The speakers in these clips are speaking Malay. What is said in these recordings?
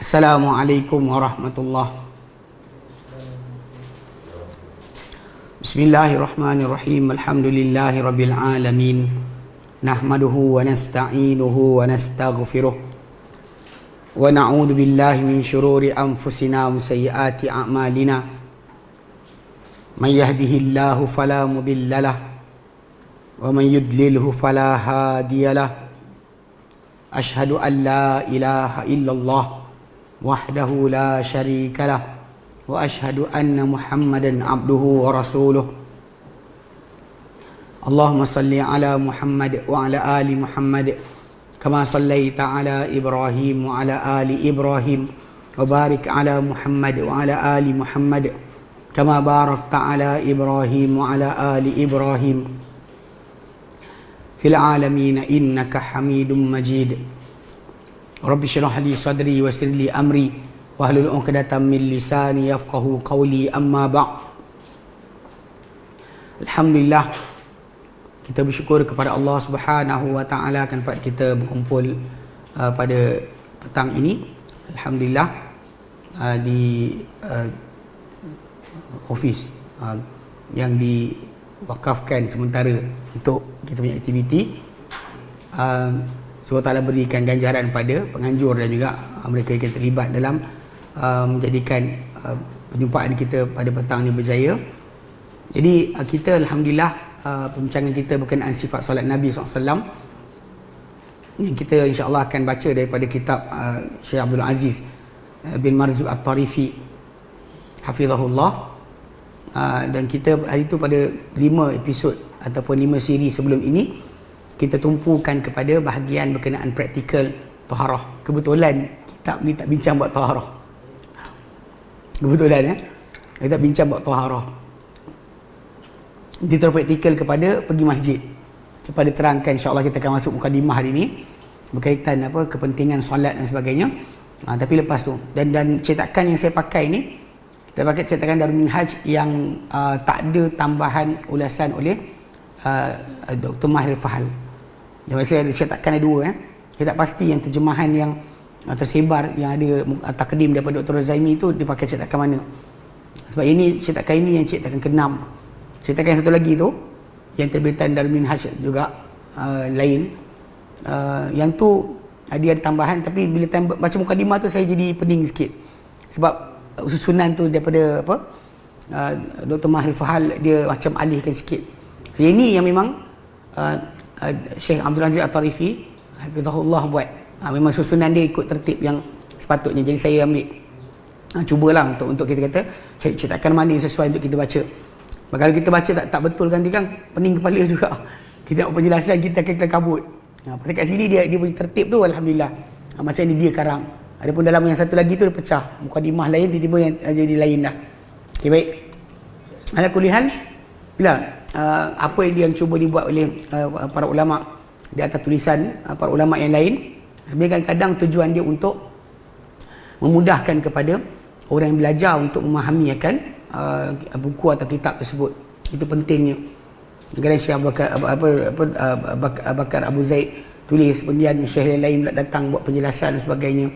Assalamualaikum warahmatullahi. Bismillahirrahmanirrahim. Alhamdulillahi rabbil alamin. Nahmaduhu wa nasta'inuhu wa nastaghfiruh. Wa na'udzu billahi min syururi anfusina wa sayyiati a'malina. May yahdihillahu fala mudhillalah wa man yudlilhu fala hadiyalah. Ashhadu an la ilaha illallah wahdahu la syarika lah wa ashhadu anna Muhammadan abduhu wa rasuluh. Allahumma salli ala Muhammad wa ala ali Muhammad kama sallaita ala Ibrahim wa ala ali Ibrahim wa barik ala Muhammad wa ala ali Muhammad kama barakta ala Ibrahim wa ala ali Ibrahim fil alamin innaka Hamidum Majid. Rabbi shrah li sadri wa yassir li amri wahlul 'uqdatam min lisani yafqahu qawli, amma ba'd. Alhamdulillah, kita bersyukur kepada Allah Subhanahu wa taala kan dapat kita berkumpul pada petang ini. Alhamdulillah, di office yang diwakafkan sementara untuk kita punya aktiviti. Semoga Allah berikan ganjaran pada penganjur dan juga mereka yang terlibat dalam menjadikan perjumpaan kita pada petang ini berjaya. Jadi kita Alhamdulillah, pembincangan kita berkenaan sifat solat Nabi SAW yang kita insyaAllah akan baca daripada kitab Syekh Abdul Aziz bin Marzuq At-Tarifi hafizahullah. Dan kita hari itu pada 5 episod ataupun 5 siri sebelum ini kita tumpukan kepada bahagian berkenaan praktikal taharah. Kebetulan kitab ni tak bincang buat taharah. Kebetulan kita tak bincang buat taharah. Kita praktikal kepada pergi masjid. Cepat diterangkan, insya-Allah kita akan masuk mukadimah hari ini berkaitan kepentingan solat dan sebagainya. Tapi lepas tu dan cetakan yang saya pakai ni, kita pakai cetakan Darul Minhaj yang tak ada tambahan ulasan oleh Dr. Mahir Fahal. Yang biasa ada cetakan ada 2 Saya tak pasti yang terjemahan yang tersebar yang ada takdim daripada Dr. Zaimi itu dia pakai cetakan mana. Sebab ini cetakan ini yang cetakan ke-6. Cetakan yang satu lagi tu yang terbitan Darul Minhaj juga lain. Yang tu dia ada tambahan, tapi bila baca mukadimah tu saya jadi pening sikit. Sebab susunan tu daripada Dr. Mahir Fahal dia macam alihkan sikit. So, ini yang memang Syekh Abdul Aziz At-Tarifi hafizahullah buat. Memang susunan dia ikut tertib yang sepatutnya. Jadi saya ambil cubalah untuk kita kata cari cetakan mana yang sesuai untuk kita baca. Kalau kita baca tak betul kan, dia kan pening kepala juga. Kita nak penjelasan kita akan kabut. Pasal kat sini dia punya tertib tu alhamdulillah. Macam ni dia karang. Adapun dalam yang satu lagi tu dia pecah. Mukadimah lain tiba-tiba yang jadi lain dah. Okey, baik. Ala kulli hal, bila apa yang cuba dibuat oleh para ulama di atas tulisan para ulama yang lain, sebenarnya kadang-kadang tujuan dia untuk memudahkan kepada orang yang belajar untuk memahami akan buku atau kitab tersebut. Itu pentingnya. Kadang-kadang Syekh Bakar Abu Zaid tulis, kemudian Syekh yang lain pula datang buat penjelasan dan sebagainya.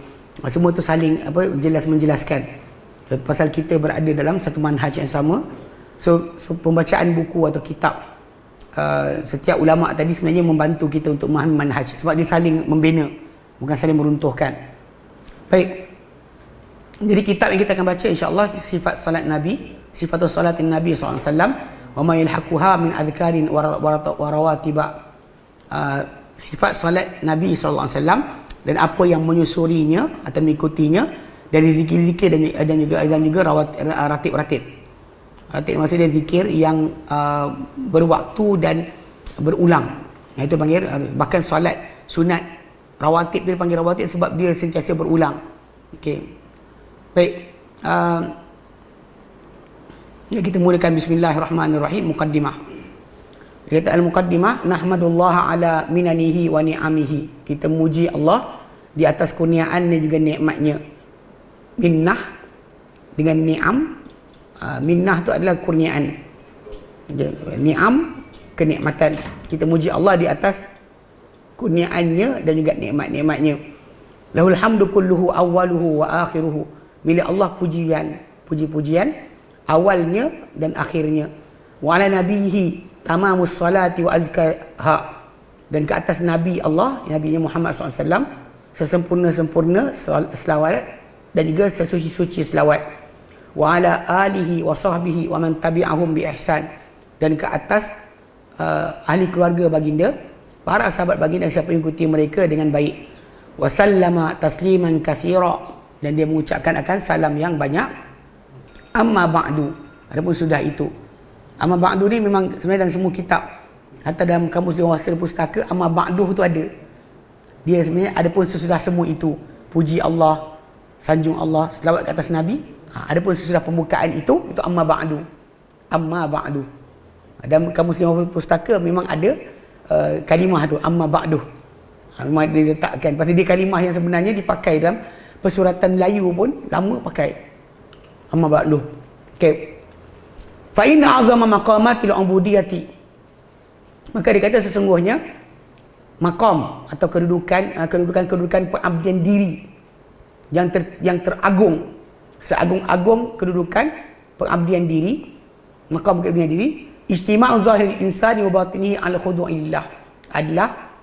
Semua tu saling menjelaskan pasal kita berada dalam satu manhaj yang sama. So pembacaan buku atau kitab setiap ulama tadi sebenarnya membantu kita untuk memahami manhaj, sebab dia saling membina, bukan saling meruntuhkan. Baik, jadi kitab yang kita akan baca insya-Allah sifat salat Nabi, sifatus salatin Nabi SAW, wa ma yalhaquha min adhkarin wa rawatiba. Sifat salat Nabi SAW dan apa yang menyusurinya atau mengikutinya dari zikir-zikir dan juga ratib-ratib. Ratib maksudnya zikir yang berwaktu dan berulang. Itu panggil, bahkan solat sunat rawatib dia dipanggil rawatib sebab dia sentiasa berulang. Okey. Baik. Ya, kita mulakan bismillahirrahmanirrahim. Muqaddimah. Kata al-muqaddimah, nahmadullah ala minanihi wa ni'amihi. Kita muji Allah di atas kurniaan dan juga nikmatnya. Minnah dengan ni'am. Minnah tu adalah kurniaan. Ni'am, kenikmatan. Kita muji Allah di atas kurniaannya dan juga nikmat-nikmatnya. Lahul hamdu kulluhu awwaluhu wa akhiruhu. Milik Allah puji-pujian awalnya dan akhirnya. Wa ala nabiyhi tamamus salati wa azkaha. Dan ke atas Nabi Allah, Nabi Muhammad SAW, sesempurna-sempurna selawat dan juga sesuci-suci selawat. Wa ala alihi wa sahbihi wa man tabi'ahum bi ihsan. Dan ke atas ahli keluarga baginda, para sahabat baginda, siapa yang ikuti mereka dengan baik. Wa sallama tasliman katsira. Dan dia mengucapkan akan salam yang banyak. Amma ba'du. Adapun sudah itu. Amma ba'du ni memang sebenarnya dalam semua kitab, hatta dalam kamus Jawahir Pustaka, amma ba'du tu ada. Dia sebenarnya ada pun sesudah semua itu. Puji Allah, sanjung Allah, selawat ke atas Nabi. Ada pun sesudah pembukaan itu amma ba'du. Amma ba'du. Dalam kamus Jawahir Pustaka memang ada kalimah tu, amma ba'du. Memang dia letakkan. Lepas tu dia kalimah yang sebenarnya dipakai dalam persuratan Melayu pun lama pakai. Amma ba'du. Okey. Fa inna azama maqamatil ubudiyati. Maka dia kata sesungguhnya maqam atau kedudukan pengabdian diri yang teragung, seagung-agung kedudukan pengabdian diri, maqam pengabdian diri, ijtima'u zahiril insani wa batinihi ala khudu'illah, adalah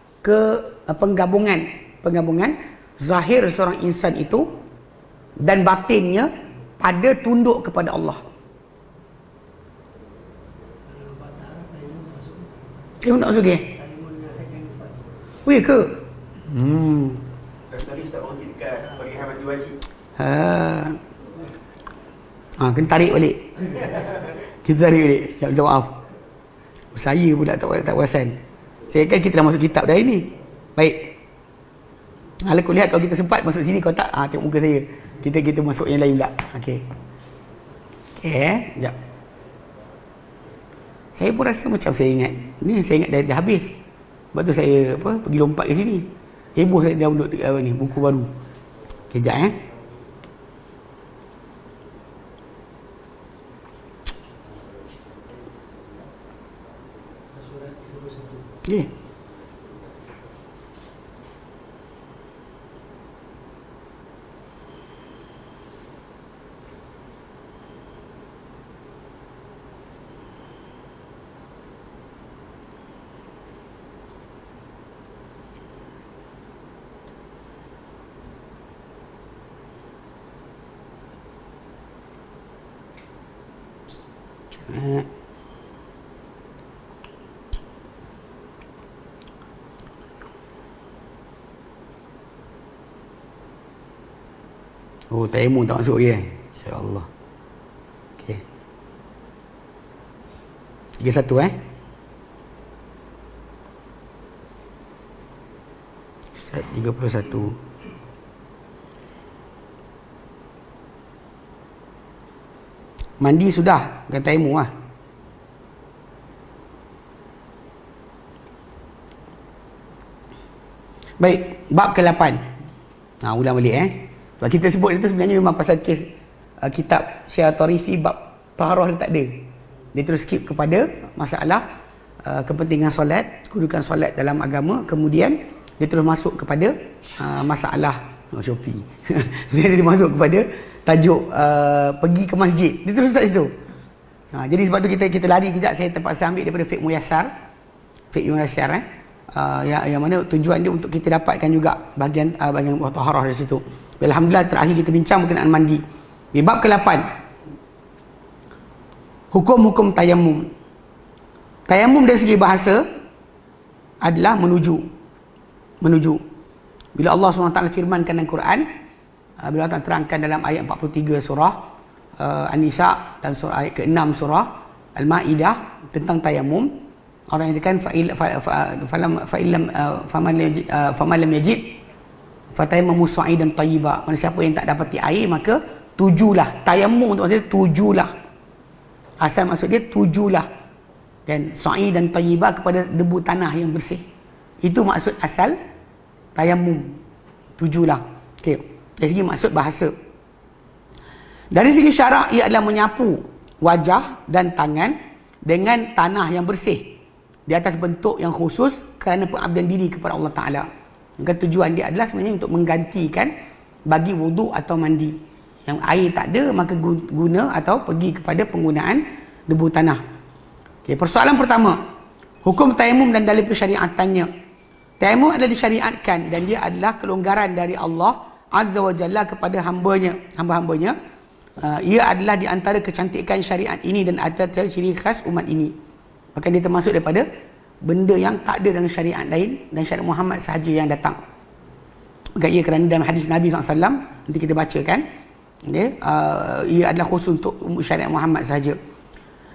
penggabungan zahir seorang insan itu dan batinnya pada tunduk kepada Allah. Tak masuk ke? Oh ya ke? Tadi Ustaz orang kita bagi mati wajib. Kena tarik balik. Kita tarik balik. Minta maaf. Saya pula tak perasan. Saya kan kita dah masuk kitab dah ini. Baik. Kalau kau lihat, kalau kita sempat masuk sini, kau tak, tengok muka saya. Kita masuk yang lain pula. Okey. Okey, sekejap. Saya pun rasa macam saya ingat. Ni saya ingat dah habis. Sebab tu saya pergi lompat ke sini. Heboh saya download ni, buku baru. Kejap Okey. Oh, tayamum tak masuk lagi InsyaAllah. Okey. 31 31. Mandi sudah, bukan tayamum lah. Baik, bab ke-8. Ulang balik Sebab kita sebut itu sebenarnya memang pasal kes kitab Syarah Tarifi, bab taharah dia tak ada. Dia terus skip kepada masalah kepentingan solat, kedudukan solat dalam agama. Kemudian dia terus masuk kepada masalah Shopee. Kemudian dia masuk kepada tajuk pergi ke masjid. Dia terus tak situ. Jadi sebab tu kita lari kejap. Saya terpaksa ambil daripada Fiqh Muyassar. Fiqh Muyassar yang mana tujuan dia untuk kita dapatkan juga bahagian taharah dari situ. Alhamdulillah terakhir kita bincang berkenaan mandi. Di bab ke-8, hukum-hukum tayamum. Tayamum dari segi bahasa adalah menuju. Bila Allah SWT firmankan dalam Quran, bila Allah terangkan dalam ayat 43 surah An-Nisa dan surah ayat ke-6 surah Al-Ma'idah tentang tayamum, Allah nyatakan faman lam yajid fatayammamu sa'idan tayyiba. Mana siapa yang tak dapati air, maka tujulah. Tayamum tu maksudnya tujulah. Asal maksud dia tujulah. Dan sa'idan tayyiba kepada debu tanah yang bersih. Itu maksud asal tayamum. Tujulah. Okey. Dari segi maksud bahasa. Dari segi syarak, ia adalah menyapu wajah dan tangan dengan tanah yang bersih di atas bentuk yang khusus kerana pengabdian diri kepada Allah Ta'ala. Maka tujuan dia adalah sebenarnya untuk menggantikan bagi wuduk atau mandi. Yang air tak ada, maka guna atau pergi kepada penggunaan debu tanah. Okay, persoalan pertama, hukum tayamum dan dalil persyariatannya. Tayamum adalah disyariatkan dan dia adalah kelonggaran dari Allah Azza wa Jalla kepada hamba-hambanya. Ia adalah di antara kecantikan syariat ini dan antara ciri khas umat ini. Maka dia termasuk daripada benda yang tak ada dalam syariat lain dan syariat Muhammad sahaja yang datang. Maka ia kerana dalam hadis Nabi SAW, nanti kita bacakan, okay, ia adalah khusus untuk syariat Muhammad sahaja.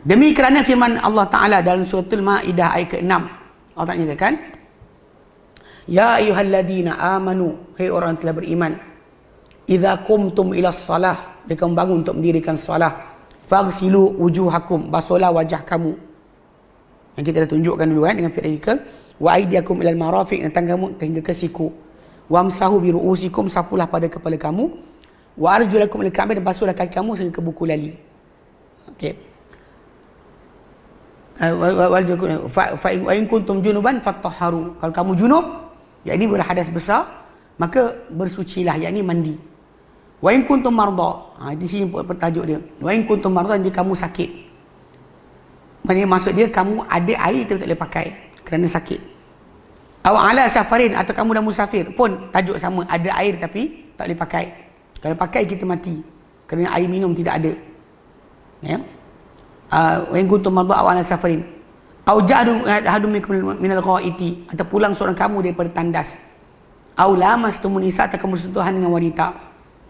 Demi kerana firman Allah Ta'ala dalam suratul Ma'idah ayat ke-6, Allah Ta'ala nyatakan, Ya ayyuhalladzina amanu, hai orang yang telah beriman, idza qumtum ila salah, dia kamu bangun untuk mendirikan salah, faghsilu wujuhakum, basuhlah wajah kamu. Yang kita dah tunjukkan dulu kan dengan fi'il, wa aydiyakum ilal marafiq, dan tangan kamu hingga ke siku, wamsahu bi ru'usikum, sapulah pada kepala kamu, wa arjulakum ilal ka'bayn, dan basuhlah kaki kamu sehingga ke buku lali. Okey. Fa in kuntum junuban fatahharu, kalau kamu junub, yakni berhadas besar, maka bersucilah, yakni mandi. Wa in kuntum marda, di sini tajuk dia. Wa in kuntum marda, jika kamu sakit. Maksudnya maksud dia kamu ada air tapi tak boleh pakai kerana sakit. Aw ala safarin, atau kamu dah musafir pun tajuk sama, ada air tapi tak boleh pakai. Kalau pakai kita mati kerana air minum tidak ada. Ya. Wa in kuntum marda aw ala safarin aw ja'adu ahadum minal ghaiti, atau pulang seorang kamu daripada tandas, aw lamastumun nisa, atau kamu sentuhan dengan wanita.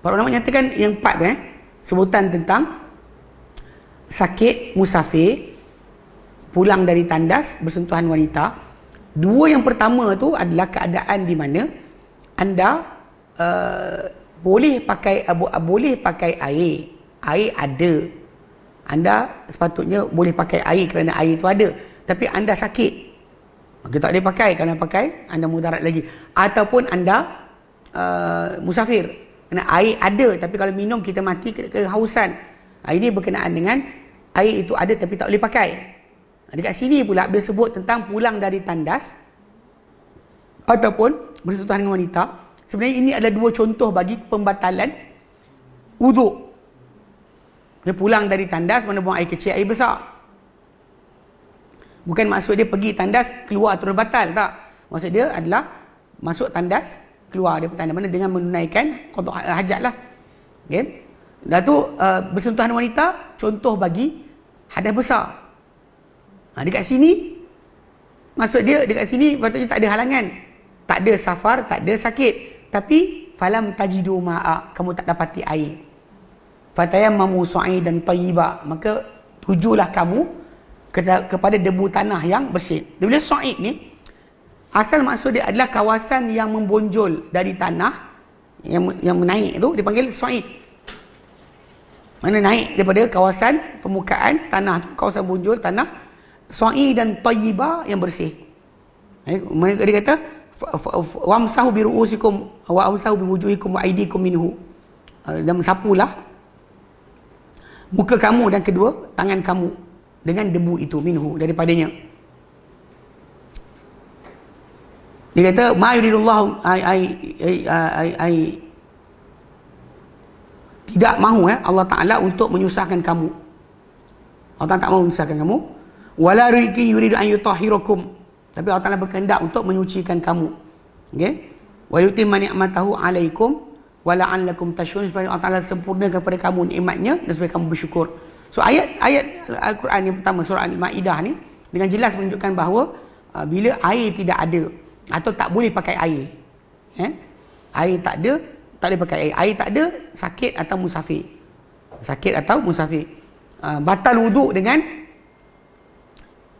Para ulama nyatakan yang 4 sebutan tentang sakit, musafir, pulang dari tandas, bersentuhan wanita. 2 yang pertama tu adalah keadaan di mana anda boleh pakai air ada. Anda sepatutnya boleh pakai air kerana air itu ada, tapi anda sakit, maka tak boleh pakai. Kalau pakai, anda mudarat lagi. Ataupun anda musafir, kerana air ada, tapi kalau minum kita mati kehausan. Ini berkenaan dengan air itu ada tapi tak boleh pakai. Dekat sini pula bila sebut tentang pulang dari tandas ataupun bersentuhan dengan wanita, sebenarnya ini adalah 2 contoh bagi pembatalan wuduk. Dia pulang dari tandas, mana buang air kecil, air besar. Bukan maksud dia pergi tandas, keluar terus batal, tak. Maksud dia adalah masuk tandas, keluar daripada tandas, mana dengan menunaikan qada hajat lah. Okay. Dah tu bersentuhan wanita, contoh bagi hadas besar. Dekat sini, maksud dia dekat sini patutnya tak ada halangan. Tak ada safar, tak ada sakit. Tapi, falam tajidu ma'a, kamu tak dapati air. Fatayammamu sa'idan tayyiba, maka tujulah kamu kepada debu tanah yang bersih. Bila sa'id ni, asal maksud dia adalah kawasan yang membonjol dari tanah, yang menaik tu dipanggil sa'id. Mana naik daripada kawasan permukaan tanah tu, kawasan bonjol tanah, sa'idan tayyiba, yang bersih. Mereka dia kata wamsahu bi ru'usikum wa amsahu bi wujuhikum wa aydikum minhu, dan sapulah muka kamu dan kedua tangan kamu dengan debu itu, minhu, daripadanya. Dia kata ma yuridullahu tidak mahu Allah Ta'ala untuk menyusahkan kamu. Allah Ta'ala tak mahu menyusahkan kamu. Wala yuridu an yutahhirakum, tapi Allah Ta'ala berkehendak untuk menyucikan kamu. Okey. Wa yutimma ni'matahu 'alaikum wa la'allakum tashkurun, supaya Allah Ta'ala sempurnakan kepada kamu nikmatnya dan supaya kamu bersyukur. So ayat Al-Quran yang pertama surah Al-Maidah ni dengan jelas menunjukkan bahawa bila air tidak ada atau tak boleh pakai air, air tak ada, tak boleh pakai air. Air tak ada, sakit atau musafir. Sakit atau musafir. Batal wuduk dengan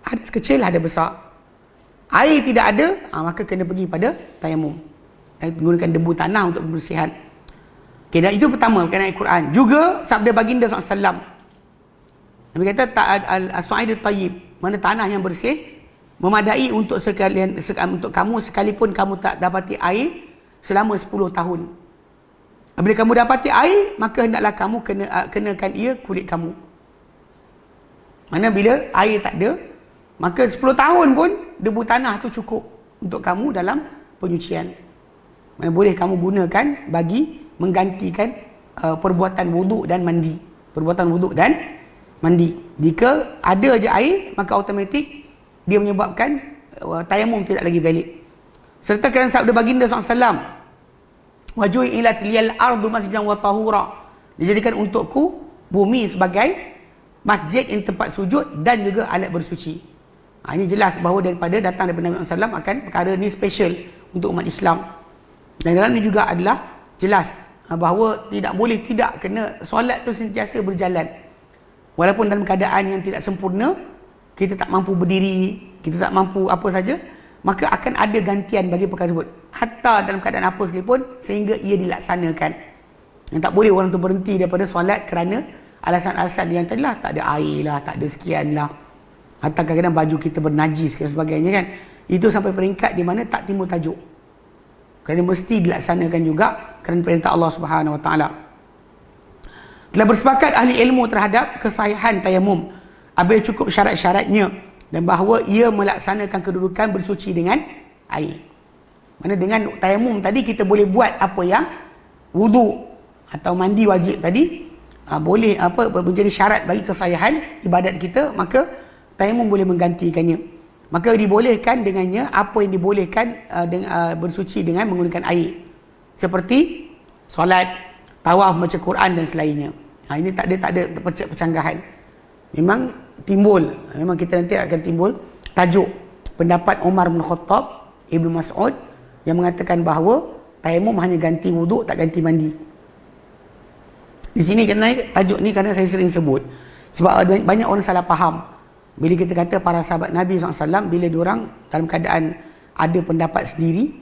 hadas kecil, hadas besar. Air tidak ada, maka kena pergi pada tayamum. Menggunakan debu tanah untuk pembersihan. Okay, dan itu pertama berkenaan Al-Quran. Juga sabda baginda SAW. Nabi kata as-su'idut tayyib, mana tanah yang bersih memadai untuk untuk kamu sekalipun kamu tak dapati air selama 10 tahun. Bila kamu dapati air, maka hendaklah kamu kenakan ia kulit kamu. Mana bila air tak ada, maka 10 tahun pun debu tanah tu cukup untuk kamu dalam penyucian. Mana boleh kamu gunakan bagi menggantikan perbuatan wuduk dan mandi. Perbuatan wuduk dan mandi. Jika ada je air, maka automatik dia menyebabkan tayamum tidak lagi valid. Serta kerana sabda baginda SAW, wajuhi ila liyal ardu masjidan wa tahura, dijadikan untukku bumi sebagai masjid yang tempat sujud dan juga alat bersuci. Ini jelas bahawa datang daripada Nabi SAW akan perkara ni special untuk umat Islam. Dan dalam ni juga adalah jelas bahawa tidak boleh tidak kena solat tu sentiasa berjalan. Walaupun dalam keadaan yang tidak sempurna, kita tak mampu berdiri, kita tak mampu apa saja, maka akan ada gantian bagi perkara tersebut. Hatta dalam keadaan apa sekalipun, sehingga ia dilaksanakan. Yang tak boleh orang tu berhenti daripada solat kerana alasan-alasan yang tadilah, tak ada air lah, tak ada sekian lah. Hatta kadang-kadang baju kita bernajis dan sebagainya kan. Itu sampai peringkat di mana tak timbul tajuk. Kerana mesti dilaksanakan juga kerana perintah Allah Subhanahu Wa Taala. Telah bersepakat ahli ilmu terhadap kesahihan tayamum apabila cukup syarat-syaratnya dan bahawa ia melaksanakan kedudukan bersuci dengan air. Mana dengan tayamum tadi kita boleh buat apa yang wuduk atau mandi wajib tadi boleh menjadi syarat bagi kesahihan ibadat kita, maka tayamum boleh menggantikannya. Maka dibolehkan dengannya apa yang dibolehkan bersuci dengan menggunakan air. Seperti solat, tawaf, baca Quran dan selainnya. Ini tak ada percanggahan. Memang timbul, memang kita nanti akan timbul tajuk pendapat Umar bin Khattab, Ibnu Mas'ud yang mengatakan bahawa tayamum hanya ganti wuduk, tak ganti mandi. Di sini kena tajuk ni kerana saya sering sebut. Sebab banyak orang salah faham. Bila kita kata para sahabat Nabi SAW, bila diorang dalam keadaan ada pendapat sendiri,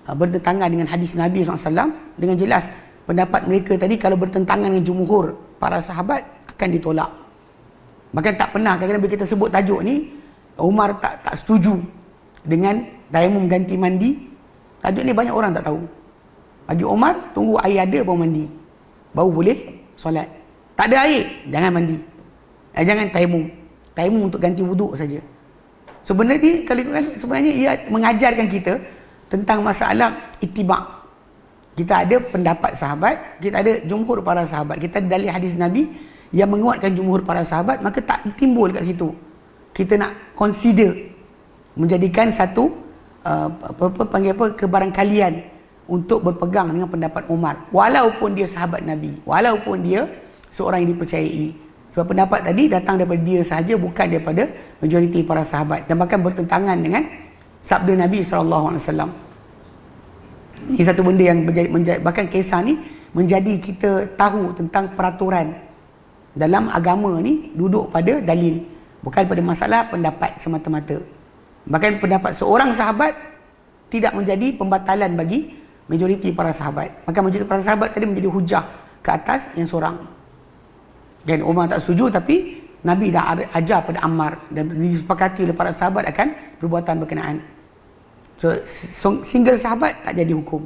bertentangan dengan hadis Nabi SAW, dengan jelas pendapat mereka tadi kalau bertentangan dengan jumhur para sahabat akan ditolak. Bahkan tak pernah, kadang-kadang bila kita sebut tajuk ni, Umar tak setuju dengan tayamum ganti mandi. Tajuk ni banyak orang tak tahu. Bagi Umar, tunggu air ada baru mandi, baru boleh solat. Tak ada air, jangan mandi, jangan tayamum. Tayamum untuk ganti wuduk saja. Sebenarnya kalau kan sebenarnya ia mengajarkan kita tentang masalah ittiba'. Kita ada pendapat sahabat, kita ada jumhur para sahabat, kita ada dalil hadis Nabi yang menguatkan jumhur para sahabat, maka tak timbul kat situ. Kita nak consider menjadikan satu kebarangkalian untuk berpegang dengan pendapat Umar, walaupun dia sahabat Nabi, walaupun dia seorang yang dipercayai. Sebab pendapat tadi datang daripada dia sahaja, bukan daripada majoriti para sahabat, dan bahkan bertentangan dengan sabda Nabi SAW. Ini satu benda yang bahkan kisah ni menjadi kita tahu tentang peraturan dalam agama ni duduk pada dalil, bukan pada masalah pendapat semata-mata. Bahkan pendapat seorang sahabat tidak menjadi pembatalan bagi majoriti para sahabat. Maka majoriti para sahabat tadi menjadi hujah ke atas yang seorang. Dan Umar tak setuju, tapi Nabi dah ajar pada Ammar dan disepakati oleh para sahabat akan perbuatan berkenaan. So single sahabat tak jadi hukum.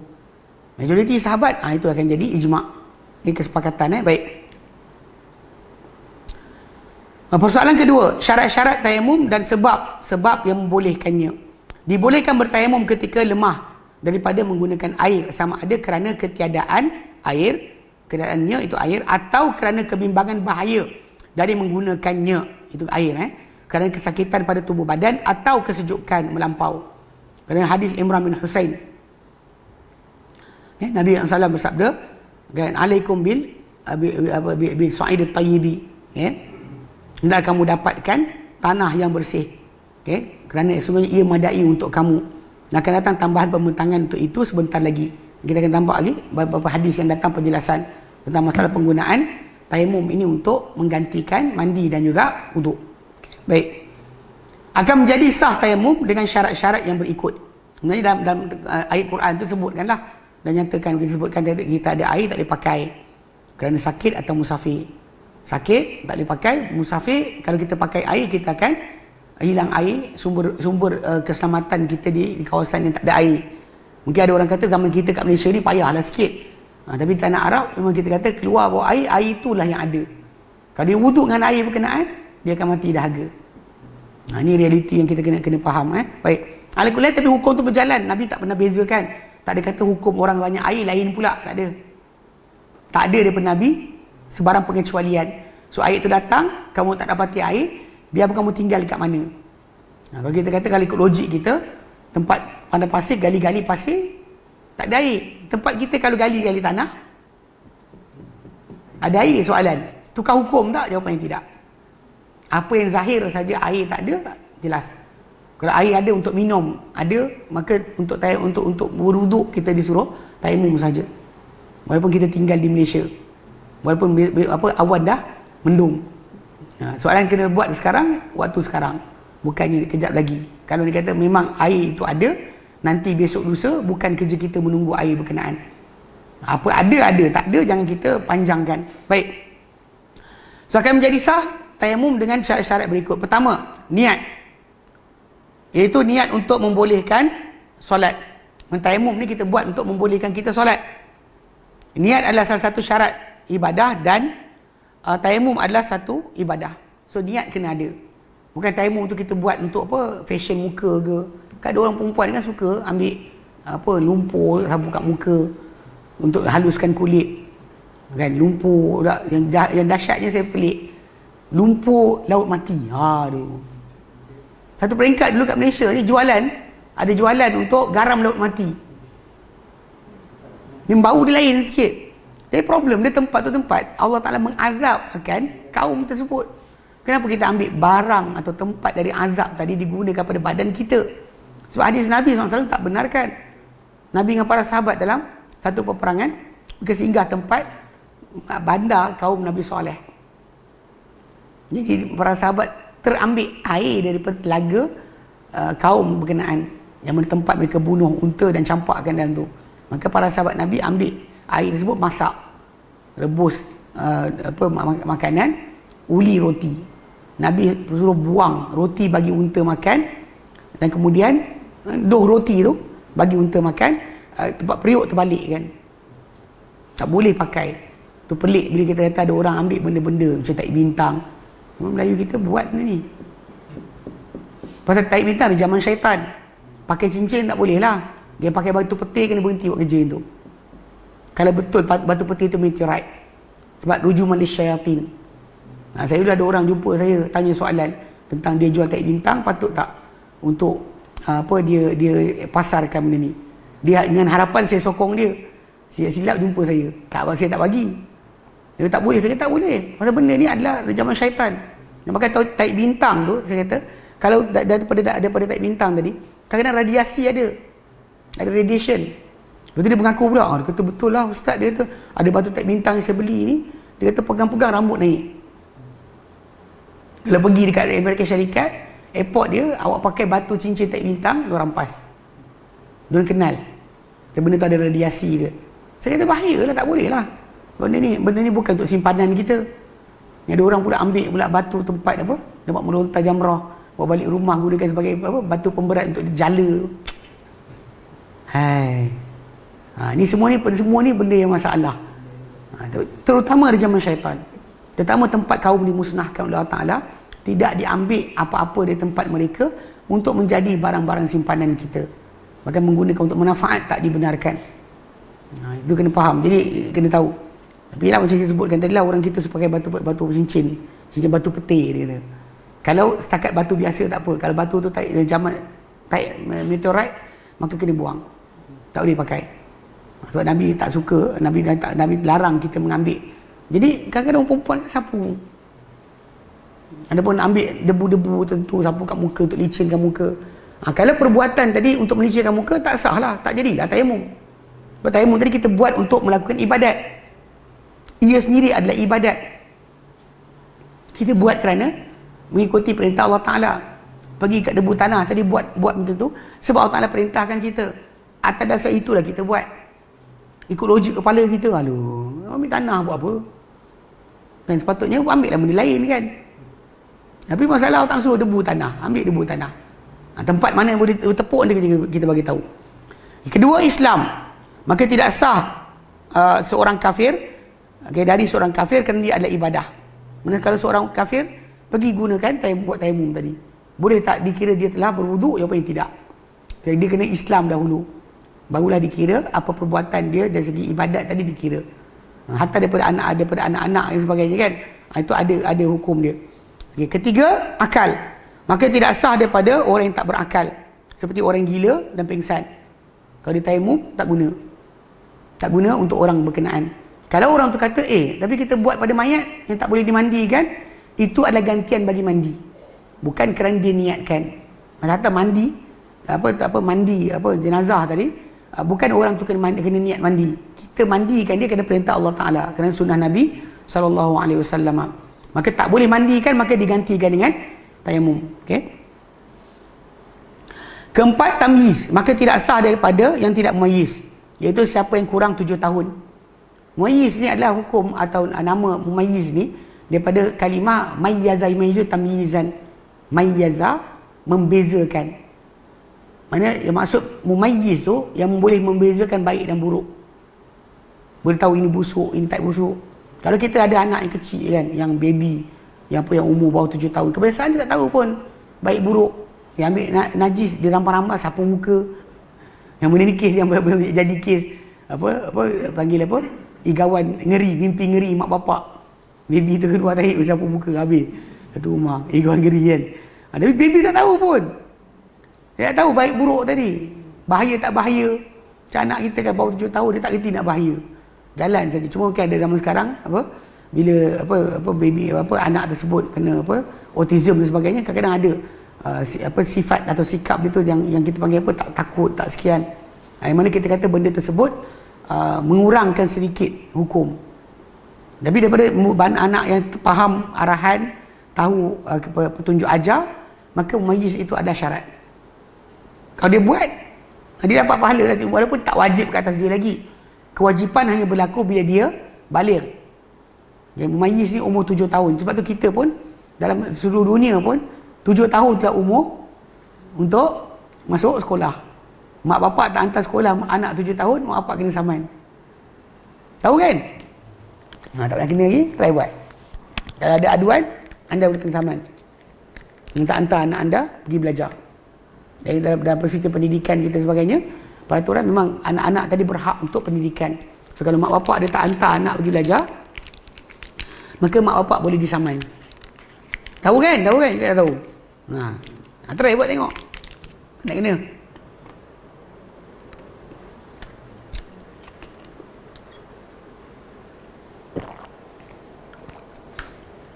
Majoriti sahabat itu akan jadi ijma'. Ini kesepakatan. Baik. Persoalan kedua, syarat-syarat tayamum dan sebab yang membolehkannya. Dibolehkan bertayamum ketika lemah daripada menggunakan air, sama ada kerana ketiadaan air, keadaannya itu air, atau kerana kebimbangan bahaya dari menggunakannya, itu air, kerana kesakitan pada tubuh badan atau kesejukan melampau. Kerana hadis Imran bin Husain, Nabi SAW bersabda, alaikum bil sa'id at-tayyibi, hendak kamu dapatkan tanah yang bersih, kerana sesungguhnya ia madai untuk kamu. Dan akan datang tambahan pembentangan untuk itu sebentar lagi. Kita akan tampak lagi beberapa hadis yang datang penjelasan tentang masalah penggunaan tayamum ini untuk menggantikan mandi dan juga wuduk. Baik. Akan menjadi sah tayamum dengan syarat-syarat yang berikut. Sebenarnya dalam ayat Quran itu sebutkanlah dan nyatakan, disebutkan kita ada air tak boleh pakai kerana sakit atau musafir. Sakit tak boleh pakai, musafir kalau kita pakai air kita akan hilang air, sumber keselamatan kita di kawasan yang tak ada air. Mungkin ada orang kata zaman kita kat Malaysia ni payahlah sikit. Tapi di tanah Arab memang kita kata keluar bawa air itulah yang ada. Kalau dia wuduk dengan air berkenaan, dia akan mati dahaga. Ini realiti yang kita kena faham. Baik. Alhamdulillah, tapi hukum tu berjalan. Nabi tak pernah bezakan Tak ada kata hukum orang banyak air lain pula, tak ada. Tak ada daripada Nabi sebarang pengecualian. So air tu datang, kamu tak dapati air, biar kamu tinggal dekat mana. Kalau kita kata, kalau ikut logik kita, tempat pandai pasir, gali-gali pasir, tak ada air. Tempat kita kalau gali-gali tanah, ada air. Soalan, tukar hukum tak? Jawapannya tidak. Apa yang zahir saja, air tak ada, jelas. Kalau air ada untuk minum, ada, maka untuk berwuduk kita disuruh tayamum saja. Walaupun kita tinggal di Malaysia, walaupun awan dah mendung. Soalan kena buat sekarang, waktu sekarang, bukannya kejap lagi. Kalau dia kata memang air itu ada, nanti besok lusa, bukan kerja kita menunggu air berkenaan. Apa ada, tak ada, jangan kita panjangkan. Baik. So akan menjadi sah tayamum dengan syarat-syarat berikut. Pertama, niat. Iaitu niat untuk membolehkan solat. Mentayamum ni kita buat untuk membolehkan kita solat. Niat adalah salah satu syarat ibadah, dan tayamum adalah satu ibadah. So niat kena ada. Bukan tayamum tu kita buat untuk apa, fashion muka ke. Kan ada orang perempuan kan suka ambil lumpur sapu kat muka untuk haluskan kulit. Kan lumpur yang dahsyatnya, saya pelik. Lumpur laut mati. Aduh. Satu peringkat dulu kat Malaysia ni jualan, ada jualan untuk garam laut mati. Yang bau dia lain sikit. Tapi problem dia, tempat tu tempat Allah Ta'ala mengazab akan kaum tersebut. Kenapa kita ambil barang atau tempat dari azab tadi digunakan pada badan kita? Sebab hadis Nabi SAW tak benarkan. Nabi dengan para sahabat dalam satu peperangan ke singgah tempat bandar kaum Nabi Saleh. Jadi para sahabat terambil air daripada telaga kaum berkenaan, yang mana tempat mereka bunuh unta dan campakkan dalam tu. Maka para sahabat Nabi ambil air tersebut, masak, rebus makanan, uli roti. Nabi suruh buang roti bagi unta makan, dan kemudian doh roti tu bagi unta makan, tempat periuk terbalik kan. Tak boleh pakai. Tu pelik bila kita kata ada orang ambil benda-benda macam tahi bintang. Cuma Melayu kita buat benda ni. Pasal tahi bintang di zaman syaitan. Pakai cincin tak boleh lah. Dia pakai batu petir, kena berhenti buat kerja tu. Kalau betul batu petir tu meteorite. Sebab rujuman lisyayatin. Saya dulu ada orang jumpa saya, tanya soalan tentang dia jual tahi bintang, patut tak untuk dia pasarkan benda ni. Dia dengan harapan saya sokong dia. Silap jumpa saya. Saya tak bagi. Dia tak boleh. Saya kata tak boleh. Pasal benda ni adalah zaman syaitan. Yang pakai tahi bintang tu, saya kata, kalau daripada tahi bintang tadi, kadang-kadang radiasi ada radiation. Lepas tu dia mengaku pula, dia kata betul lah ustaz, dia kata ada batu tahi bintang yang saya beli ni, dia kata pegang-pegang rambut naik. Kalau pergi dekat Amerika Syarikat, airport dia, awak pakai batu cincin tahi bintang, dia rampas. Dia kenal. Benda tu ada radiasi dia. Saya kata bahayalah, tak boleh lah. Benda ni bukan untuk simpanan kita. Ada orang pula ambil pula batu tempat tempat melontar jamrah, bawa balik rumah gunakan sebagai batu pemberat untuk jala. Hai. Ni semua ni benda yang masalah. Terutama di zaman syaitan. Terutama tempat kaum dimusnahkan oleh Allah Ta'ala, tidak diambil apa-apa dari tempat mereka untuk menjadi barang-barang simpanan kita. Bahkan menggunakan untuk manfaat tak dibenarkan. Itu kena faham. Jadi kena tahu. Tapi lah macam saya sebutkan tadi lah, orang kita pakai batu cincin batu petir dia kata. Kalau setakat batu biasa tak apa. Kalau batu tu zaman meteorite, maka kena buang. Tak boleh pakai. Sebab Nabi tak suka, Nabi larang kita mengambil. Jadi kadang-kadang orang perempuan kan sapu. Ada pun ambil debu-debu tentu, sapu kat muka untuk licinkan muka. Kalau perbuatan tadi untuk melicinkan muka, tak sah lah, tak jadilah tayamum. Sebab tayamum tadi kita buat untuk melakukan ibadat. Ia sendiri adalah ibadat. Kita buat kerana mengikuti perintah Allah Ta'ala. Pergi kat debu tanah tadi buat macam tu sebab Allah Ta'ala perintahkan kita. Atas dasar itulah kita buat. Ikut logik kepala kita, ambil tanah buat apa? Dan sepatutnya ambil lah benda lain kan. Tapi masalah Allah Ta'ala suruh debu tanah, ambil debu tanah. Tempat mana yang boleh bertepuk nanti kita bagi tahu. Kedua, Islam. Maka tidak sah seorang kafir dari seorang kafir kerana dia adalah ibadah. Manakala seorang kafir pergi gunakan buat tayamum tadi, boleh tak dikira dia telah berwuduk? Jawapannya tidak. Jadi dia kena Islam dahulu. barulah dikira apa perbuatan dia dari segi ibadat tadi dikira. Hatta daripada anak-anak dan sebagainya kan. Itu ada hukum dia. Okay. Ketiga, akal. Maka tidak sah daripada orang yang tak berakal. Seperti orang gila dan pingsan. Kalau dia tayamum, tak guna. Tak guna untuk orang berkenaan. Kalau orang tu kata, tapi kita buat pada mayat yang tak boleh dimandikan, itu adalah gantian bagi mandi. Bukan kerana dia niatkan. Hatta mandi, mandi jenazah tadi, bukan orang tu kena niat mandi. Kita mandikan dia kena perintah Allah Ta'ala. Kerana sunnah Nabi SAW. Maka tak boleh mandikan, maka digantikan dengan tayamum. Okay? Keempat, tamyiz. Maka tidak sah daripada yang tidak mumayyiz, iaitu siapa yang kurang 7 tahun. Mumayyiz ni adalah hukum atau nama mumayyiz ni daripada kalimah mayyaza yumayyizu tamyizan. Mayyaza, membezakan. Mana yang maksud mumayyiz tu yang boleh membezakan baik dan buruk. Boleh tahu ini busuk, ini tak busuk. Kalau kita ada anak yang kecil kan, yang baby, yang umur bawah 7 tahun, kebiasaan dia tak tahu pun baik buruk. Dia ambil najis, dia rampas-rampas sapu muka. Yang benda ni kes, yang jadi kes panggil igawan ngeri, mimpi ngeri mak bapak. Baby tu keluar tahi sapu muka habis satu rumah, igawan ngeri kan. Tapi baby tak tahu pun. Dia tak tahu baik buruk tadi, bahaya tak bahaya. Macam anak kita kan bawah 7 tahun, dia tak kerti nak bahaya, jalan saja. Cuma kan ada zaman sekarang bila baby anak tersebut kena autism dan sebagainya, kadang-kadang ada sifat atau sikap dia tu yang kita panggil tak takut, tak sekian. Yang mana kita kata benda tersebut mengurangkan sedikit hukum. Tapi daripada anak yang faham arahan, tahu petunjuk ajar, maka mumayyiz itu ada syarat. Kalau dia buat, dia dapat pahala nanti, walaupun tak wajib ke atas dia lagi. Kewajipan hanya berlaku bila dia baligh. Mumayyiz ni umur 7 tahun. Sebab tu kita pun dalam seluruh dunia pun 7 tahun telah umur untuk masuk sekolah. Mak bapak tak hantar sekolah anak 7 tahun, mak bapak kena saman. Tahu kan? Tak pernah kena lagi, try buat. Kalau ada aduan, anda boleh kena saman. Minta hantar anak anda pergi belajar. Jadi dalam sistem pendidikan kita sebagainya, peraturan memang anak-anak tadi berhak untuk pendidikan. So kalau mak bapak dia tak hantar anak pergi belajar, maka mak bapak boleh disaman. Tahu kan? Kita tahu. Try buat tengok. Nak kena.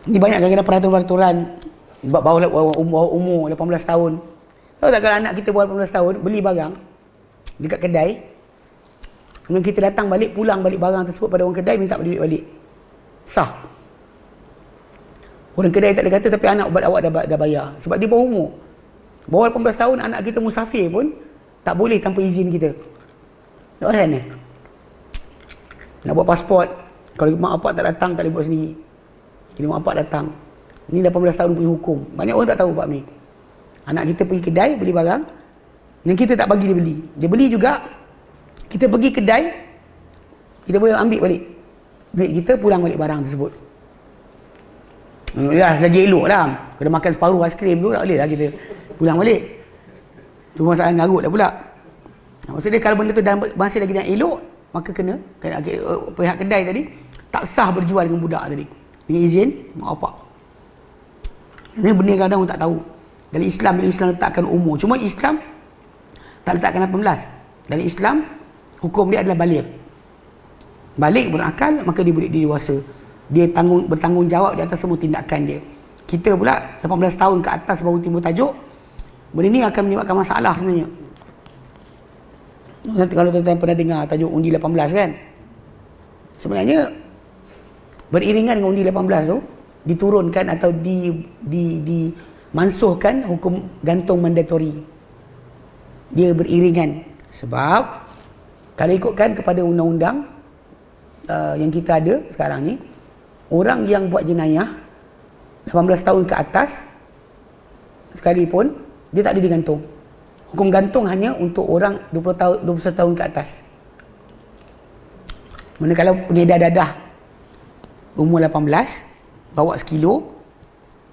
Ni banyak kadang-kadang peraturan-peraturan bawah umur 18 tahun. Tahu tak kalau anak kita bawah 18 tahun beli barang dekat kedai, kemudian kita datang balik, pulang balik barang tersebut pada orang kedai, minta duit balik, sah? Orang kedai tak boleh kata, tapi anak awak dah bayar. Sebab dia bawah umur. Bawah 18 tahun anak kita musafir pun tak boleh tanpa izin kita. Tak pasal ni. Nak buat pasport, kalau mak bapak tak datang tak boleh buat sendiri. Kena mak bapak datang. Ni 18 tahun punya hukum. Banyak orang tak tahu bab ni. Anak kita pergi kedai beli barang dan kita tak bagi dia beli. Dia beli juga, kita pergi kedai, kita boleh ambil balik duit kita, pulang balik barang tersebut. Ya, lagi elok lah. Kena makan separuh aiskrim tu, tak boleh lah kita pulang balik. Cuma masalah ngarut dah pula. Maksudnya kalau benda tu masih lagi dah elok, maka kena pihak kedai tadi tak sah berjual dengan budak tadi dengan izin mak bapak. Ini benda kadang orang tak tahu. Dalam Islam, bila Islam letakkan umur, cuma Islam tak letakkan 18. Dalam Islam, hukum dia adalah baligh. Baligh berakal, maka dia boleh dewasa. Dia bertanggungjawab di atas semua tindakan dia. Kita pula 18 tahun ke atas baru timbul tajuk. Benda ni akan menyebabkan masalah sebenarnya. Nanti kalau tuan-tuan pernah dengar tajuk undi 18 kan, sebenarnya beriringan dengan undi 18 tu diturunkan atau dimansuhkan hukum gantung mandatori. Dia beriringan sebab kalau ikutkan kepada undang-undang yang kita ada sekarang ni, orang yang buat jenayah 18 tahun ke atas sekalipun dia tak ada digantung. Hukum gantung hanya untuk orang 21 tahun ke atas. Manakala pengedar dadah umur 18 bawa sekilo,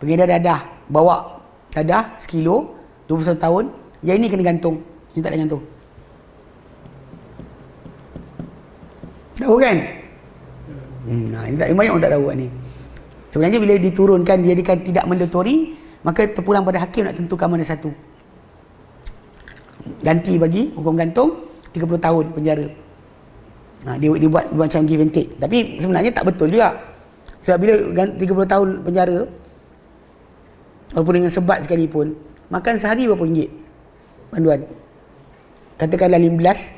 pengedar dadah bawa dadah sekilo 21 tahun, yang ini kena gantung. Ini tak ada gantung. Tahu kan? Ini tak banyak orang tak tahu ni. Sebenarnya bila diturunkan dia tidak mandatori, maka terpulang pada hakim nak tentukan mana satu. Ganti bagi hukum gantung 30 tahun penjara. Dia buat macam give and take. Tapi sebenarnya tak betul juga. Sebab bila 30 tahun penjara, walaupun dengan sebat sekalipun, makan sehari berapa ringgit? Panduan. Katakanlah RM15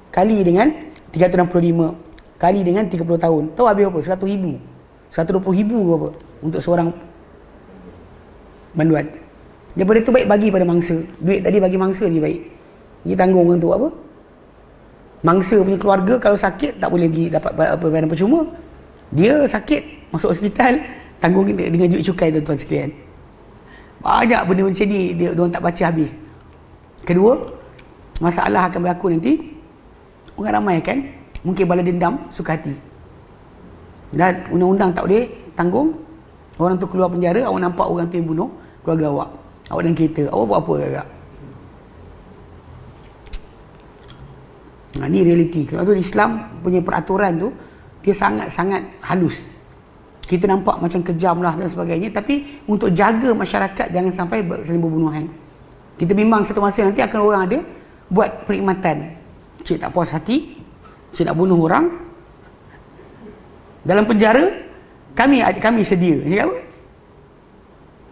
kali dengan 365 kali dengan 30 tahun. Tahu habis apa? 100,000. 120,000 ke apa untuk seorang panduan. Daripada tu baik bagi pada mangsa. Duit tadi bagi mangsa dia baik. Dia tanggung untuk apa? Mangsa punya keluarga kalau sakit tak boleh pergi dapat bayaran percuma. Dia sakit masuk hospital, tanggung dengan duit cukai, tuan-tuan sekalian. Banyak benda macam ni dia orang tak baca habis. Kedua, masalah akan berlaku nanti. Orang ramai kan mungkin bala dendam suka hati. Dan undang-undang tak boleh tanggung. Orang tu keluar penjara, awak nampak orang tu yang bunuh keluarga awak. Awak dalam kereta, awak buat apa agak? Ni realiti. Sebab tu Islam punya peraturan tu dia sangat-sangat halus. Kita nampak macam kejam lah dan sebagainya, tapi untuk jaga masyarakat jangan sampai saling berbunuhan. Kita bimbang satu masa nanti akan orang ada buat perkhidmatan. Cik tak puas hati, cik nak bunuh orang. Dalam penjara, kami sedia. Cakap apa?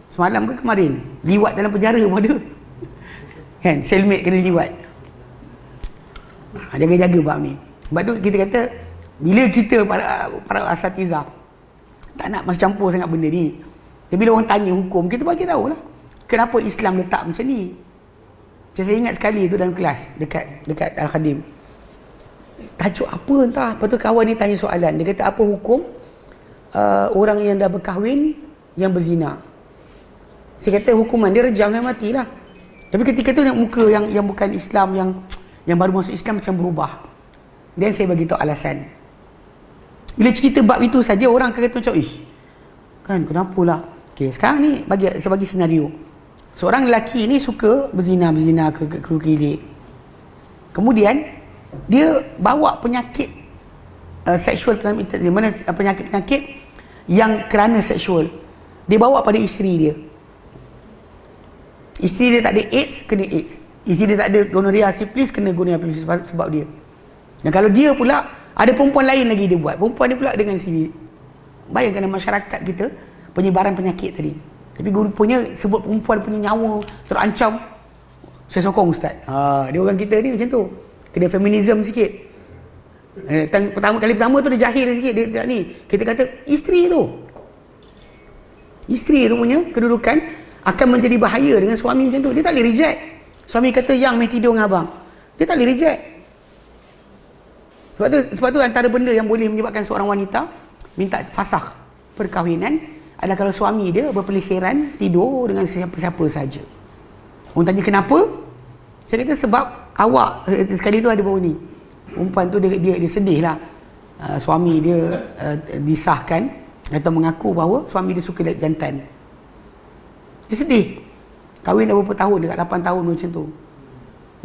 Semalam ke kemarin, liwat dalam penjara pun ada. Kan, cellmate kena liwat. Jaga-jaga bab ni. Sebab tu kita kata, bila kita para asatizah tak nak masuk campur sangat benda ni. Dan bila orang tanya hukum, kita bagi tahu lah kenapa Islam letak macam ni. Saya ingat sekali tu dalam kelas dekat Al-Khadim. Tajuk apa entah. Lepas tu kawan ni tanya soalan. Dia kata apa hukum orang yang dah berkahwin yang berzina. Saya kata hukuman dia rejam sampai matilah. Tapi ketika tu muka yang bukan Islam, yang baru masuk Islam macam berubah. Dan saya bagi tahu alasan. Bila cerita bab itu saja orang akan kata macam kan kenapa lah. Okey, sekarang ni saya bagi senario. Seorang lelaki ni suka berzina ke kilik. Kemudian dia bawa penyakit seksual dalam internet. Mana penyakit-penyakit yang kerana seksual. Dia bawa pada isteri dia. Isteri dia tak ada AIDS, kena AIDS. Isteri dia tak ada gonorrhea syphilis, kena gonorrhea syphilis sebab dia. Dan kalau dia pula ada perempuan lain lagi dia buat. Perempuan dia pula dengan sini. Bayangkan masyarakat kita penyebaran penyakit tadi. Tapi rupanya sebut perempuan punya nyawa terancam. Saya sokong ustaz. Dia orang kita ni macam tu. Kena feminism sikit. Kali pertama tu dia jahil sikit. Dia ni. Kita kata isteri tu. Isteri tu punya kedudukan akan menjadi bahaya dengan suami macam tu. Dia tak boleh reject. Suami kata yang main tidur dengan abang. Dia tak boleh reject. Sebab tu antara benda yang boleh menyebabkan seorang wanita minta fasakh perkahwinan adalah kalau suami dia berpelisiran tidur dengan siapa-siapa saja. Orang tanya kenapa? Saya kata sebab awak sekali tu ada bau ni. Perempuan tu dia sedih lah. Suami dia disahkan atau mengaku bahawa suami dia suka jantan. Dia sedih. Kahwin dah berapa tahun, dekat 8 tahun macam tu.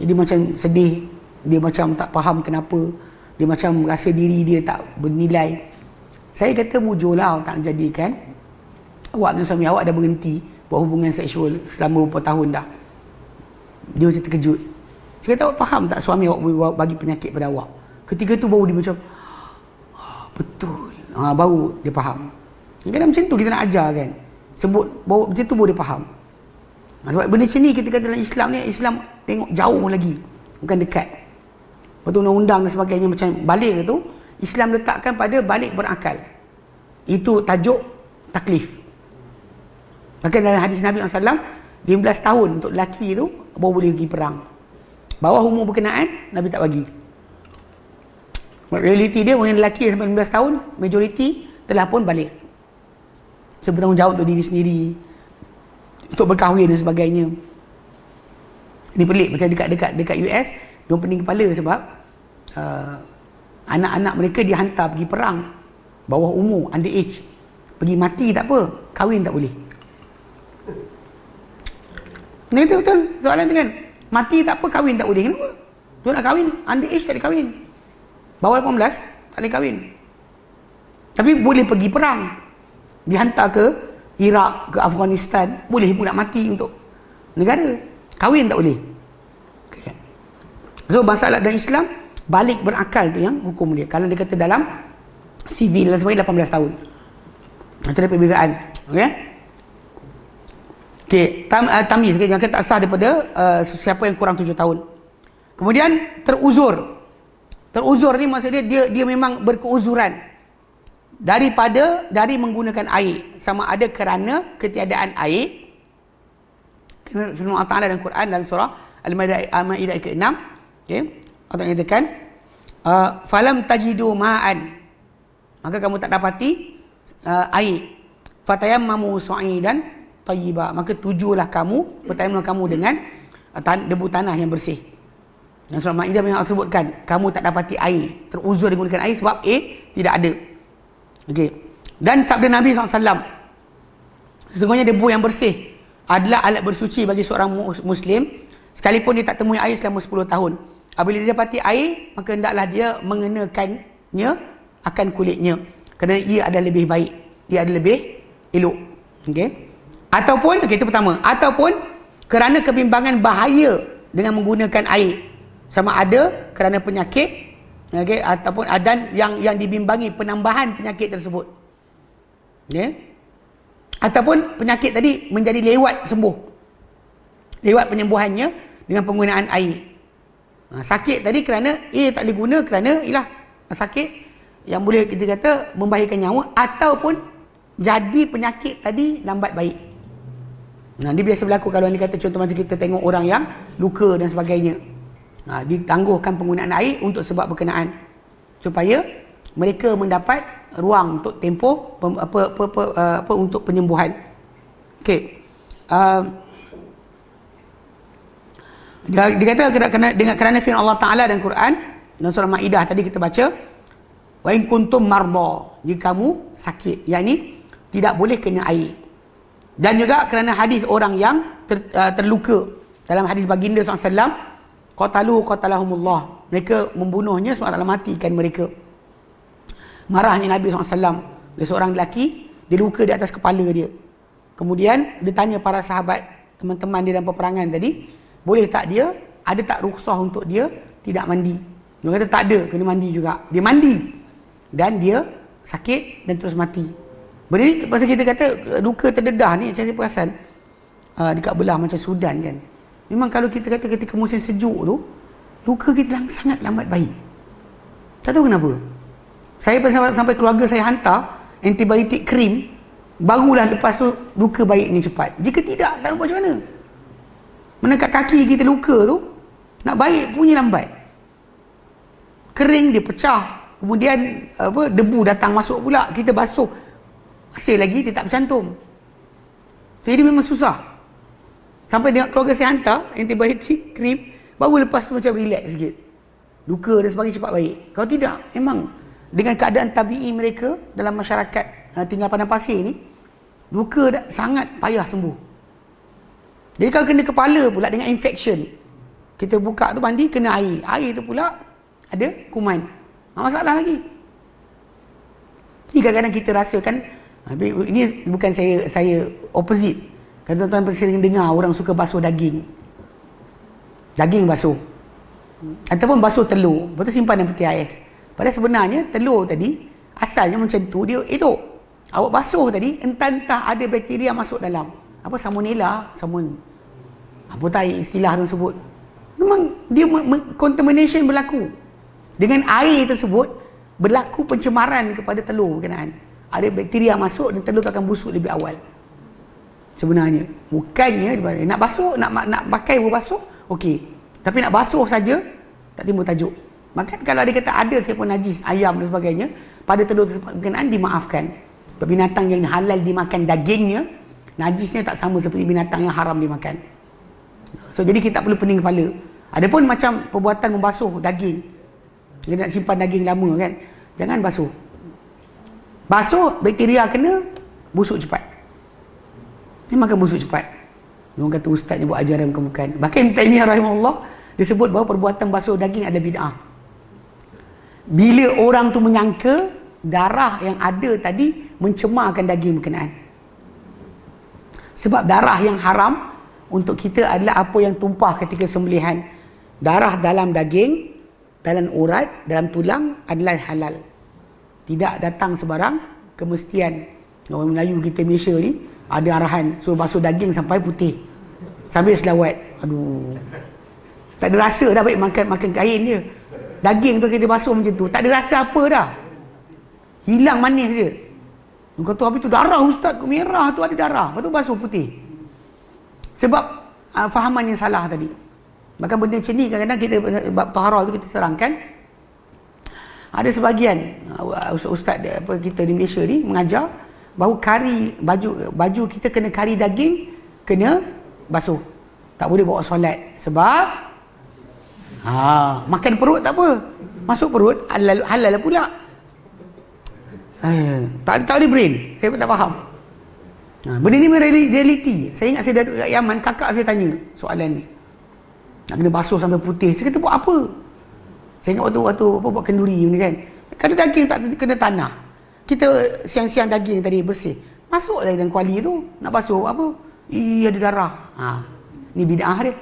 Jadi macam sedih. Dia macam tak faham kenapa. Dia macam rasa diri dia tak bernilai. Saya kata mujurlah tak jadikan awak dengan suami awak dah berhenti buat hubungan seksual selama beberapa tahun dah. Dia macam terkejut. Saya kata awak faham tak suami awak bagi penyakit pada awak? Ketika tu baru dia macam betul. Baru dia faham. Kadang-kadang macam tu kita nak ajar kan. Sebut baru macam tu baru dia faham. Sebab benda macam ni kita kata dalam Islam ni, Islam tengok jauh lagi, bukan dekat. Lepas tu undang-undang dan sebagainya macam balik tu, Islam letakkan pada balik berakal. Itu tajuk taklif. Bahkan dalam hadis Nabi SAW, 15 tahun untuk lelaki tu baru boleh pergi perang. Bawah umur berkenaan, Nabi tak bagi. Realiti dia, orang lelaki sampai 15 tahun, majoriti telah pun balik. So bertanggungjawab untuk diri sendiri, untuk berkahwin dan sebagainya. Ini pelik macam dekat US, diorang pening kepala sebab anak-anak mereka dihantar pergi perang bawah umur, underage. Pergi mati tak apa, kahwin tak boleh. Ini betul soalan tu kan. Mati tak apa, kahwin tak boleh. Kenapa? Dia nak kahwin, underage tak boleh kahwin. Bawah 18 tak boleh kahwin. Tapi boleh pergi perang, dihantar ke Iraq, ke Afghanistan, boleh pula mati untuk negara. Kahwin tak boleh. Okay. So bangsa Arab dan Islam balik berakal tu yang hukum dia. Kalau dia kata dalam sivil dan sebagainya 18 tahun. Itu ada perbezaan. Okey. Okey, tamyiz yang kata tak sah daripada siapa yang kurang 7 tahun. Kemudian teruzur. Teruzur ni maksudnya dia memang berkeuzuran dari menggunakan air, sama ada kerana ketiadaan air. Kerana firman Allah Taala dalam Quran dalam surah Al-Maidah ke-6, okey, Allah nyatakan falam tajidu ma'an, maka kamu tak dapati air, fatayammamu sa'idan tayyiba, maka tujulah kamu, bertayamum kamu dengan debu tanah yang bersih. Dan surah Maidah memang sebutkan kamu tak dapati air, teruzur digunakan air sebab tidak ada. Okey. Dan sabda Nabi SAW, sesungguhnya debu yang bersih adalah alat bersuci bagi seorang Muslim sekalipun dia tak temui air selama 10 tahun. Apabila dia dapati air, maka hendaklah dia mengenakannya akan kulitnya, kerana ia ada lebih baik, ia ada lebih elok. Okey. Ataupun, okey, itu pertama, ataupun kerana kebimbangan bahaya dengan menggunakan air, sama ada kerana penyakit, okey, ataupun dan yang dibimbangi penambahan penyakit tersebut. Okey. Ataupun penyakit tadi menjadi lewat sembuh, lewat penyembuhannya dengan penggunaan air. Sakit tadi kerana tak boleh guna kerana ialah sakit yang boleh kita kata membahayakan nyawa, ataupun jadi penyakit tadi lambat baik. Dia biasa berlaku kalau ni kata contoh macam kita tengok orang yang luka dan sebagainya, ditangguhkan penggunaan air untuk sebab berkenaan supaya mereka mendapat ruang untuk tempoh untuk penyembuhan. Okey. Dia kata kerana firman Allah Taala dan Quran dalam surah Maidah tadi kita baca, wa in kuntum marda, jika kamu sakit, yakni tidak boleh kena air. Dan juga kerana hadis orang yang terluka dalam hadis baginda SAW, qatalahumullah, mereka membunuhnya sebab Allah matikan mereka. Marahnya Nabi SAW, dia seorang lelaki, dia luka di atas kepala dia. Kemudian dia tanya para sahabat, teman-teman dia dalam peperangan tadi, boleh tak dia, ada tak rukhsah untuk dia tidak mandi? Dia kata tak ada, kena mandi juga. Dia mandi dan dia sakit dan terus mati. Benda ni pasal kita kata luka terdedah ni, saya perasan dekat belah macam Sudan kan, memang kalau kita kata ketika musim sejuk tu, luka kita sangat lambat baik. Tak tahu kenapa. Saya sampai keluarga saya hantar antibiotik krim, barulah lepas tu luka baiknya cepat. Jika tidak, tak nampak macam mana. Mana kat kaki kita luka tu, nak baik punya lambat. Kering dia pecah, kemudian debu datang masuk pula, kita basuh, masih lagi dia tak bercantum. Jadi memang susah. Sampai dengan keluarga saya hantar antibiotik krim, baru lepas tu macam relax sikit, luka dan sebagainya cepat baik. Kalau tidak, memang dengan keadaan tabi'i mereka dalam masyarakat tinggal padang pasir ni, luka sangat payah sembuh. Jadi kalau kena kepala pula dengan infection, kita buka tu mandi kena air tu pula ada kuman, masalah lagi. Ini kadang-kadang kita rasakan, ini bukan saya opposite. Kalau tuan-tuan sering dengar orang suka basuh daging basuh, ataupun basuh telur, lepas tu simpan dalam peti ais. Padahal sebenarnya telur tadi asalnya macam tu, dia elok. Awak basuh tadi, entah ada bakteria masuk dalam. Apa salmonella, apa tak istilah orang sebut. Memang dia contamination berlaku. Dengan air tersebut berlaku pencemaran kepada telur berkenaan. Ada bakteria masuk dan telur akan busuk lebih awal. Sebenarnya bukannya nak basuh, nak pakai berbasuh, okey. Tapi nak basuh saja tak timbul tajuk. Maka kalau dia kata ada siapa najis ayam dan sebagainya pada telur tersebut berkenaan, dimaafkan. Binatang yang halal dimakan dagingnya, najisnya tak sama seperti binatang yang haram dimakan. So jadi kita tak perlu pening kepala. Adapun macam perbuatan membasuh daging, dia nak simpan daging lama kan, jangan basuh. Basuh, bakteria kena, busuk cepat. Memang akan busuk cepat. Orang kata ustaz ni buat ajaran bukan-bukan. Bahkan Ibn Taymiyah rahimahullah disebut bahawa perbuatan basuh daging ada bid'ah. Bila orang tu menyangka darah yang ada tadi mencemarkan daging berkenaan. Sebab darah yang haram untuk kita adalah apa yang tumpah ketika sembelihan. Darah dalam daging, dalam urat, dalam tulang adalah halal. Tidak datang sebarang kemestian. Orang Melayu kita Malaysia ni ada arahan suruh basuh daging sampai putih. Sambil selawat. Aduh. Tak ada rasa dah, baik makan kain je. Daging tu kita basuh macam tu, tak ada rasa apa dah. Hilang manis je. Dia kata habis tu darah ustaz, merah tu ada darah. Lepas tu basuh putih. Sebab fahaman yang salah tadi. Bahkan benda macam ni kadang-kadang kita bab taharah tu kita terangkan. Ada sebahagian ustaz apa kita di Malaysia ni mengajar bahawa kari baju kita kena kari daging kena basuh. Tak boleh bawa solat sebab makan perut tak apa. Masuk perut halal pula. Tak ada brain. Saya pun tak faham. Benda ni realiti. Saya ingat saya dah duduk kat Yaman, kakak saya tanya soalan ni. Nak kena basuh sampai putih. Saya kata buat apa? Saya ingat waktu apa buat kenduri ni kan. Kalau daging tak kena tanah. Kita siang-siang daging tadi bersih. Masuk dalam kuali tu. Nak basuh buat apa? Ada darah. Ni bid'ah dia.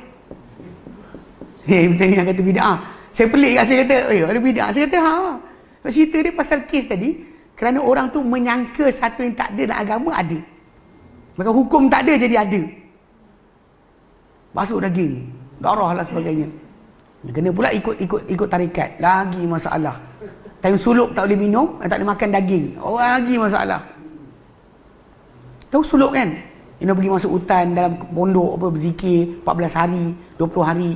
Betul ni yang kata bid'ah. Saya pelik kat saya kata, ada bid'ah. Saya kata, cerita dia pasal kes tadi, kerana orang tu menyangka satu yang tak ada dalam agama ada. Maka hukum tak ada jadi ada. Basuh daging, darah lah sebagainya. Kena pula ikut tarikat. Lagi masalah. Time suluk tak boleh minum, tak boleh makan daging. Lagi masalah. Tahu suluk kan? Ina pergi masuk hutan dalam pondok apa berzikir 14 hari, 20 hari.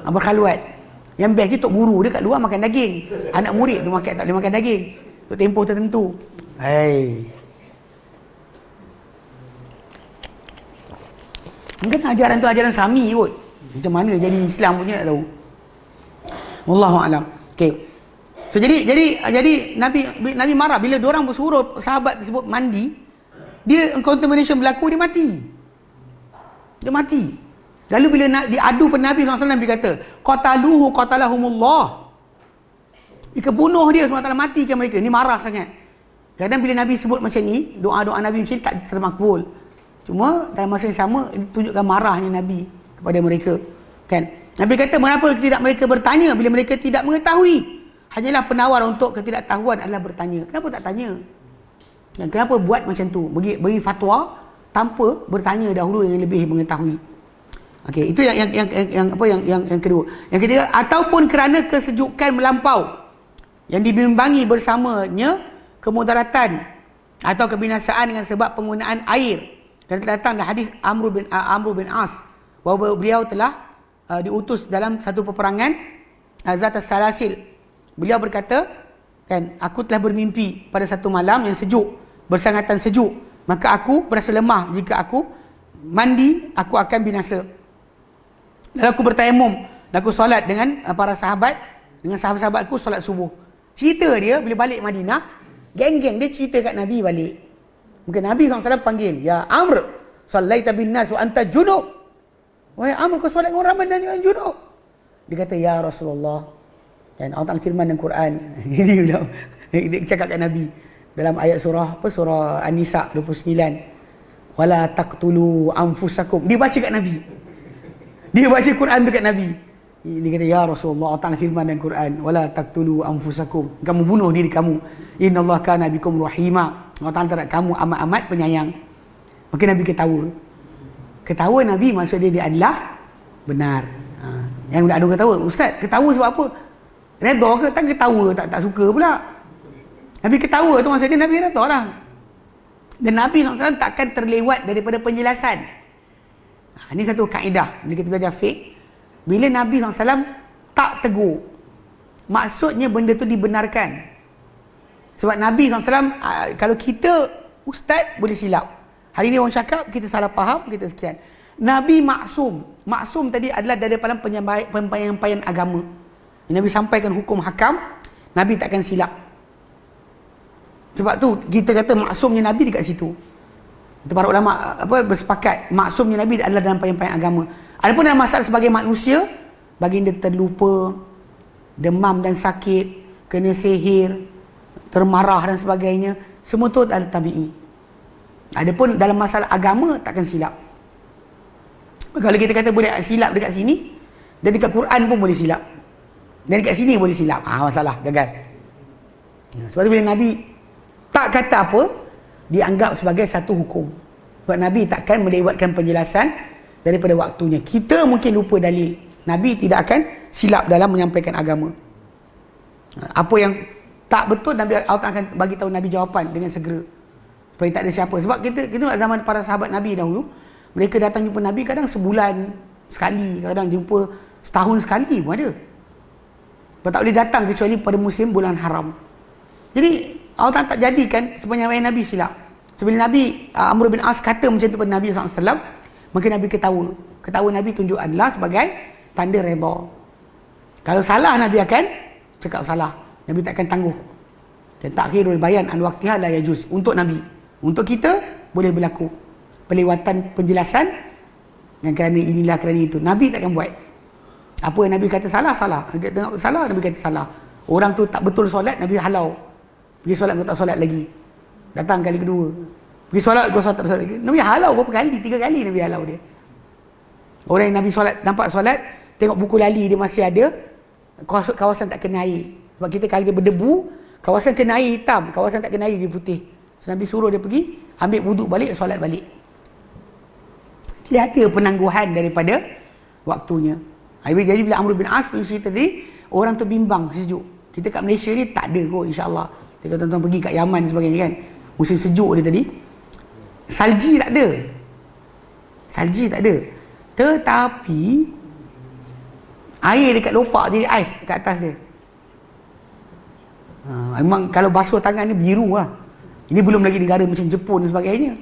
Berkhaluat. Yang best dia tok guru dia kat luar makan daging. Anak murid tu tak boleh makan daging. Untuk tempoh tertentu. Mungkin ajaran tu ajaran Sami kot. Macam mana jadi Islam punya tak tahu. Wallahu alam. Okey. So jadi Nabi marah bila diorang bersuruh sahabat tersebut mandi, dia contamination berlaku, dia mati. Dia mati. Lalu bila diadu pada Nabi SAW, Nabi kata, qataluhu qatalahumullah. Jika bunuh dia SWT, matikan mereka. Ni marah sangat. Kadang bila Nabi sebut macam ni, doa-doa Nabi macam ni tak termakbul. Cuma dalam masa yang sama, tunjukkan marahnya Nabi kepada mereka. Kan? Nabi kata, mengapa tidak mereka bertanya bila mereka tidak mengetahui? Hanyalah penawar untuk ketidaktahuan adalah bertanya. Kenapa tak tanya? Dan kenapa buat macam tu? Beri fatwa tanpa bertanya dahulu yang lebih mengetahui. Okey, itu yang kedua. Yang ketiga, ataupun kerana kesejukan melampau yang dibimbangi bersamanya kemudaratan atau kebinasaan dengan sebab penggunaan air. Dan datang dalam hadis Amr bin As bahawa beliau telah diutus dalam satu peperangan Zat as-Salasil. Beliau berkata, kan, aku telah bermimpi pada satu malam yang sejuk, bersangatan sejuk, maka aku berasa lemah. Jika aku mandi, aku akan binasa. Lalu aku bertayamum dan aku solat dengan para sahabat, dengan sahabat-sahabatku solat subuh. Cerita dia bila balik Madinah, geng-geng dia cerita kat Nabi balik. Mungkin Nabi SAW panggil, ya Amr, sallaita bin nas wa anta junub. Wahai Amr, kau solat dengan orang ramai dan jangan junub. Dia kata, ya Rasulullah. Dan Allah Ta'ala firman dalam Quran. Dia cakap kat Nabi dalam ayat surah An-Nisa 29. Wala taqtulu anfusakum. Dia baca kat Nabi. Dia baca Quran tu kat Nabi. Dia kata, ya Rasulullah, Allah Ta'ala firman dalam Quran, wala taqtulu anfusakum. Kamu bunuh diri kamu. Innallaha kana bikum rahima. Allah Ta'ala terhadap kamu amat-amat penyayang. Maka Nabi ketawa. Ketawa Nabi maksud dia adalah benar. Yang ada ketawa, ustaz, ketawa sebab apa? Redha ke? Tak ketawa, tak suka pula. Nabi ketawa tu maksud dia Nabi redha lah. Dan Nabi SAW takkan terlewat daripada penjelasan. Ini satu kaedah bila kita belajar fiqh. Bila Nabi SAW tak tegur, maksudnya benda tu dibenarkan. Sebab Nabi SAW, kalau kita ustaz boleh silap. Hari ni orang cakap, kita salah faham, kita sekian. Nabi maksum. Maksum tadi adalah daripada penyampaian agama. Nabi sampaikan hukum hakam, Nabi takkan silap. Sebab tu kita kata maksumnya Nabi dekat situ. Para ulama bersepakat maksumnya Nabi adalah dalam penyampaian agama. Adapun dalam masalah sebagai manusia, baginda terlupa, demam dan sakit, kena sihir, termarah dan sebagainya, semua tu ada tabi'i. Adapun dalam masalah agama takkan silap. Kalau kita kata boleh silap dekat sini, dan dekat Quran pun boleh silap, dan dekat sini boleh silap, masalah, gagal. Sebab tu bila Nabi tak kata apa, dianggap sebagai satu hukum. Sebab Nabi takkan melewatkan penjelasan daripada waktunya. Kita mungkin lupa dalil, Nabi tidak akan silap dalam menyampaikan agama. Apa yang tak betul, Nabi Allah akan bagi tahu Nabi jawapan dengan segera, supaya tak ada siapa. Sebab kita zaman para sahabat Nabi dahulu, mereka datang jumpa Nabi kadang sebulan sekali, kadang jumpa setahun sekali pun ada. Sebab tak boleh datang kecuali pada musim bulan haram. Jadi Allah tak jadikan sepanjang Nabi silap. Sebelum Nabi Amr bin As kata macam tu pada Nabi SAW, maka Nabi ketawa. Ketawa Nabi tunjuk adalah sebagai tanda redha. Kalau salah, Nabi akan cakap salah, Nabi takkan tangguh. Dan takhirul bayan an waqtiha la yajuz. Untuk Nabi, untuk kita boleh berlaku pelewatan penjelasan, dan kerana inilah kerana itu, Nabi takkan buat. Apa yang Nabi kata salah, salah. Tengok salah, Nabi kata salah. Orang tu tak betul solat, Nabi halau. Pergi solat kau tak solat lagi. Datang kali kedua, pergi solat kau tak solat lagi. Nabi halau berapa kali? 3 kali Nabi halau dia. Orang yang Nabi solat, nampak solat, tengok buku lali dia masih ada, kawasan tak kena air. Sebab kita kalau dia berdebu, kawasan kena air hitam, kawasan tak kena air dia putih. So, Nabi suruh dia pergi, ambil wuduk balik, solat balik. Tiada penangguhan daripada waktunya. Jadi bila Amr bin As punya cerita tadi, orang tu bimbang, sejuk. Kita kat Malaysia ni tak ada kot, insyaAllah. Kita tuan-tuan pergi kat Yaman sebagainya kan, musim sejuk dia tadi, salji tak ada. Salji tak ada. Tetapi air dekat lopak jadi ais kat atas dia. Memang kalau basuh tangan ni biru lah. Ini belum lagi negara macam Jepun dan sebagainya.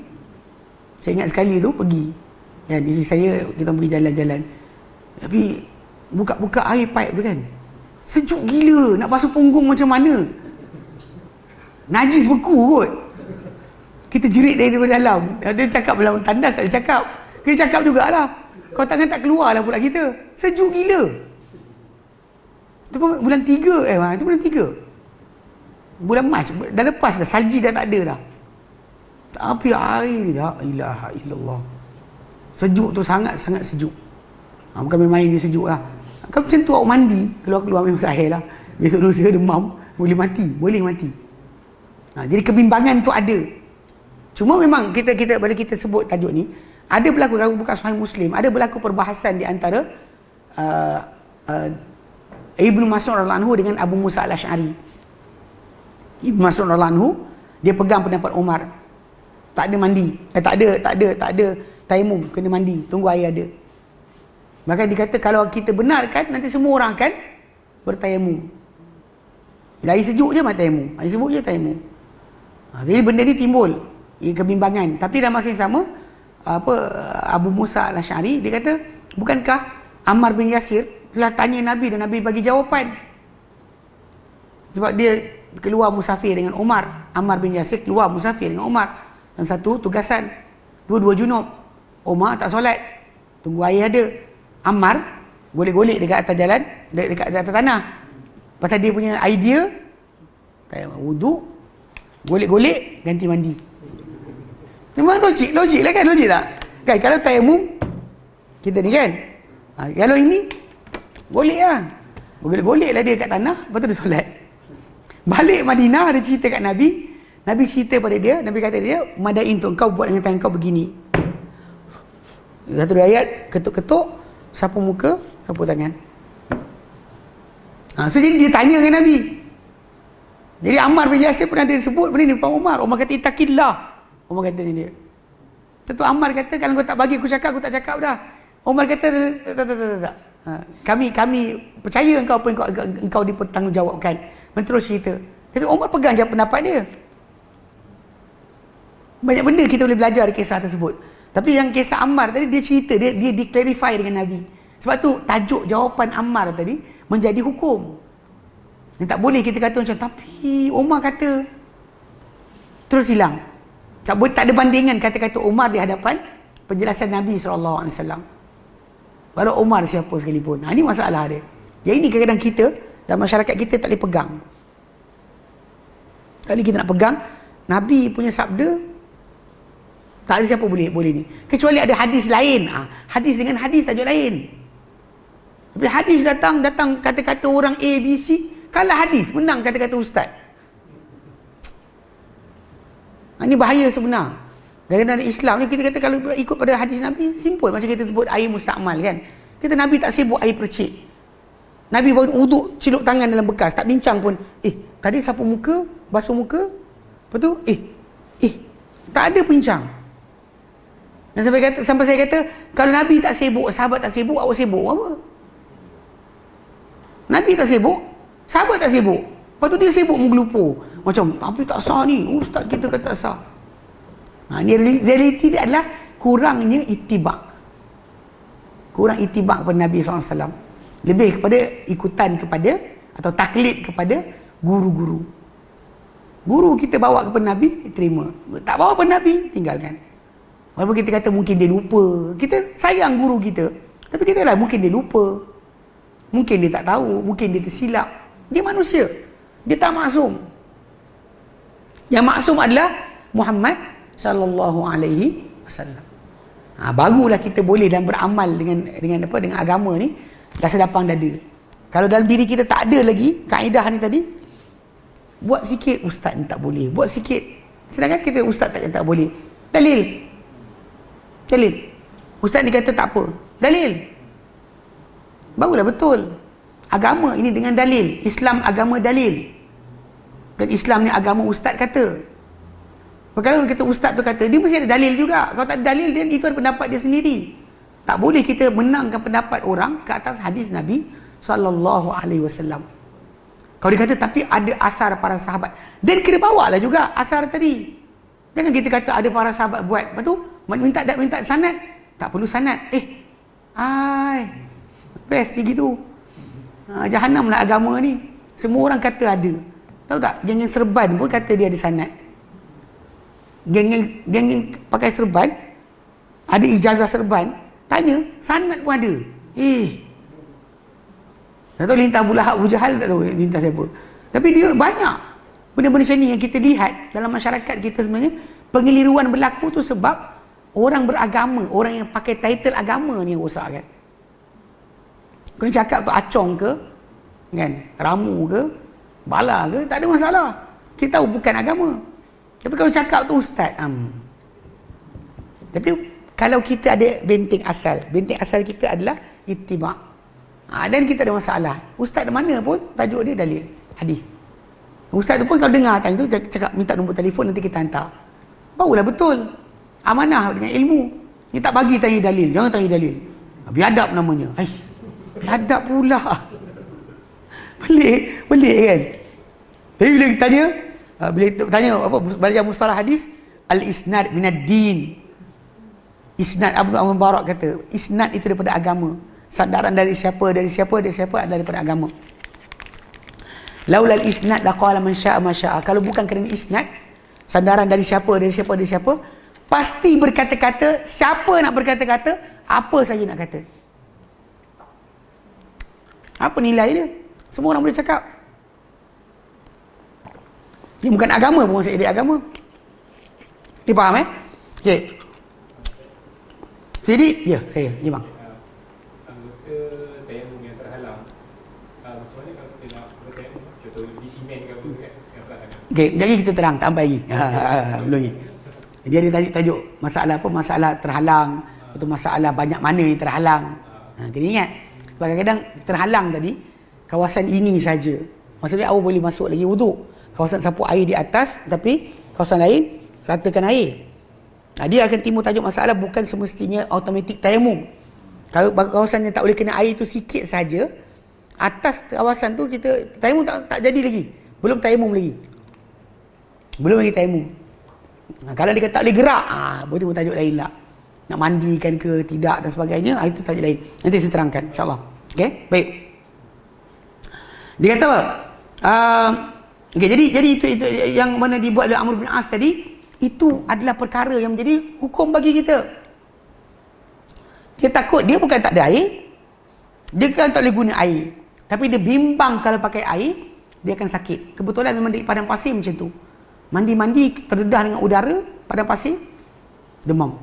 Saya ingat sekali tu pergi, ya, di sisi saya kita pergi jalan-jalan, tapi buka-buka air pipe tu kan, sejuk gila, nak basuh punggung macam mana, najis beku kot. Kita jerit daripada dalam. Dia cakap dalam tandas, tak ada cakap. Kita cakap jugalah, kau tangan tak keluar lah pula kita, sejuk gila. Itu pun bulan 3, itu bulan 3, bulan Mac, dah lepas dah, salji dah tak ada dah. Tapi air ni, la ilaha illallah, sejuk tu sangat-sangat sejuk. Bukan main-main dia sejuk lah. Kalau macam tu awak mandi, keluar-keluar memang sahih lah, besok lusa demam, boleh mati. Jadi kebimbangan tu ada. Cuma memang kita bila kita sebut tajuk ni, ada berlaku, kalau bukan Sahih Muslim, ada berlaku perbahasan di antara Ibnu Mas'ud radhiyallahu anhu dengan Abu Musa al-Asy'ari. Ibnu Mas'ud radhiyallahu anhu, dia pegang pendapat Umar, tak ada mandi, tak ada tayammum, kena mandi, tunggu air ada. Bahkan dikata kalau kita benarkan, nanti semua orang akan bertayammum. Bila air sejuk je mati tayammum, air sejuk je tayammum. Jadi benda ni timbul kebimbangan. Tapi dalam masa yang sama, Abu Musa al-Asy'ari dia kata, bukankah Ammar bin Yasir telah tanya Nabi dan Nabi bagi jawapan? Sebab dia keluar musafir dengan Umar. Ammar bin Yasir keluar musafir dengan Umar, dan satu tugasan, dua junub. Umar tak solat, tunggu air ada. Ammar golek-golek dekat atas jalan, dekat atas tanah. Pasal dia punya idea, wuduk, golek-golek, ganti mandi. Memang logik lah kan, logik tak? Kan kalau tayammum kita ni kan, kalau ini golek lah, golek-golek lah dia kat tanah, lepas tu dia solat. Balik Madinah, ada cerita kat Nabi. Nabi cerita pada dia, Nabi kata dia, madain tu, engkau buat dengan tangan kau begini. Satu ayat, ketuk-ketuk, sapu muka, sapu tangan. So jadi dia tanya dengan Nabi. Jadi Ammar bin Yasir pernah dia sebut benda ni depan Umar. Umar kata, ittaqillah. Umar kata dengan dia. Tentu Ammar kata, kalau kau tak bagi aku tak cakap dah. Umar kata, tak. Kami percaya engkau apa yang engkau dipertanggungjawabkan. Menterus cerita. Tapi Umar pegang je pendapat dia. Banyak benda kita boleh belajar dari kisah tersebut. Tapi yang kisah Ammar tadi, dia cerita, dia clarify dengan Nabi. Sebab tu tajuk jawapan Ammar tadi menjadi hukum. Dan tak boleh kita kata macam, tapi Umar kata, terus hilang. Tak ada bandingan kata-kata Umar di hadapan penjelasan Nabi SAW. Walau Umar siapa sekalipun. Ini masalah dia. Yang ini kadang-kadang kita Dan masyarakat kita tak boleh pegang. Kali kita nak pegang Nabi punya sabda, tak ada siapa boleh ni. Kecuali ada hadis lain. Hadis dengan hadis tajuk lain. Tapi hadis datang kata-kata orang A, B, C, kalah hadis, menang kata-kata ustaz. Ini bahaya sebenar. Dalam Islam ni kita kata kalau ikut pada hadis Nabi, simple. Macam kita sebut air mustakmal kan. Kita Nabi tak sibuk air percik. Nabi baru uduk, celup tangan dalam bekas, tak bincang pun. Tadi sapu muka, basuh muka. Lepas tu, tak ada bincang. Dan sampai saya kata, kalau Nabi tak sibuk, sahabat tak sibuk, awak sibuk apa? Nabi tak sibuk, sahabat tak sibuk. Lepas tu dia sibuk menggelupur. Macam, tapi tak sah ni, ustaz kita kata tak sah. Ni realiti dia adalah kurangnya itibak. Kurang itibak kepada Nabi SAW. Lebih kepada ikutan kepada atau taklid kepada guru-guru. Guru kita bawa kepada Nabi, terima. Tak bawa kepada Nabi, tinggalkan. Walaupun kita kata mungkin dia lupa. Kita sayang guru kita. Tapi kita lah mungkin dia lupa. Mungkin dia tak tahu. Mungkin dia tersilap. Dia manusia. Dia tak maksum. Yang maksum adalah Muhammad sallallahu alaihi wasallam. Barulah kita boleh dan beramal dengan agama ni rasa lapang dada. Kalau dalam diri kita tak ada lagi kaedah ni tadi, buat sikit ustaz ni tak boleh, buat sikit. Sedangkan kita ustaz tak boleh. Dalil. Ustaz ni kata tak apa. Dalil. Barulah betul. Agama ini dengan dalil. Islam agama dalil. Dan Islam ni agama ustaz kata. Kalau kata ustaz tu kata, dia mesti ada dalil juga. Kalau tak ada dalil, dia itu ada pendapat dia sendiri. Tak boleh kita menangkan pendapat orang ke atas hadis Nabi sallallahu alaihi wasallam. Kalau dia kata tapi ada asar para sahabat, dan kena bawalah juga asar tadi. Jangan kita kata ada para sahabat buat, lepas tu minta sanad, tak perlu sanad. Best dia gitu. Jahannam lah agama ni. Semua orang kata ada. Tahu tak? Geng-geng serban pun kata dia ada sanad. Geng-geng pakai serban, ada ijazah serban, tanya, sanad pun ada. Tak tahu lintah Abu Jahal, tak tahu lintah siapa. Tapi dia banyak benda-benda macam ni yang kita lihat dalam masyarakat kita sebenarnya. Pengeliruan berlaku tu sebab orang beragama, orang yang pakai title agama ni yang rosak kan. Kau cakap tu acong ke, kan, ramu ke, bala ke, tak ada masalah. Kita tahu bukan agama. Tapi kalau cakap tu ustaz, tapi kalau kita ada benteng asal kita adalah ittiba'. Dan kita ada masalah. Ustaz mana pun tajuk dia dalil hadis. Ustaz tu pun kalau dengar tanya tu cakap minta nombor telefon, nanti kita hantar. Barulah betul. Amanah dengan ilmu. Dia tak bagi tanya dalil, jangan tanya dalil. Biadab namanya. Biadab pula. Pelik kan. Tapi bila tanya apa belajar mustalah hadis, al-isnad minad din. Isnad, Abdul Mubarak kata, isnad itu daripada agama. Sandaran dari siapa adalah daripada agama. Laulal isnad laqala man syaa ma syaa. Kalau bukan kerana isnad, sandaran dari siapa, pasti berkata-kata, siapa nak berkata-kata, apa saja nak kata. Apa nilai dia? Semua orang boleh cakap. Ini bukan agama pun, masih ada agama. Dia faham okey. Jadi, ya, saya, bang. Anggota tayamum yang terhalang, macam mana kalau kita nak bertayamum, contoh di simen ke apa kan, yang terhalang. Okey, jadi kita terang, tambah lagi. Belum lagi. Dia ada tajuk masalah apa? Masalah terhalang, atau masalah banyak mana yang terhalang. Kena ingat, sebab kadang-kadang terhalang tadi, kawasan ini saja. Maksudnya awak boleh masuk lagi wuduk. Kawasan sapu air di atas, tapi kawasan lain ratakan air. Dia akan timbul tajuk masalah bukan semestinya automatik tayamum. Kalau kawasan yang tak boleh kena air itu sikit saja, atas kawasan tu kita tayamum tak jadi lagi. Belum tayamum lagi. Belum lagi tayamum. Kalau dia kata tak boleh gerak, boleh tajuk lain lah. Nak mandikan ke tidak dan sebagainya, itu tajuk lain. Nanti saya terangkan insya-Allah. Okey, baik. Dia kata apa? Okey, jadi itu yang mana dibuat oleh Amr bin As tadi, itu adalah perkara yang menjadi hukum bagi kita. Dia takut, dia bukan tak ada air, dia kan tak boleh guna air. Tapi dia bimbang kalau pakai air, dia akan sakit. Kebetulan memang di padang pasir macam tu. Mandi-mandi terdedah dengan udara, padang pasir, demam.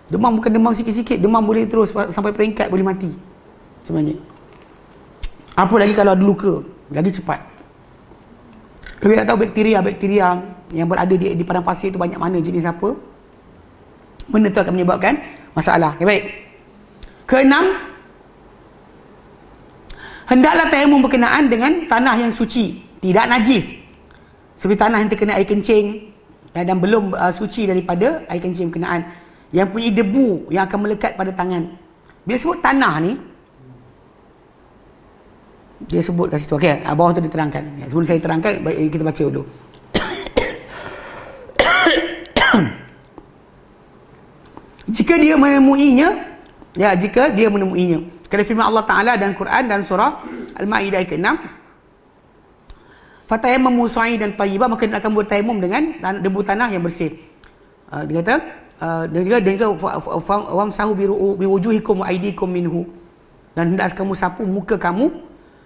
Demam bukan demam sikit-sikit, demam boleh terus sampai peringkat boleh mati sebenarnya. Apa lagi kalau ada luka, lagi cepat. Kalau tak tahu bakteria yang berada di padang pasir itu banyak mana, jenis apa, benda tu akan menyebabkan masalah. Okay, baik. Keenam, hendaklah tayamum berkenaan dengan tanah yang suci, tidak najis. Seperti tanah yang terkena air kencing dan belum suci daripada air kencing berkenaan, yang punya debu yang akan melekat pada tangan. Bila sebut tanah ni, dia sebut kat situ. Okey, bawah tu diterangkan. Sebelum saya terangkan, kita baca dulu. Jika dia menemuinya, kerana firman Allah Ta'ala dan Quran dan surah Al-Ma'idah ke-6, fatayammamu sa'idan tayyiban, maka dia akan bertayamum dengan debu tanah yang bersih. Dia kata, dan juga wamsahu biwujuhikum wa aydikum minhu, dan hendaklah kamu sapu muka kamu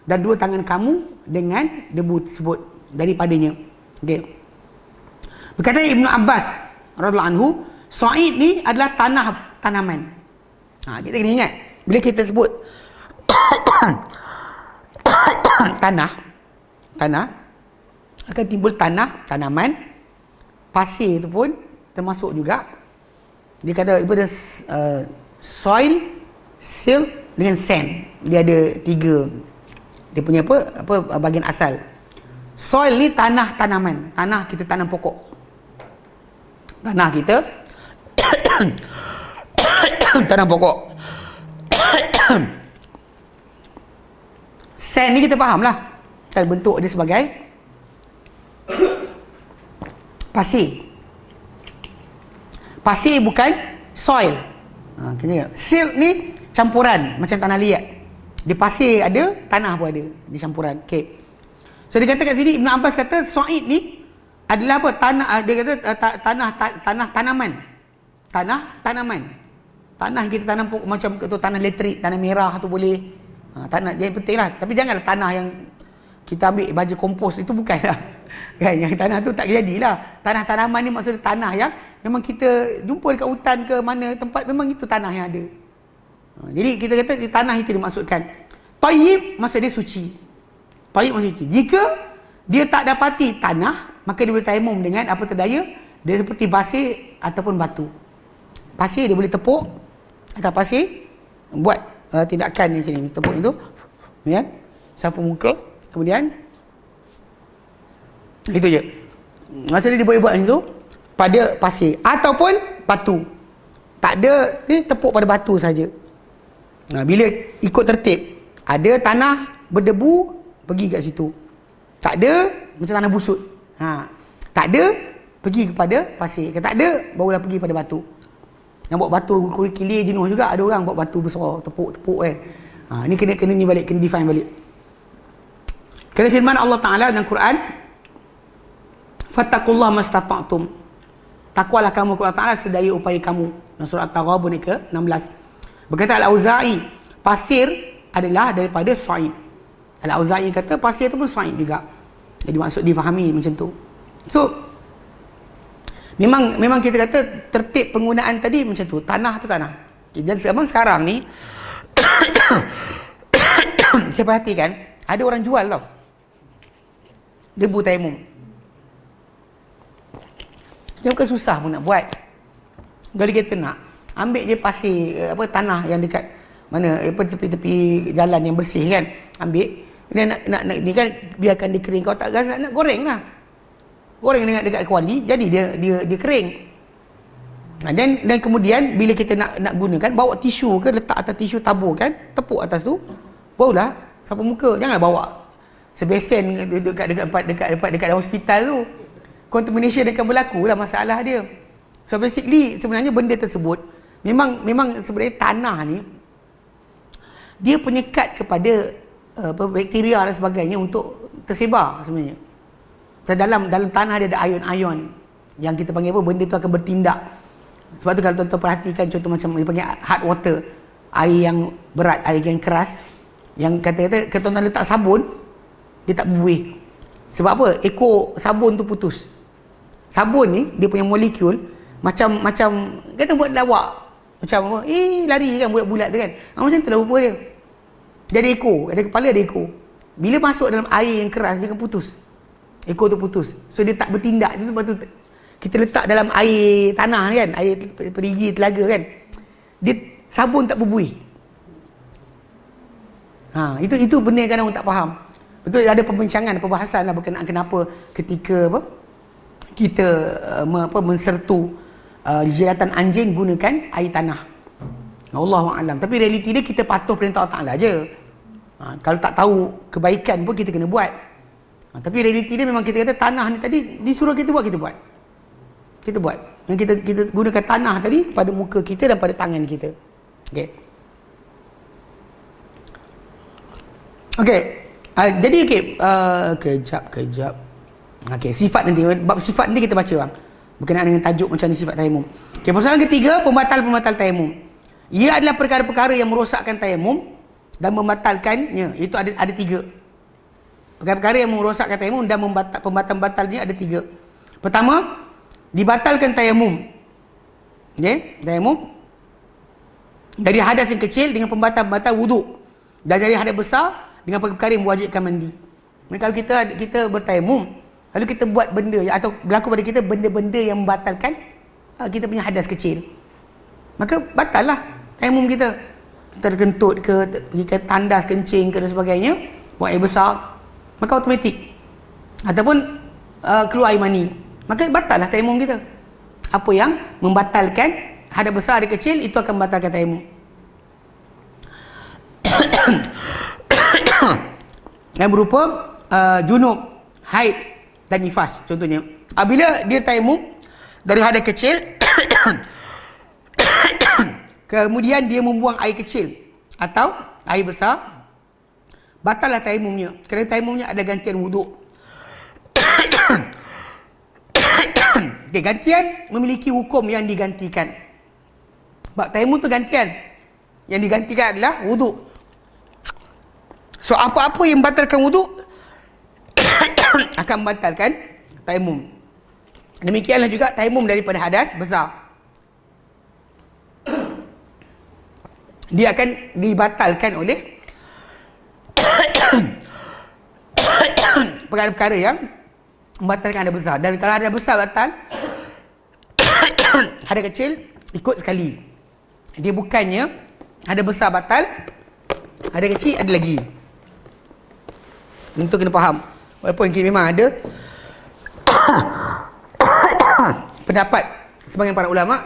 dan dua tangan kamu dengan debu tersebut daripadanya. Okey. Berkata Ibnu Abbas radhiyallahu anhu, sa'id ni adalah tanaman. Kita kena ingat bila kita sebut tanah akan timbul tanaman, pasir itu pun termasuk juga. Dia kata daripada soil, silt dengan sand. Dia ada tiga. Dia punya apa bahagian asal. Soil ni tanaman. Tanah kita tanam pokok. Tanah kita tanam pokok. Sand ni kita faham lah. Kan bentuk dia sebagai pasir. Pasir bukan soil. Silt ni campuran macam tanah liat. Di pasir ada, tanah pun ada, di campuran. Okey. So dia kata kat sini, Ibn Abbas kata sa'id ni adalah apa? Dia kata tanaman. Tanaman. Tanah kita tanam macam tu, tanah elektrik, tanah merah tu boleh. Tanah jadi penting lah. Tapi janganlah tanah yang kita ambil baju kompos, itu bukan lah. Kan, yang tanah tu tak jadilah. Tanah-tanaman ni maksudnya tanah yang memang kita jumpa dekat hutan ke mana tempat, memang itu tanah yang ada. Jadi kita kata tanah itu dimaksudkan. Tayyib maksud dia suci. Tayyib maksud suci. Jika dia tak dapati tanah, maka dia boleh tayamum dengan apa terdaya. Dia seperti pasir ataupun batu. Pasir dia boleh tepuk atas pasir, buat tindakan macam ni, tepuk itu, kemudian sapu muka, kemudian itu je. Maksudnya dia boleh buat macam tu pada pasir ataupun batu. Tak ada, ni tepuk pada batu saja. Bila ikut tertib, ada tanah berdebu, pergi kat situ. Tak ada, macam tanah busut. Tak ada, pergi kepada pasir. Kalau tak ada, barulah pergi pada batu. Yang buat batu kilir jenuh juga, ada orang buat batu besar, tepuk-tepuk kan. Ni kena ni balik, kena define balik. Kerana firman Allah Ta'ala dalam Quran, fattaqullaha mastata'tum. Takwalah kamu kepada Allah Ta'ala sedaya upaya kamu. Dalam surah At-Taghabun ke-16. Berkata Al-Auza'i, pasir adalah daripada sa'id. Al-Auza'i kata pasir tu pun sa'id juga. Jadi maksud difahami macam tu. So memang kita kata tertib penggunaan tadi macam tu. Tanah tu tanah. Dan sekarang ni saya perhatikan ada orang jual tau debu tayamum. Dia bukan susah pun nak buat. Kalau kita nak ambil je pasir, tanah yang dekat mana, tepi-tepi jalan yang bersih kan, ambil, kemudian nak ni kan, biarkan dia kering. Kalau tak rasa nak goreng lah, goreng dekat kuali, jadi dia kering. Dan kemudian bila kita nak gunakan, bawa tisu ke, letak atas tisu, tabur kan, tepuk atas tu, barulah sapu muka. Jangan bawa sebesen dekat hospital tu. Contamination akan berlaku lah, masalah dia. So basically sebenarnya benda tersebut memang sebenarnya tanah ni dia penyekat kepada bakteria dan sebagainya untuk tersebar sebenarnya. Dalam tanah dia ada ion-ion yang kita panggil apa, benda tu akan bertindak. Sebab tu kalau tuan-tuan perhatikan contoh macam dia panggil hard water, air yang berat, air yang keras, Yang kata-kata kalau tuan letak sabun, dia tak berbuih. Sebab apa? Ekor sabun tu putus. Sabun ni dia punya molekul macam kena buat lawak. Macam apa? Lari kan bulat-bulat tu kan. Macam tu lah rupa dia. Dia ada ekor, ada kepala, ada ekor. Bila masuk dalam air yang keras dia akan putus. Ekor tu putus. So dia tak bertindak. Itu sebab tu kita letak dalam air tanah kan, air perigi telaga kan. Dia sabun tak berbuih. Itu benda yang kadang orang tak faham. Betul ada pembincangan, perbahasan lah berkenaan kenapa ketika kita mensertu jilatan anjing gunakan air tanah. Allahu a'lam. Tapi realiti dia kita patuh perintah Allah Taala aje. Kalau tak tahu kebaikan pun kita kena buat. Tapi realiti dia memang kita kata tanah ni tadi disuruh kita buat, kita buat. Kita buat. Yang kita gunakan tanah tadi pada muka kita dan pada tangan kita. Okey. Okey. Jadi okey, kejap. Okey, sifat nanti bab sifat nanti kita baca bang. Berkenaan dengan tajuk macam ni sifat tayamum. Okey, persoalan ketiga, pembatal tayamum. Ia adalah perkara-perkara yang merosakkan tayamum dan membatalkannya. Itu ada 3. Perkara-perkara yang merosakkan tayamum dan pembatal-batalnya ada 3. Pertama, dibatalkan tayamum. Okey, tayamum dari hadas yang kecil dengan pembatal-batal wuduk. Dan dari hadas besar dengan perkara yang mewajibkan mandi. Kalau kita bertayamum, lalu kita buat benda atau berlaku pada kita benda-benda yang membatalkan kita punya hadas kecil, maka batal lah tayamum kita. Terkentut ke, pergi ke tandas, kencing ke dan sebagainya, buat air besar, maka automatik. Ataupun keluar air mani, maka batal lah tayamum kita. Apa yang membatalkan hadas besar, hadas kecil, itu akan membatalkan tayamum. Yang berupa junub, haid dan nifas contohnya. Apabila dia tayamum dari hadas kecil kemudian dia membuang air kecil atau air besar, batallah tayamumnya. Kerana tayamumnya ada gantian wuduk. Okay, gantian memiliki hukum yang digantikan. Sebab tayamum tu gantian. Yang digantikan adalah wuduk. So apa-apa yang membatalkan wuduk akan membatalkan tayamum. Demikianlah juga tayamum daripada hadas besar. Dia akan dibatalkan oleh perkara-perkara yang membatalkan hadas besar. Dan kalau hadas besar batal, hadas kecil ikut sekali. Dia bukannya hadas besar batal, hadas kecil ada lagi. Untuk kena faham. Walaupun kita memang ada pendapat sebahagian para ulama,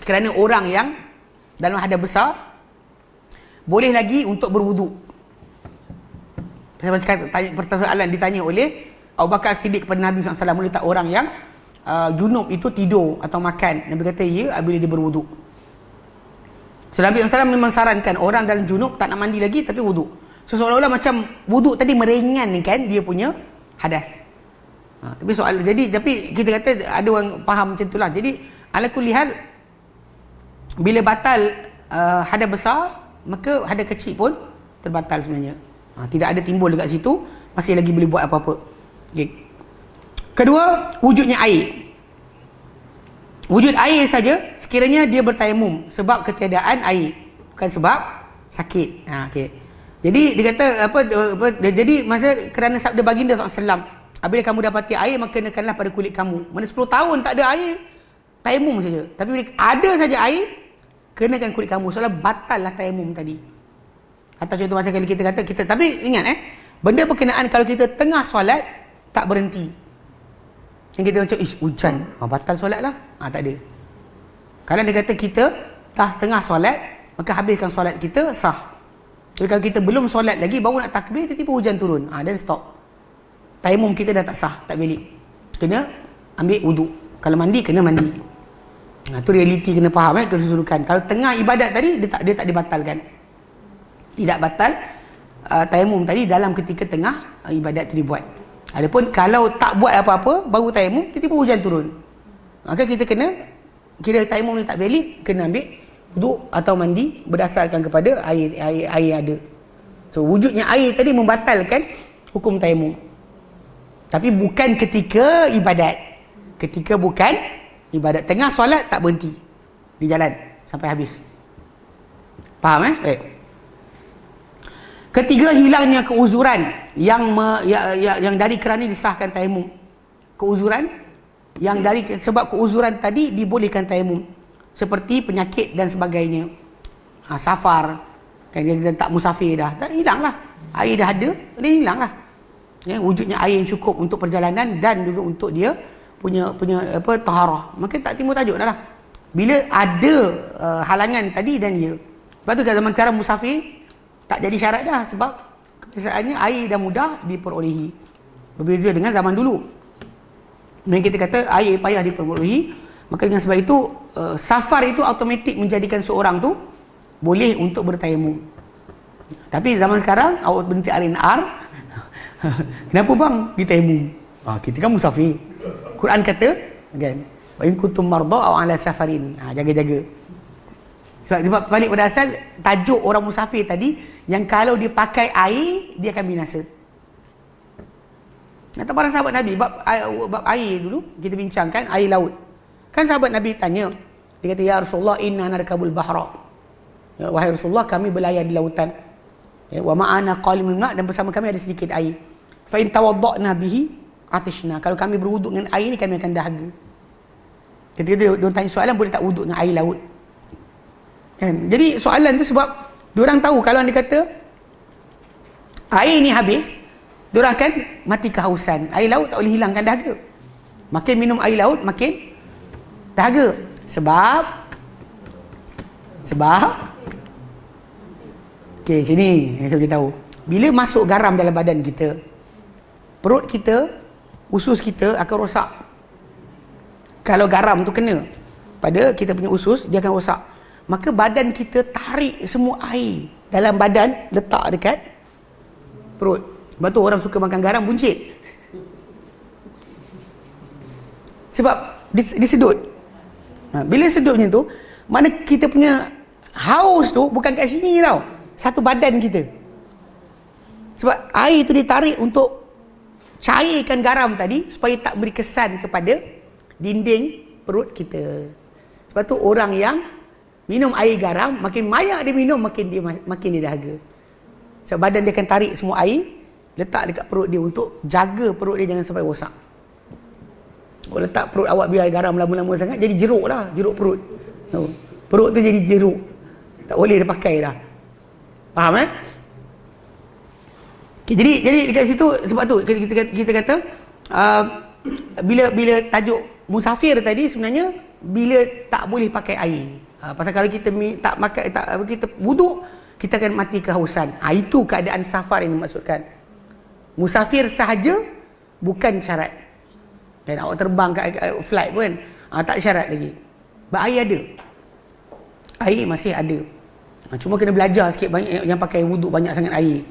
kerana orang yang dalam hadas besar boleh lagi untuk berwuduk. Persoalan ditanya oleh Abu Bakar Siddiq kepada Nabi SAW, boleh tak orang yang junub itu tidur atau makan? Nabi kata ya, bila dia berwuduk. So Nabi SAW memang sarankan orang dalam junub tak nak mandi lagi tapi wuduk. So seolah-olah macam wuduk tadi meringankan dia punya hadas. Tapi tapi kita kata ada orang faham macam itulah. Jadi ala kulli hal, bila batal hadas besar, maka hadas kecil pun terbatal sebenarnya. Tidak ada timbul dekat situ, masih lagi boleh buat apa-apa. Okay. Kedua, wujudnya air. Wujud air saja sekiranya dia bertayamum sebab ketiadaan air, bukan sebab sakit. Okay. Jadi dia kata jadi masa kerana sabda baginda SAW, apabila kamu dapati air maka kenakanlah pada kulit kamu. Mana 10 tahun tak ada air, tayamum saja. Tapi bila ada saja air, kenakan kulit kamu. Soalnya batal lah tayamum tadi. Atau contoh macam kali kita kata tapi ingat benda berkenaan kalau kita tengah solat tak berhenti. Yang kita macam hujan, batal solat lah. Tak ada. Kalau dia kata kita dah tengah solat, maka habiskan solat kita sah. Jadi kalau kita belum solat lagi, baru nak takbir, tiba-tiba hujan turun, dan stop. Tayamum kita dah tak sah, tak valid. Kena ambil wuduk. Kalau mandi, kena mandi. Itu realiti kena faham, keseluruhan. Kalau tengah ibadat tadi, dia tak dibatalkan. Tidak batal tayamum tadi dalam ketika tengah ibadat itu dibuat. Adapun kalau tak buat apa-apa, baru tayamum, tiba-tiba hujan turun, maka kita kena kira tayamum ni tak valid, kena ambil wuduk atau mandi berdasarkan kepada air ada. So wujudnya air tadi membatalkan hukum tayamum. Tapi bukan ketika ibadat. Ketika bukan ibadat, tengah solat tak berhenti di jalan sampai habis. Faham baik. Ketiga, hilangnya keuzuran yang dari kerana disahkan tayamum. Keuzuran yang dari sebab keuzuran tadi dibolehkan tayamum. Seperti penyakit dan sebagainya. Safar, kan dia tak musafir dah, tak hilanglah. Air dah ada, dia hilanglah. Ya, wujudnya air yang cukup untuk perjalanan dan juga untuk dia punya apa taharah. Maka tak timbul tajuk dah lah. Bila ada halangan tadi dan dia. Sebab tu kat zaman sekarang musafir tak jadi syarat dah, sebab kebiasaannya air dah mudah diperolehi. Berbeza dengan zaman dulu. Mereka kita kata air payah diperolehi, maka dengan sebab itu safar itu automatik menjadikan seorang tu boleh untuk bertayamum. Tapi zaman sekarang awak berhenti R&R. Kenapa bang ditayamum? Kita kan musafir. Quran kata kan, wa in kuntum marda aw ala safarin. Jaga-jaga. Sebab balik pada asal tajuk orang musafir tadi, yang kalau dia pakai air dia akan binasa. Kata para sahabat Nabi bab air dulu kita bincangkan, air laut. Kan sahabat Nabi tanya, dia kata ya Rasulullah inna narkabul bahra. Ya, wahai Rasulullah, kami berlayar di lautan. Ya, wa ma'ana qalimun ma', dan bersama kami ada sedikit air. Fa in tawadda'na bihi atishna. Kalau kami berwuduk dengan air ni kami akan dahaga. Ketika dia tanya soalan, boleh tak wuduk dengan air laut? Kan? Jadi soalan tu sebab diorang tahu kalau anda kata air ni habis, diorang akan mati kehausan. Air laut tak boleh hilangkan dahaga. Makin minum air laut makin dahaga. Sebab okey, sini yang saya beritahu. Bila masuk garam dalam badan kita, perut kita, usus kita akan rosak. Kalau garam tu kena pada kita punya usus, dia akan rosak. Maka badan kita tarik semua air dalam badan, letak dekat perut. Sebab tu orang suka makan garam buncit. Sebab disedut. Bila sedut macam tu, mana kita punya haus tu bukan kat sini tau, satu badan kita. Sebab air tu ditarik untuk cairkan garam tadi supaya tak beri kesan kepada dinding perut kita. Sebab tu orang yang minum air garam, makin banyak dia minum, makin dia dahaga. Sebab badan dia akan tarik semua air, letak dekat perut dia untuk jaga perut dia jangan sampai rosak. Kalau letak perut awak biar garam lama-lama sangat, jadi jeruk lah, jeruk perut. Perut tu jadi jeruk, tak boleh dia pakai dah. Faham okay, jadi dekat situ, sebab tu kita kata bila tajuk musafir tadi sebenarnya bila tak boleh pakai air. Pasal kalau kita tak makan, kita wuduk, kita akan mati kehausan. Itu keadaan safar yang dimaksudkan. Musafir sahaja bukan syarat. Dan awak terbang kat flight pun tak syarat lagi. Air ada. Air masih ada. Cuma kena belajar sikit, banyak yang pakai wuduk banyak sangat air.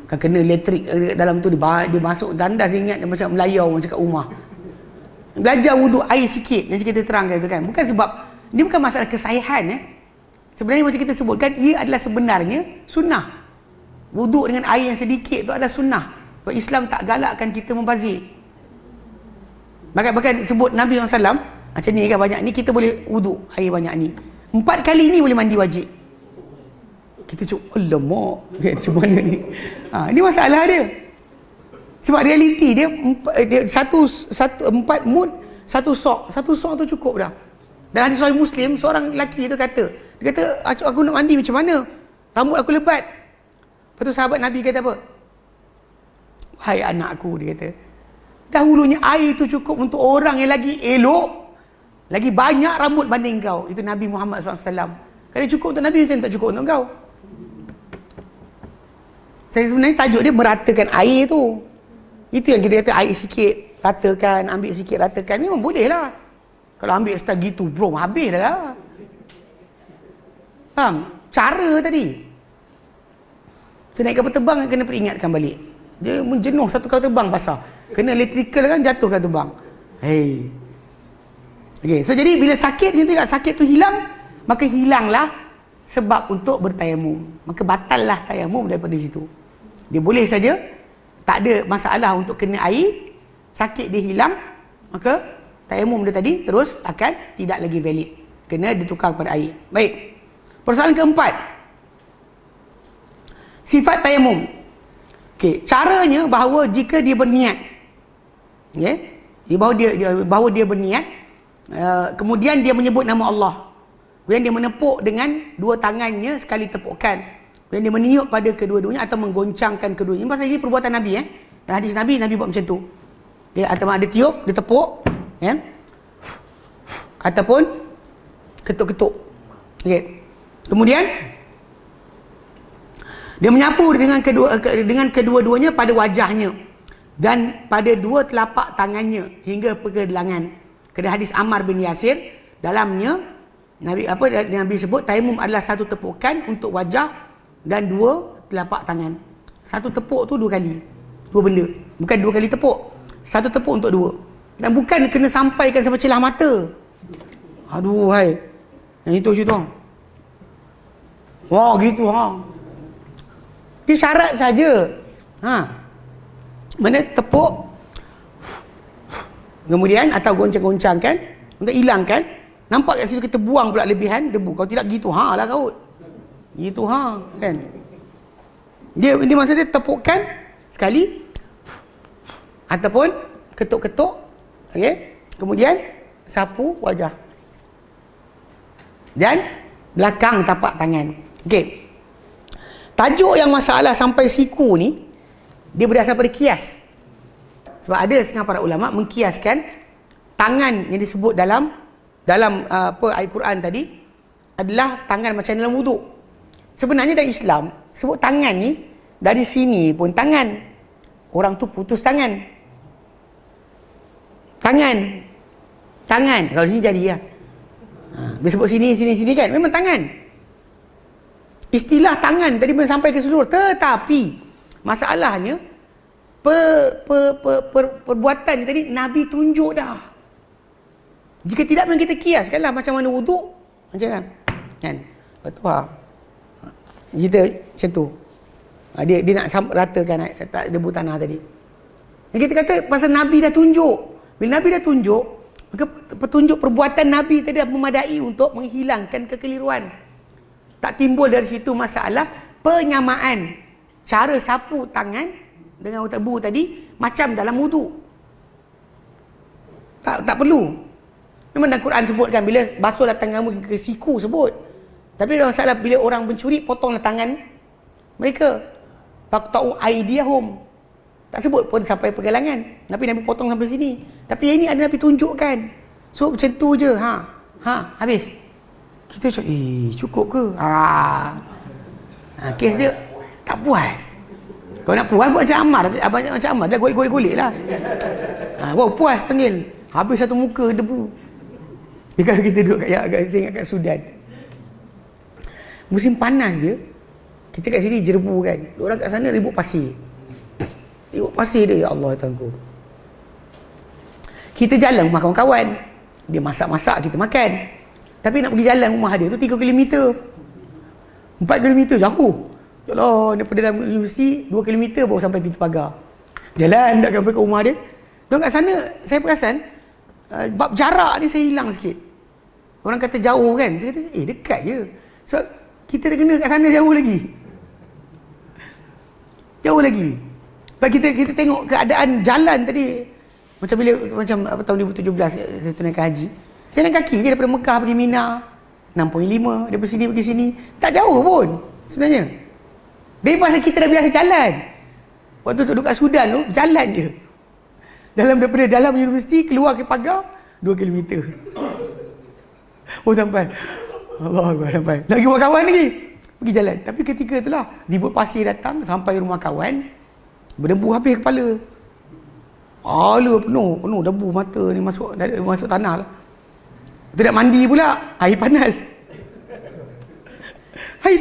Kan kena elektrik dalam tu, dia masuk tandas, ingat dia macam melayau macam kat rumah. Belajar wuduk air sikit, macam kita terangkan tu kan. Bukan sebab ini bukan masalah kesahihan Sebenarnya macam kita sebutkan, ia adalah sebenarnya sunnah. Wuduk dengan air yang sedikit tu adalah sunnah. Sebab Islam tak galakkan kita membazir. Bahkan sebut Nabi SAW, macam ni kan banyak ni, kita boleh wuduk air banyak ni. 4 kali ni boleh mandi wajib. Kita cakap, alamak, macam mana ni? Ini masalah dia. Sebab realiti dia, empat mud, satu sok tu cukup dah. Dan hadis Sahih Muslim, seorang lelaki tu kata, dia kata, aku nak mandi macam mana? Rambut aku lebat. Lepas tu sahabat Nabi kata apa? Wahai anakku, dia kata, dahulunya air tu cukup untuk orang yang lagi elok, lagi banyak rambut banding kau. Itu Nabi Muhammad SAW. Kalau cukup untuk Nabi, macam tak cukup untuk kau? Saya sebenarnya tajuk dia meratakan air tu. Itu yang kita kata air sikit, ratakan, ambil sikit, ratakan. Memang boleh lah. Kalau ambil style gitu, bro, habis dah lah. Faham? Cara tadi. So, naik kapal terbang, kena peringatkan balik. Dia menjenuh satu kapal terbang basah. Kena elektrikal kan, jatuh kapal terbang. Hey. Okay, so jadi bila sakit, sakit tu hilang, maka hilanglah sebab untuk bertayamum. Maka batallah tayamum daripada situ. Dia boleh saja, tak ada masalah untuk kena air, sakit dia hilang, maka tayamum dia tadi terus akan tidak lagi valid. Kena ditukar kepada air. Baik. Persoalan keempat. Sifat tayamum. Okey, caranya bahawa jika dia berniat, bahawa dia berniat, kemudian dia menyebut nama Allah. Kemudian dia menepuk dengan dua tangannya sekali tepukan. Kemudian dia meniup pada kedua-duanya atau menggoncangkan kedua-duanya. Ini pasal ini perbuatan Nabi. Dalam hadis Nabi buat macam tu. Dia atau ada tiup, dia tepuk, ataupun ketuk-ketuk. Okey. Kemudian dia menyapu dengan kedua-duanya pada wajahnya dan pada dua telapak tangannya hingga pergelangan. Kerana hadis Ammar bin Yasir, dalamnya Nabi sebut tayamum adalah satu tepukan untuk wajah dan dua telapak tangan. Satu tepuk tu dua kali. Dua benda. Bukan dua kali tepuk. Satu tepuk untuk dua. Dan bukan kena sampaikan sampai celah mata. Aduh hai. Yang itu situ. Wah gitu Dia syarat saja. Mana tepuk, kemudian atau goncang-goncangkan untuk hilangkan. Nampak kat situ kita buang pula lebihan debu. Kalau tidak gitu lah kaut. Gitu kan. Dia masa dia tepukkan sekali ataupun ketuk-ketuk, okey. Kemudian sapu wajah. Dan belakang tapak tangan. Okey. Tajuk yang masalah sampai siku ni dia berdasar pada kias. Sebab ada setengah para ulama mengkiaskan tangan yang disebut dalam ayat Quran tadi adalah tangan macam dalam wuduk. Sebenarnya dalam Islam sebut tangan ni dari sini pun tangan. Orang tu putus tangan. Tangan. Kalau sini jadi lah. Dia sebut sini kan. Memang tangan. Istilah tangan tadi pun sampai ke seluruh. Tetapi masalahnya perbuatan ni tadi Nabi tunjuk dah. Jika tidak memang kita kiaskanlah macam mana wuduk. Macam kan. Betul lah. Kita macam tu. Dia nak ratakan debu tanah tadi. Yang kita kata pasal Nabi dah tunjuk. Bila Nabi dah tunjuk, maka petunjuk perbuatan Nabi tadi dah memadai untuk menghilangkan kekeliruan. Tak timbul dari situ masalah penyamaan cara sapu tangan dengan debu tadi macam dalam wuduk. Tak perlu. Memang dalam Quran sebutkan bila basuhlah tanganmu ke siku sebut. Tapi masalah bila orang mencuri potonglah tangan mereka. Faqta'u aydiyahum. Tak sebut pun sampai pergelangan. Tapi Nabi potong sampai sini. Tapi yang ini ada Nabi tunjukkan. So macam tu je. Habis. Kita cakap, cukup ke? Kes dia tak puas. Kalau nak puas buat macam Ammar. Macam Ammar dah golek-golek lah. Baru puas panggil. Habis satu muka debu. Kalau kita duduk kat Sudan, musim panas je, kita kat sini jerbu kan. Orang kat sana ribut pasir. Ribut pasir dia, ya Allah Tuhanku. Kita jalan rumah kawan-kawan. Dia masak-masak, kita makan. Tapi nak pergi jalan rumah dia tu 3 km. 4 km jauh. Ya Allah, daripada dalam universiti 2 km baru sampai pintu pagar. Jalan nak sampai ke rumah dia. Dan kat sana saya perasan bab jarak ni saya hilang sikit. Orang kata jauh kan. Saya kata dekat je. Sebab kita kena kat sana jauh lagi. Jauh lagi. Sebab kita tengok keadaan jalan tadi. Macam tahun 2017 saya tunaikan haji. Saya naik kaki je daripada Mekah pergi Mina. 6.5 daripada sini pergi sini. Tak jauh pun sebenarnya. Dari pasal kita dah biasa jalan. Waktu duduk kat Sudan tu jalan je. Daripada dalam universiti keluar ke pagar 2 km. Oh sampai. Allah sampai. Lagi rumah kawan lagi. Pergi jalan. Tapi ketika itulah ribut pasir datang sampai rumah kawan. Berdebu habis kepala. Penuh debu mata ni masuk tanah lah. Kita nak mandi pula. Air panas. Air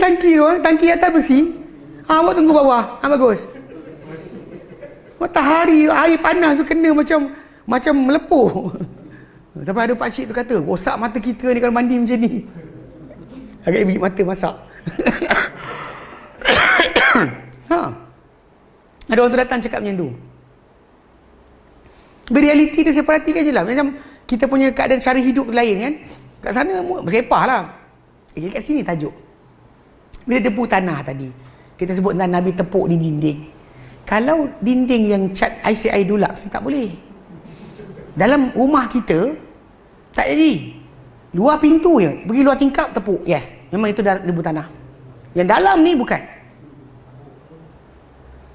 tangki atas besi. Awak tunggu bawah. Bagus. Matahari, air panas tu kena macam melepuh. Sampai ada pakcik tu kata, rosak mata kita ni kalau mandi macam ni. Agak biji mata masak. Ada orang tu datang cakap macam tu. Realiti dia saya perhatikan je lah. Macam kita punya keadaan cara hidup lain kan. Kat sana bersepah lah. Kat sini tajuk. Bila debu tanah tadi, kita sebut tentang Nabi tepuk di dinding. Kalau dinding yang cat ICI Dulux, tak boleh. Dalam rumah kita, tak jadi. Luar pintu je, pergi luar tingkap, tepuk. Yes, memang itu debu tanah. Yang dalam ni bukan.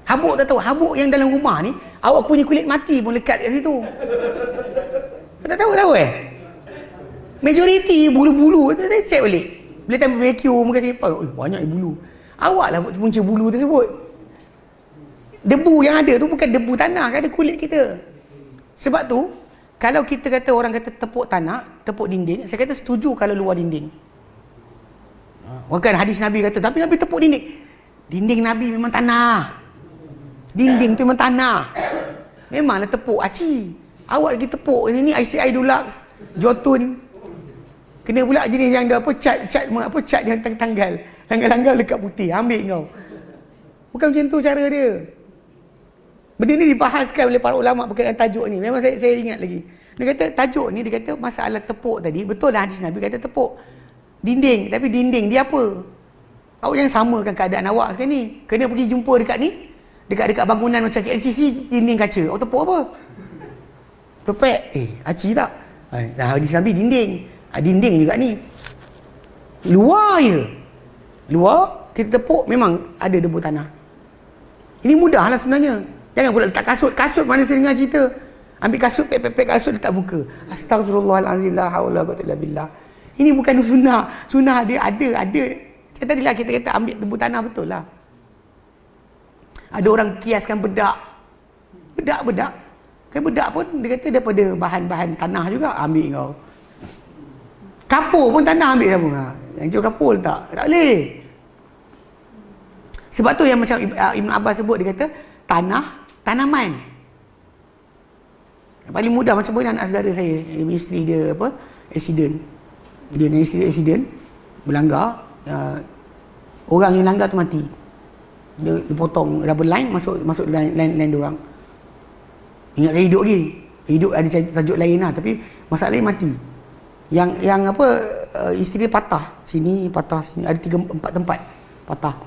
Habuk tak tahu, habuk yang dalam rumah ni, awak punya kulit mati pun lekat kat situ. Tak tahu majoriti bulu-bulu, saya check balik. Bila time vacuum kasi apa? Banyak bulu. Awaklah punca bulu tersebut. Debu yang ada tu bukan debu tanah, kan ada kulit kita. Sebab tu kalau kita kata orang kata tepuk tanah, tepuk dinding, saya kata setuju kalau luar dinding. Bukan hadis Nabi kata, tapi Nabi tepuk dinding. Dinding Nabi memang tanah. Dinding tu memang tanah. Memanglah tepuk aci. Awak lagi tepuk sini ICI Dulux, Jotun. Kena pula jenis yang ada cat yang tanggal lekat putih, ambil kau. Bukan macam tu cara dia. Benda ni dibahaskan oleh para ulama berkaitan tajuk ni. Memang saya ingat lagi. Dia kata tajuk ni, dia kata masalah tepuk tadi, betul lah hadis Nabi kata tepuk dinding, tapi dinding dia apa? Awak jangan samakan keadaan awak sekarang ni. Kena pergi jumpa dekat ni, dekat bangunan macam KLCC, dinding kaca. Awak tepuk apa? Tepek. Aci tak? Dah hadis Nabi dinding. Dinding juga ni. Luar je. Luar, kita tepuk memang ada debu tanah. Ini mudah lah sebenarnya. Jangan pula letak kasut. Kasut mana saya dengar cerita. Ambil kasut, pek kasut letak muka. Astaghfirullahalazim, la haula wa quwwata illa billah. Ini bukan sunnah. Sunnah dia ada. Macam tadilah kita kata ambil debu tanah, betul lah. Ada orang kiaskan bedak. Bedak. Kan bedak pun dia kata daripada bahan-bahan tanah juga, ambil kau. Kapur pun tanah ambil sama. Yang jual kapur tak boleh. Sebab tu yang macam Ibn Abbas sebut, dia kata tanaman. Yang paling mudah macam mana anak saudara saya, isteri dia accident. Dia dengan isteri accident, berlanggar, orang yang langgar tu mati. Dia potong double line, masuk line dia orang. Ingat hidup lagi. Hidup ada tajuk lain lah, tapi masalahnya mati. Yang isteri dia patah sini, ada 3-4 tempat patah.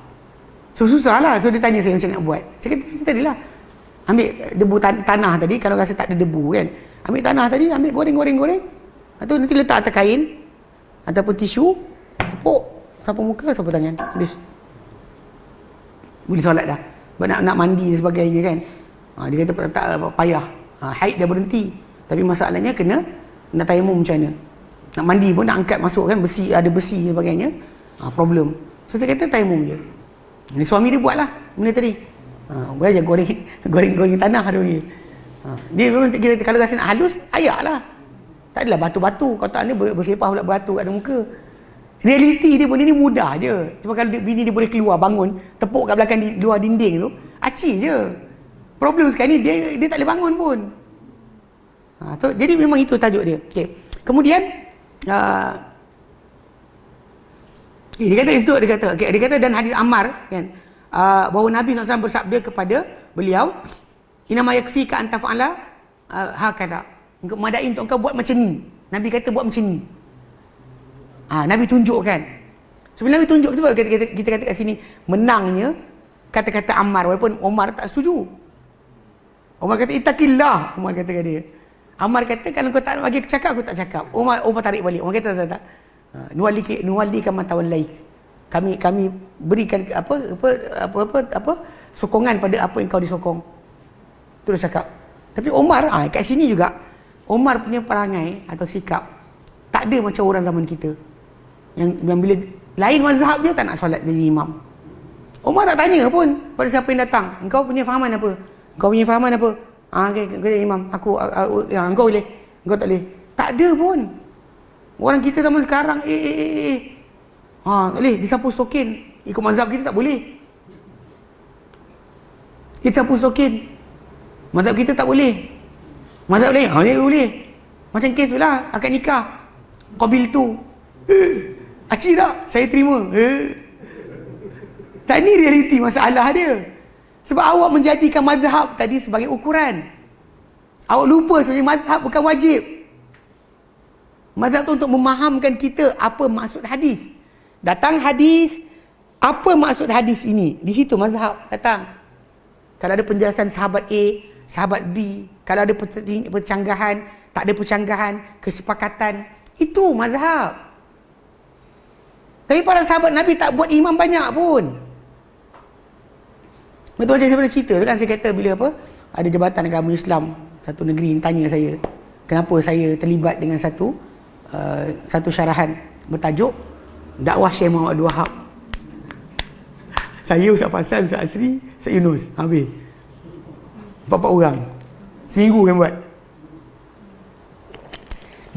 So susah lah. So dia tanya saya macam nak buat. Saya kata tadi lah, ambil debu tanah tadi. Kalau rasa tak ada debu kan, ambil tanah tadi, ambil goreng. Atau nanti letak atas kain ataupun tisu, tepuk, sapu muka, sapu tangan, habis. Boleh solat dah. Sebab nak mandi dan sebagainya kan. Dia kata tak payah. Haid dah berhenti. Tapi masalahnya kena nak tayamum macam mana. Nak mandi pun nak angkat masuk kan, ada besi dan sebagainya. Problem. So saya kata tayamum je. Suami dia buat lah benda tadi. Boleh je goreng tanah dia panggil. Dia memang kira kalau rasa nak halus, ayak lah. Tak adalah batu-batu. Kalau tak, dia bersepah pula batu kat muka. Realiti dia pun ni mudah je. Cuma kalau bini dia boleh keluar, bangun, tepuk kat belakang luar dinding tu, aci je. Problem sekarang ni dia tak boleh bangun pun. Jadi memang itu tajuk dia. Okay. Kemudian dia kata dan hadis Ammar kan, bahawa Nabi SAW bersabda kepada beliau, inama yakfika an taf'ala hakadha, engkau madai untuk engkau buat macam ni. Nabi kata buat macam ni. Nabi tunjukkan. Sebenarnya Nabi tunjuk, sebab kita kata kat sini menangnya kata-kata Ammar, walaupun Omar tak setuju. Omar kata ittaqillah. Omar kata kat dia. Ammar kata kalau kau tak nak bagi aku cakap, aku tak cakap. Omar tarik balik. Omar kata tak. Nuwalli kama tawallaik. Kami berikan sokongan pada apa yang kau disokong. Itu dia cakap. Tapi Omar kat sini juga Omar punya perangai atau sikap tak ada macam orang zaman kita. Yang bila lain mazhab dia tak nak solat jadi imam. Omar tak tanya pun pada siapa yang datang. Engkau punya fahaman apa? Kau jadi imam. Engkau boleh. Engkau tak boleh. Tak ada pun. Orang kita zaman sekarang tak boleh disapu stokin. Ikut mazhab kita tak boleh. Kita sapu stokin. Mazhab kita tak boleh. Mazhab lain boleh. Macam kes pula akad nikah. Qabil tu. Acik tak? Saya terima. Tak, ni realiti masalah dia. Sebab awak menjadikan mazhab tadi sebagai ukuran. Awak lupa sebenarnya mazhab bukan wajib. Mazhab tu untuk memahamkan kita apa maksud hadis. Datang hadis, apa maksud hadis ini? Di situ mazhab datang. Kalau ada penjelasan sahabat A, sahabat B, kalau ada percanggahan, tak ada percanggahan, kesepakatan, itu mazhab. Tapi para sahabat Nabi tak buat imam banyak pun. Betul macam saya pernah cerita tu kan, saya kata bila apa, ada jabatan agama Islam satu negeri tanya saya, kenapa saya terlibat dengan satu syarahan bertajuk dakwah Syekh Muhammad Abdul Wahab. Saya, Ustaz Fasal, Ustaz Asri, Ustaz Yunus, habis 4 orang seminggu kan buat.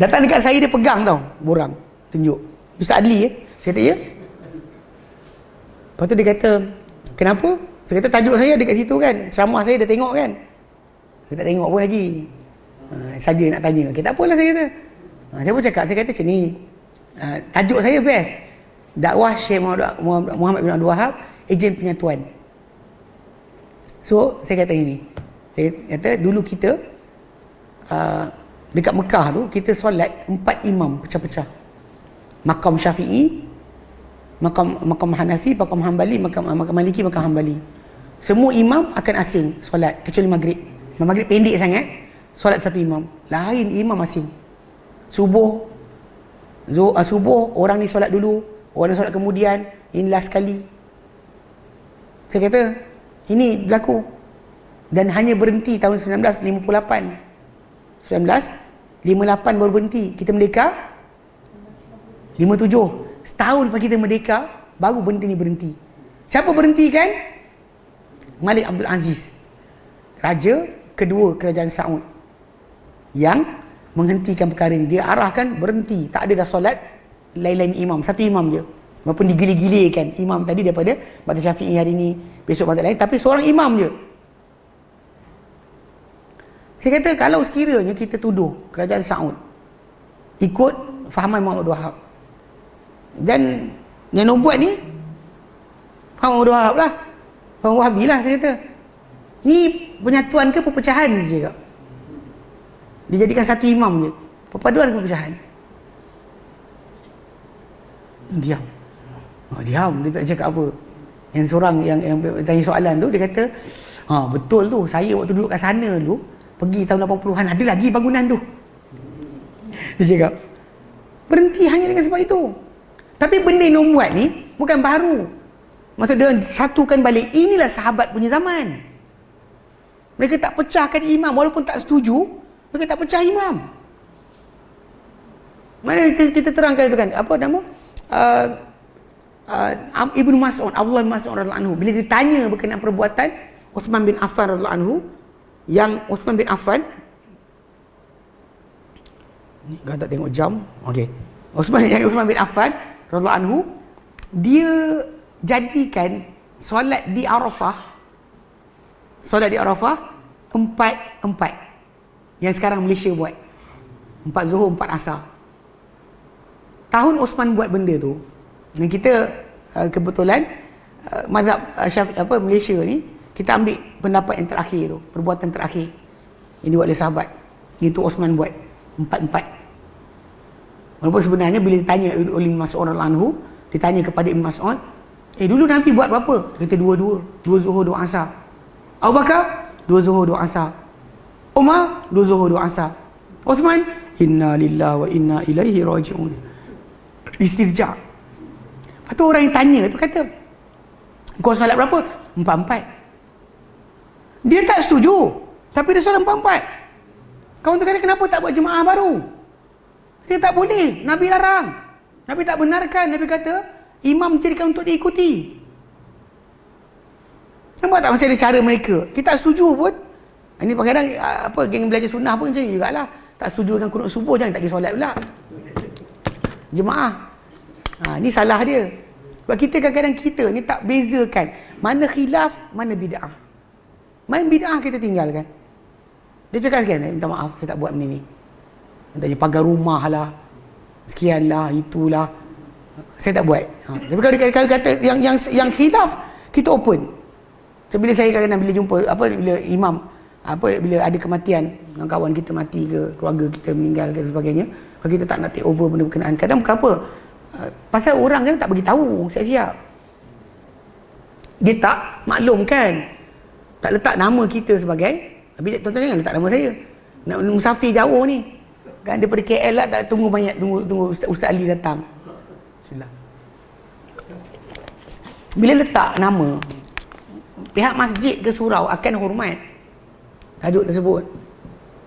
Datang dekat saya, dia pegang tau borang, tunjuk Ustaz Adli saya kata ya. Lepas tu dia kata kenapa? Saya kata tajuk saya dekat situ kan, ceramah saya dah tengok kan. Saya tak tengok pun lagi, saja nak tanya. Okay, tak apalah saya kata. Saya pun cakap, saya kata macam ni, tajuk saya best, dakwah Syekh Muhammad bin Abdul Wahab, ejen penyatuan. So saya kata ini, saya kata dulu kita dekat Mekah tu kita solat 4 imam pecah-pecah, makam Syafi'i, makam Hanafi, makam Hambali, makam Maliki, makam Hambali. Semua imam akan asing solat kecuali maghrib. Maghrib pendek sangat, solat satu imam, lain imam asing. Subuh orang ni solat dulu, orang ni solat kemudian, ini last kali. Saya kata ini berlaku dan hanya berhenti tahun 1958 baru berhenti. Kita merdeka 57, setahun lepas kita merdeka baru benda ni berhenti. Siapa berhentikan? Malik Abdul Aziz, raja kedua kerajaan Saud, yang menghentikan perkara ni. Dia arahkan berhenti, tak ada dah solat lain-lain imam, satu imam je. Walaupun digili-gilikan imam tadi daripada Mazhab Syafi'i hari ni, besok mazhab lain, tapi seorang imam je. Saya kata kalau sekiranya kita tuduh kerajaan Saud ikut fahaman Muhammad Abdul Wahab, dan yang nak buat ni faham Abdul Wahab lah, faham Wahabi lah, saya kata ini penyatuan ke perpecahan saja? Dijadikan satu imam je, perpaduan ke perpecahan? Diam. Diam, dia tak cakap apa. Yang seorang yang tanya soalan tu, dia kata betul tu, saya waktu duduk kat sana dulu, pergi tahun 80-an, ada lagi bangunan tu. Dia cakap berhenti hanya dengan sebab itu. Tapi benda yang buat ni bukan baru. Maksud dia satukan balik, inilah sahabat punya zaman. Mereka tak pecahkan imam, walaupun tak setuju, mereka tak pecah imam. Mana kita terangkan itu kan, apa nama, Ibnu Mas'ud, Abdullah bin Mas'ud radhiyallahu anhu, bila ditanya berkenaan perbuatan Uthman bin Affan radhiyallahu anhu, yang Uthman bin Affan ni kan tak tengok jam, okey, Uthman bin Affan radhiyallahu anhu, dia jadikan solat di Arafah 4 yang sekarang Malaysia buat 4 Zuhur 4 Asar. Tahun Osman buat benda tu, dan kita kebetulan mazhab Malaysia ni, kita ambil pendapat yang terakhir tu, perbuatan terakhir yang dibuat oleh sahabat, itu Osman buat 4. Walaupun sebenarnya bila ditanya oleh Ibn Mas'ud radhiyallahu anhu, ditanya kepada Ibn Mas'ud, dulu Nabi buat berapa? Dia kata 2 Zuhur 2 Asar. Abu Bakar 2 Zuhur 2 Asar. Umar 2 Zuhur 2 Asar. Uthman, inna lillahi wa inna ilaihi raji'un. Istirja'. Lepas tu orang yang tanya tu kata, kau solat berapa? 4. Dia tak setuju, tapi dia solat 4. Kawan tu kata, kenapa tak buat jemaah baru? Dia tak boleh, Nabi larang, Nabi tak benarkan. Nabi kata imam dijadikan untuk diikuti. Nampak tak macam ada cara mereka? Kita tak setuju pun. Ini kadang geng belajar sunnah pun macam ni jugalah. Tak setuju dengan kunut subuh, jangan tak pergi solat pula jemaah. Ni salah dia. Sebab kita kadang-kadang kita ni tak bezakan mana khilaf, mana bid'ah. Main bid'ah kita tinggalkan. Dia cakap sekian, minta maaf saya tak buat benda ni. Tanya pagar rumah lah, sekian lah, itulah, saya tak buat. Tapi kalau dia kata yang khilaf, kita open. So bila saya kadang-kadang bila jumpa bila imam bila ada kematian, kawan kita mati ke, keluarga kita meninggal ke sebagainya, kalau kita tak nak take over benda berkenaan, kadang bukan apa, pasal orang kan tak bagi tahu siap-siap. Dia tak maklumkan, tak letak nama kita sebagai, tapi tuan-tuan jangan letak nama saya. Nak musafir jauh ni. Kan daripada KL lah, tak tunggu banyak, tunggu Ustaz Ali datang. Bismillah. Bila letak nama, pihak masjid ke surau akan hormat tajuk tersebut.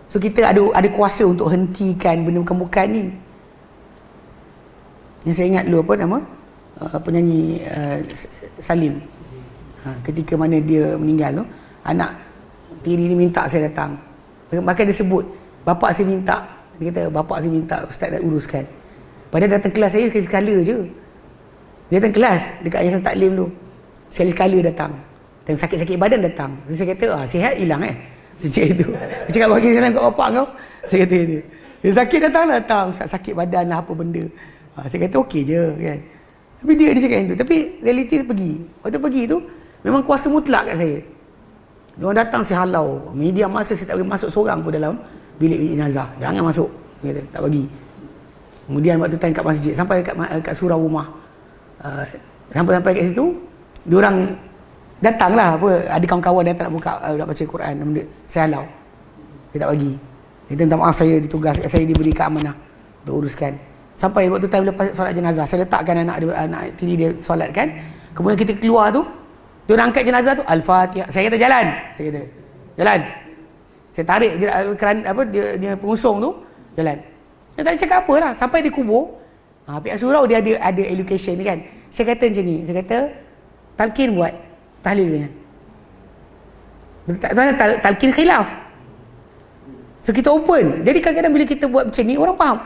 So kita ada kuasa untuk hentikan benda bukan-bukan ni. Yang saya ingat dulu apa nama penyanyi Salim, ketika mana dia meninggal tu, anak tiri ni minta saya datang, bahkan dia sebut bapak saya minta, dia kata bapak saya minta ustaz nak uruskan. Padahal datang kelas saya sekali-sekala je, dia datang kelas dekat Yayasan Taklim tu sekali-sekala datang, dan sakit-sakit badan datang. Saya kata sihat hilang sejak itu. Dia cakap bagi salam kat bapak kau, saya kata dia sakit datang ustaz sakit badan lah apa benda. Saya kata okey je kan. Tapi dia cakap yang tu. Tapi realiti dia pergi. Waktu pergi tu memang kuasa mutlak kat saya. Diorang datang saya halau. Media masa saya tak boleh masuk seorang pun dalam bilik jenazah. Jangan masuk. Dia kata tak bagi. Kemudian waktu time kat masjid sampai kat surau rumah. Sampai kat situ, diorang datanglah ada kawan-kawan datang nak buka nak baca Quran. Saya halau. Dia tak bagi. Dia kata minta maaf, saya ditugas, saya diberikan amanah untuk uruskan. Sampai waktu time lepas solat jenazah, saya letakkan anak tiri dia solat kan. Kemudian kita keluar tu, dia orang angkat jenazah tu, Al-Fatihah. Saya kata jalan. Saya kata jalan. Saya tarik keran dia pengusung tu, jalan. Dia tak cakap apa lah. Sampai di kubur, pihak surau dia ada education ni kan. Saya kata macam ni, saya kata talqin buat, tahlil dengan. Talqin khilaf. So kita open. Jadi kadang-kadang bila kita buat macam ni, orang faham.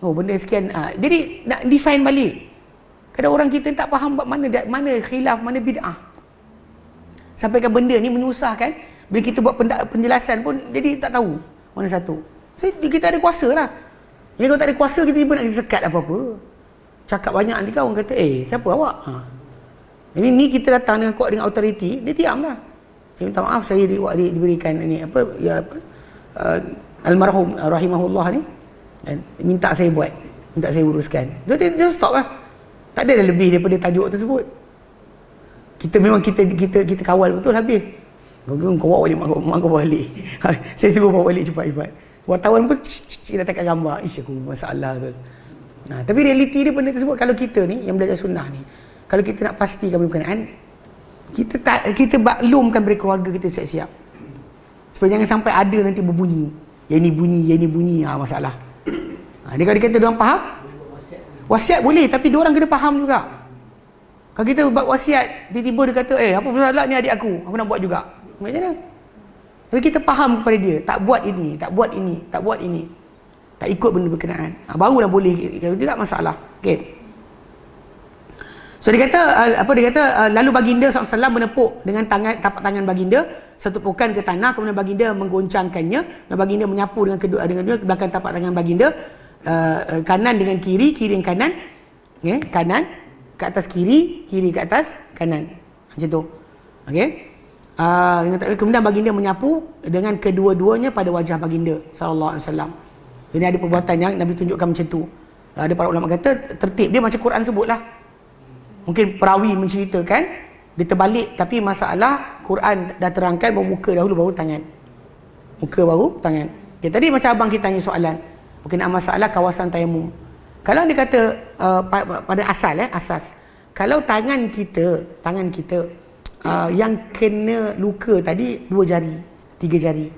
Oh benda sekian. Jadi nak define balik. Kadang orang kita tak faham mana khilaf, mana bid'ah. Sampaikan benda ni menyusahkan. Bila kita buat penjelasan pun jadi tak tahu mana satu. So kita ada kuasa lah. Jadi kalau tak ada kuasa, kita tiba nak sekat apa-apa. Cakap banyak nanti kan orang kata, siapa awak? Jadi ni kita datang dengan kuat dengan authority, dia diam lah. Saya minta maaf, saya diberikan ini almarhum rahimahullah ni, dan minta saya buat, minta saya uruskan. Jadi dia stop lah. Tak ada dah lebih daripada tajuk tersebut. Kita memang kita kawal betul habis. Kau bawa balik mak kau balik. Saya tunggu bawa balik cepat. Wartawan pun datang kat gambar. Aku masalah tu. Tapi realiti dia benda tersebut, kalau kita ni yang belajar sunnah ni, kalau kita nak pastikan berkenaan, kita maklumkan pada keluarga kita siap-siap. Supaya jangan sampai ada nanti berbunyi. Yang ni bunyi, masalah. Dia kalau dia kata diorang faham, wasiat boleh, tapi diorang kena faham juga. Kalau kita buat wasiat, tiba-tiba dia kata, apa masalah ni adik aku nak buat juga. Macam mana? Tapi kita faham kepada dia, tak buat ini, tak ikut benda berkenaan, barulah boleh. Kalau tidak, masalah. Okay. So dia kata lalu baginda SAW menepuk dengan tapak tangan baginda satu pukan ke tanah, kemudian baginda menggoncangkannya, dan baginda menyapu dengan kedua belakang tapak tangan baginda, kanan dengan kiri dengan kanan, kanan ke atas kiri ke atas kanan, macam tu. Okey. Kemudian baginda menyapu dengan kedua-duanya pada wajah baginda sallallahu alaihi wasallam. Ini ada perbuatan yang Nabi tunjukkan macam tu. Ada para ulama kata tertib dia macam Quran sebutlah. Mungkin perawi menceritakan dia terbalik, tapi masalah Quran dah terangkan bahawa muka dahulu baru tangan. Muka baru tangan. Okay, tadi macam abang kita tanya soalan berkenaan masalah kawasan tayamum. Kalau dia kata pada asas, kalau tangan kita yang kena luka tadi 2 jari, 3 jari.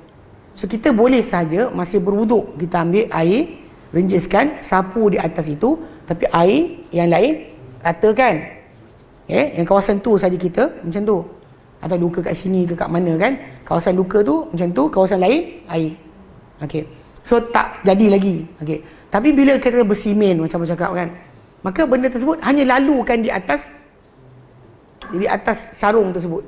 So kita boleh saja masih berwuduk, kita ambil air, renjiskan, sapu di atas itu, tapi air yang lain ratakan. Yang kawasan tu saja kita macam tu. Atau luka kat sini ke kat mana kan? Kawasan luka tu macam tu, kawasan lain air. Okey. So tak jadi lagi. Okey. Tapi bila kita bersimen macam cakap kan, maka benda tersebut hanya lalukan di atas sarung tersebut.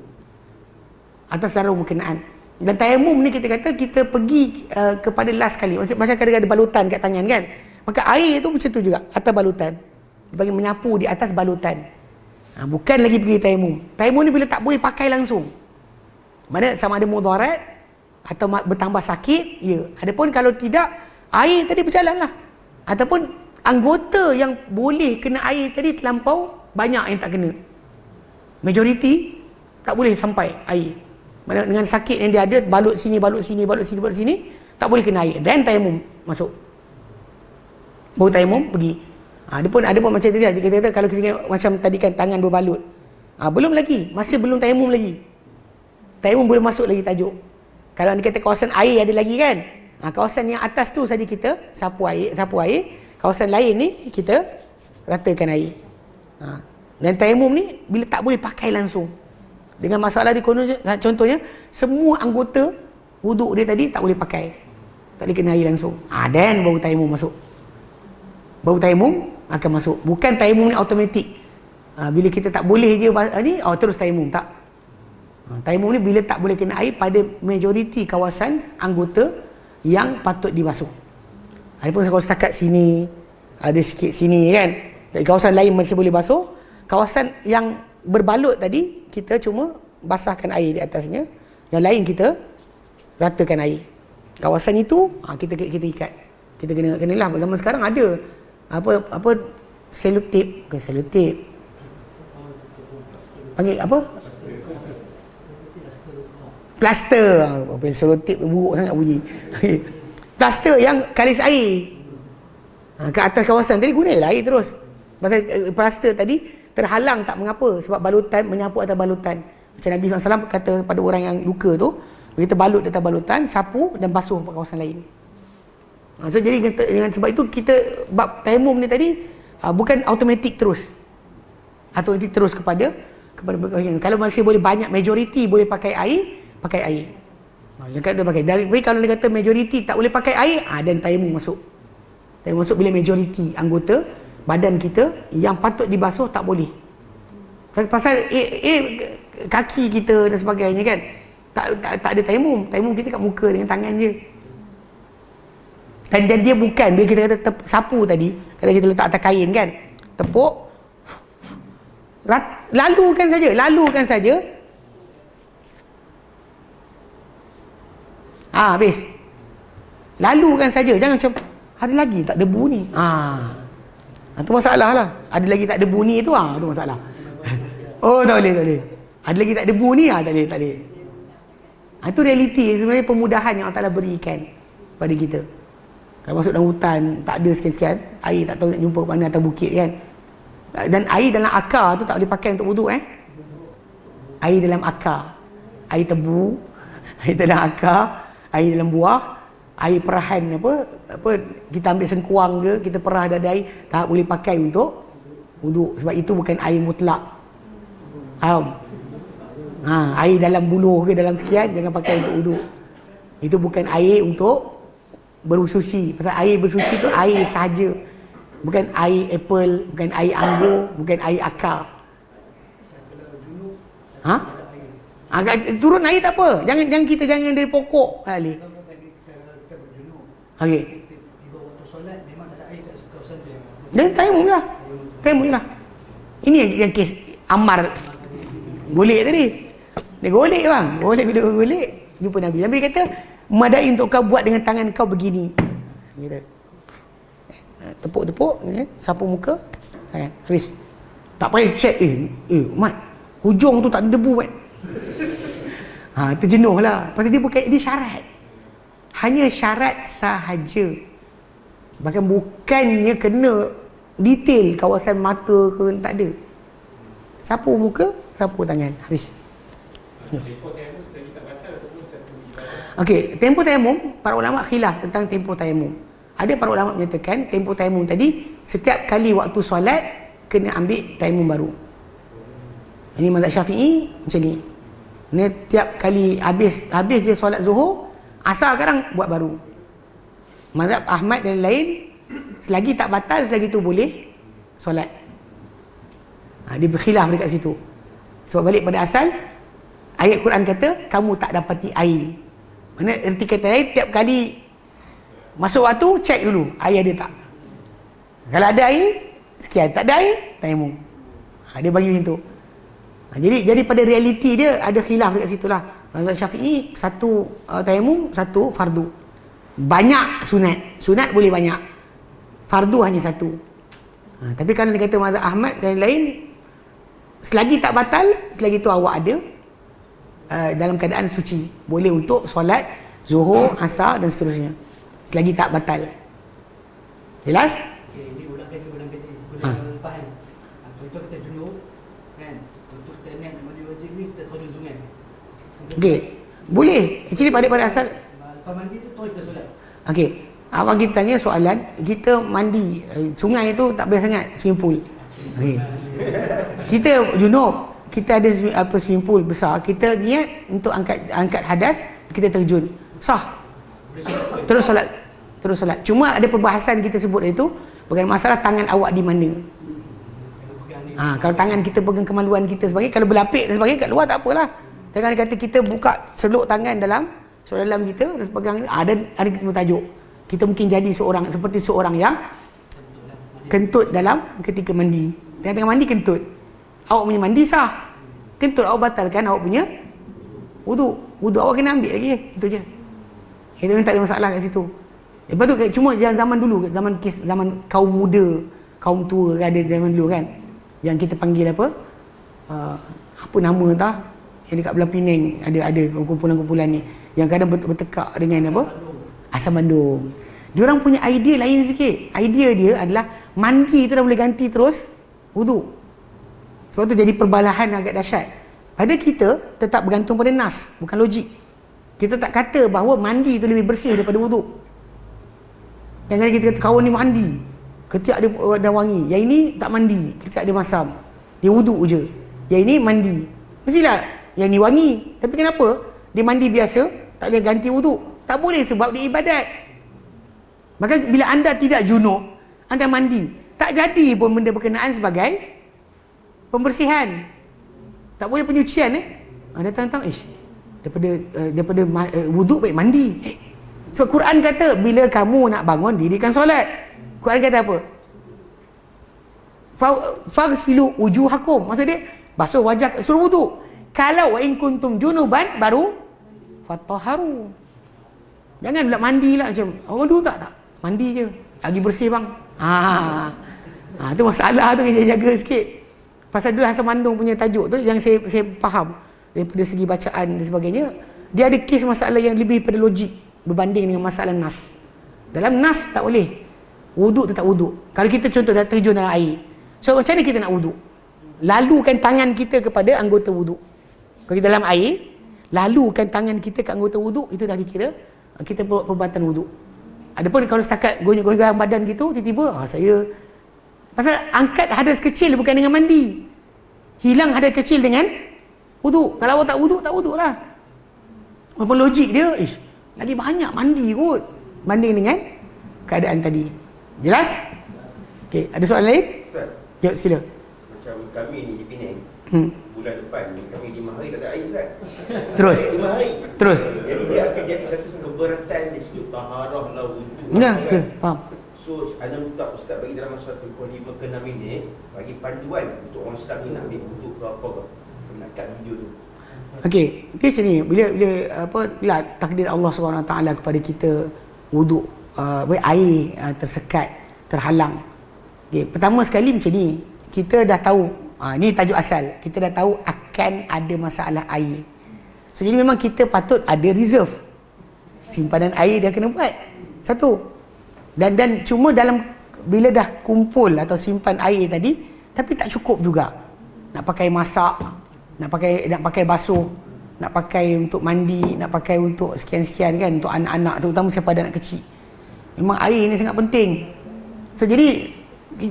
Atas sarung berkenaan. Dan tayamum ni kita kata kita pergi kepada last kali. Macam kadang-kadang ada balutan kat tangan kan. Maka air tu macam tu juga, atas balutan. Dia bagi menyapu di atas balutan. Bukan lagi pergi tayamum. Tayamum ni bila tak boleh pakai langsung. Mana sama ada mudarat atau bertambah sakit, ya. Adapun kalau tidak, air tadi berjalanlah. Ataupun anggota yang boleh kena air tadi terlampau banyak yang tak kena. Majoriti tak boleh sampai air. Mana dengan sakit yang dia ada, balut sini, tak boleh kena air. Dan tayamum masuk. Baru tayamum pergi. Ada pun macam tadi lah. Kita kata kalau kita macam tadi kan tangan berbalut. Belum lagi. Masih belum tayamum lagi. Tayamum belum masuk lagi tajuk. Kalau anda kata kawasan air ada lagi kan. Kawasan yang atas tu saja kita sapu air. Kawasan lain ni kita ratakan air. Dan tayamum ni bila tak boleh pakai langsung. Dengan masalah di kono contohnya semua anggota wuduk dia tadi tak boleh pakai. Tak boleh kena air langsung. Dan baru tayamum masuk. Baru tayamum akan masuk. Bukan tayamum ni automatik. Bila kita tak boleh je ni, terus tayamum. Tak. Tayamum ni bila tak boleh kena air pada majoriti kawasan anggota yang patut dibasuh. Adapun kalau setakat sini, ada sikit sini kan. Kawasan lain masih boleh basuh. Kawasan yang berbalut tadi, kita cuma basahkan air di atasnya. Yang lain kita ratakan air. Kawasan itu, kita ikat. Kita kenalah. Zaman sekarang ada apa selotip, bukan selotip. Panggil apa? Plaster. Selotip buruk sangat bunyi. Plaster yang kalis air. Ke atas kawasan tadi gunalah air terus. Pasal plaster tadi terhalang tak mengapa sebab balutan menyapu atas balutan. Macam Nabi SAW kata pada orang yang luka tu, kita balut atas balutan, sapu dan basuh ke kawasan lain. So jadi dengan sebab itu kita bab tayamum ni tadi bukan automatik terus. Automatik terus kepada kalau masih boleh banyak majoriti boleh pakai air, pakai air. Yang kata pakai. Tapi kalau dia kata majoriti tak boleh pakai air, dan tayamum masuk. Tayamum masuk bila majoriti anggota badan kita yang patut dibasuh tak boleh. Pasal kaki kita dan sebagainya kan. Tak ada tayamum. Tayamum kita kat muka dengan tangan je. Dan dia bukan bila kita kata sapu tadi, kalau kita letak atas kain kan, tepuk, lalukan saja. Habis. Lalukan saja. Jangan macam ada lagi tak debu ni. Itu masalah lah. Ada lagi tak debu ni tu, tu masalah. Tak boleh. Ada lagi tak debu ni, tak boleh. Itu realiti sebenarnya, pemudahan yang Allah Ta'ala berikan pada kita. Kalau masuk dalam hutan, tak ada sekian-sekian, air tak tahu nak jumpa ke mana atas bukit kan. Dan air dalam akar tu tak boleh pakai untuk wuduk Air dalam akar, air tebu, air dalam akar, air dalam buah, air perahan apa kita ambil sengkuang ke, kita perah dada air, tak boleh pakai untuk wuduk sebab itu bukan air mutlak. Faham? Air dalam buluh ke dalam sekian jangan pakai untuk wuduk. Itu bukan air untuk bersuci. Pasal air bersuci tu air sahaja. Bukan air apple, bukan air anggur, bukan air akar. Turun air tak apa. Jangan dari pokok kali. Okey. Dan tayamum lah. Ini yang kes Ammar golek tadi. Dia golek bang. Golek. Jumpa Nabi. Nabi kata, "Memadai untuk kau buat dengan tangan kau begini." Gitu. Tepuk-tepuk, sapu muka, habis. Tak payah check, Mat, hujung tu tak ada debu, Mat. Terjenuh lah. Pasal dia syarat. Hanya syarat sahaja. Bahkan bukannya kena detail kawasan mata ke, tak ada. Sapu muka, sapu tangan, habis. Tempoh tayamum sekali tak batal ataupun satu ibadah? Okey, tempoh tayamum, para ulama khilaf tentang tempoh tayamum. Ada para ulama menyatakan tempoh tayamum tadi setiap kali waktu solat kena ambil tayamum baru. Ini mazhab Syafi'i macam ni. Ini tiap kali habis dia solat Zuhur, asar sekarang buat baru. Mazhab Ahmad dan lain, selagi tak batal, selagi tu boleh solat. Dia berkhilaf dekat situ. Sebab balik pada asal, ayat Quran kata kamu tak dapati air. Mana erti kata lain, tiap kali masuk waktu, cek dulu air ada tak. Kalau ada air, sekian. Tak ada air, tayamum. Dia bagi macam tu. Jadi pada realiti dia ada khilaf dekat situ lah. Mazhab Syafi'i satu tayamum, satu fardu. Banyak sunat. Sunat boleh banyak. Fardu hanya satu. Tapi kalau dia kata mazhab Ahmad dan lain, selagi tak batal, selagi tu awak ada dalam keadaan suci, boleh untuk solat Zuhur, Asar dan seterusnya. Selagi tak batal. Jelas? Okey, ini ulang kaji. Boleh faham. Contoh kita junub kan. Untuk kita niat mandi wajib ni kita solat sungai. Okey. Boleh. Actually pada asal Lepas mandi tu kita solat. okey. Awak kita tanya soalan, kita mandi sungai tu tak best sangat, swimming pool. Okey. Kita junub, kita ada swimming pool besar, kita niat untuk angkat hadas, kita terjun. Sah. Terus solat. Cuma ada perbahasan kita sebut itu, bukan masalah tangan awak di mana. Kalau tangan kita pegang kemaluan kita sebagai, kalau berlapik dan sebagainya kat luar tak apalah. Jangan kata kita buka celuk tangan dalam kita dan pegang, dan ada kita bertajuk. Kita mungkin jadi seperti seorang yang kentut dalam ketika mandi. Tengah mandi kentut. Awak punya mandi sah. Kentut awak batalkan awak punya wudu. Wudu awak kena ambil lagi. Itu je. Itu memang tak ada masalah kat situ. Lepas tu cuma zaman dulu, zaman kaum muda, kaum tua kan, ada zaman dulu kan, yang kita panggil apa? Apa nama entah? Yang dekat belah Penang ada kumpulan-kumpulan ni yang kadang bertekak dengan apa? Asam Bandung. Diorang punya idea lain sikit. Idea dia adalah mandi tu dah boleh ganti terus wudu. Sebab tu jadi perbalahan agak dahsyat. Pada kita tetap bergantung pada nas, bukan logik. Kita tak kata bahawa mandi tu lebih bersih daripada wudu. Yang kadang kita kata kawan ni mandi, ketiak dia dah wangi. Yang ini tak mandi, ketiak dia masam. Dia wudu je. Yang ini mandi. Mestilah yang ni wangi. Tapi kenapa? Dia mandi biasa, tak boleh ganti wudu. Tak boleh sebab dia ibadat. Maka bila anda tidak junub, anda mandi, tak jadi pun benda berkenaan sebagai pembersihan. Tak boleh penyucian datang-datang daripada wudu baik mandi. So Quran kata bila kamu nak bangun dirikan solat. Quran kata apa? Faghsilu wujuhakum. Maksud dia basuh wajah, suruh wudu. Kalau wa in kuntum junuban baru fatahharu. Jangan pula mandilah macam orang dulu tak mandi je. Lagi bersih bang. Tu masalah tu kita jaga sikit. Pasal dulu Hasan Bandung punya tajuk tu yang saya faham daripada segi bacaan dan sebagainya, dia ada kes masalah yang lebih pada logik berbanding dengan masalah nas. Dalam nas tak boleh. Wuduk tetap wuduk. Kalau kita contoh dah terjun dalam air. So macam mana kita nak wuduk? Lalukan tangan kita kepada anggota wuduk. Kalau kita dalam air, lalukan tangan kita ke anggota wuduk, itu dah dikira kita buat perbuatan wuduk. Adapun kalau setakat goyang-goyang badan gitu, tiba-tiba saya pasal angkat hadas kecil bukan dengan mandi. Hilang hadas kecil dengan wuduk. Kalau awak tak wuduk, tak wuduk lah. Walaupun logik dia, lagi banyak mandi kot banding dengan keadaan tadi. Jelas? Okey, ada soalan lain? Ustaz, Ya, sila. macam kami ni di Penang, bulan depan ni kami 5 hari tak ada air kan? Terus. 5 hari. Terus. Jadi dia akan jadi satu keberatan di situ. Taharah lah wudhu. Nah, ke, faham. So, anda minta Ustaz bagi dalam masa 5 ke 6 minit, bagi panduan untuk orang Islam ni nak ambil wudhu ke apa ke. Nak kat video tu. Okey, dia macam ni, bila takdir Allah SWT kepada kita wuduk air tersekat, terhalang. Okey, pertama sekali macam ni, kita dah tahu, ni tajuk asal, kita dah tahu akan ada masalah air. So jadi memang kita patut ada reserve. Simpanan air dia kena buat. Satu. Dan cuma dalam bila dah kumpul atau simpan air tadi, tapi tak cukup juga. Nak pakai masak, nak pakai basuh, nak pakai untuk mandi, nak pakai untuk sekian-sekian kan, untuk anak-anak, terutama siapa ada anak kecil. Memang air ni sangat penting. So jadi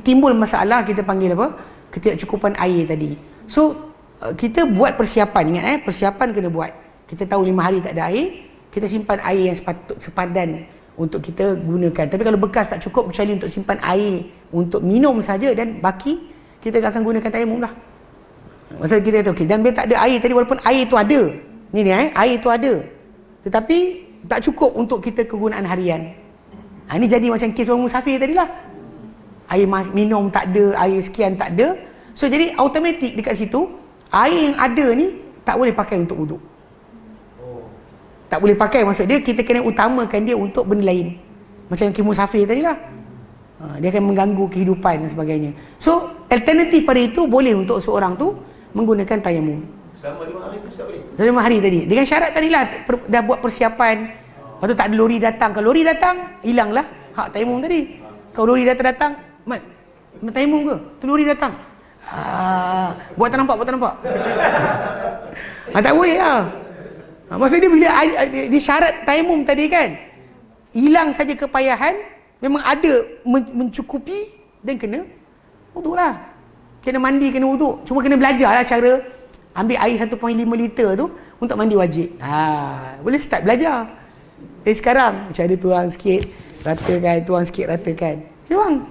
timbul masalah, kita panggil apa? Ketidakcukupan air tadi. So kita buat persiapan, ingat persiapan kena buat. Kita tahu 5 hari tak ada air, kita simpan air yang sepadan untuk kita gunakan. Tapi kalau bekas tak cukup, kecuali untuk simpan air untuk minum saja dan baki, kita akan gunakan tayamum lah. Maksud kita kata okey, dan bila tak ada air tadi, walaupun air tu ada, air tu ada, tetapi tak cukup untuk kita kegunaan harian. Ini jadi macam kes orang musafir tadilah. Air minum tak ada, air sekian tak ada. So jadi automatik dekat situ, air yang ada ni tak boleh pakai untuk wuduk. tak boleh pakai, maksud dia kita kena utamakan dia untuk benda lain. Macam yang musafir tadi lah. Dia akan mengganggu kehidupan dan sebagainya. So, alternatif pada itu boleh untuk seorang tu menggunakan tayamum. Selama 5 hari tu tak boleh? Selama 5 hari tadi. Dengan syarat tadilah, dah buat persiapan. Lepas tu tak ada lori datang. Kalau lori datang, hilanglah hak tayamum tadi. Kalau lori datang, Mat, tayamum ke? Tu lori datang. Buat tak nampak. Tak boleh lah. Maksud dia bila dia syarat tayamum tadi kan, hilang saja kepayahan, memang ada mencukupi dan kena wuduk lah. Kena mandi, kena wuduk. Cuma kena belajar lah cara ambil air 1.5 liter tu untuk mandi wajib. Boleh start belajar. Dari sekarang, macam ada tuang sikit, ratakan, tuang sikit, ratakan. Memang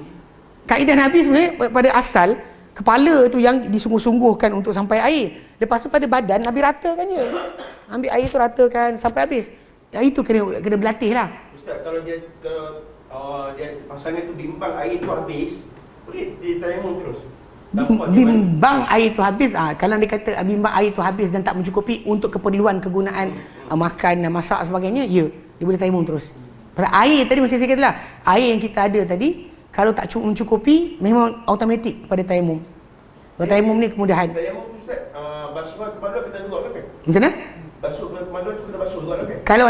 kaedah Nabi sebenarnya pada asal, kepala tu yang disungguh-sungguhkan untuk sampai air. Lepas tu pada badan Nabi ratakan je. Ambil air tu ratakan sampai habis. Yang itu kena berlatih lah. Ustaz, kalau dia pasangan tu bimbang air tu habis, boleh dia tayamum terus? Bimbang air tu habis, kalau dia kata bimbang air tu habis dan tak mencukupi untuk keperluan kegunaan makan, masak sebagainya, ya, dia boleh tayamum terus. Pasal air tadi macam saya kata lah, air yang kita ada tadi kalau tak mencukupi memang automatik pada tayamum. Kalau tayamum ni kemudahan. Tayamum tu Ustaz, basuhan kepala kena juga kan? Macam mana? Basuh kepala tu kena basuh juga kan? Kalau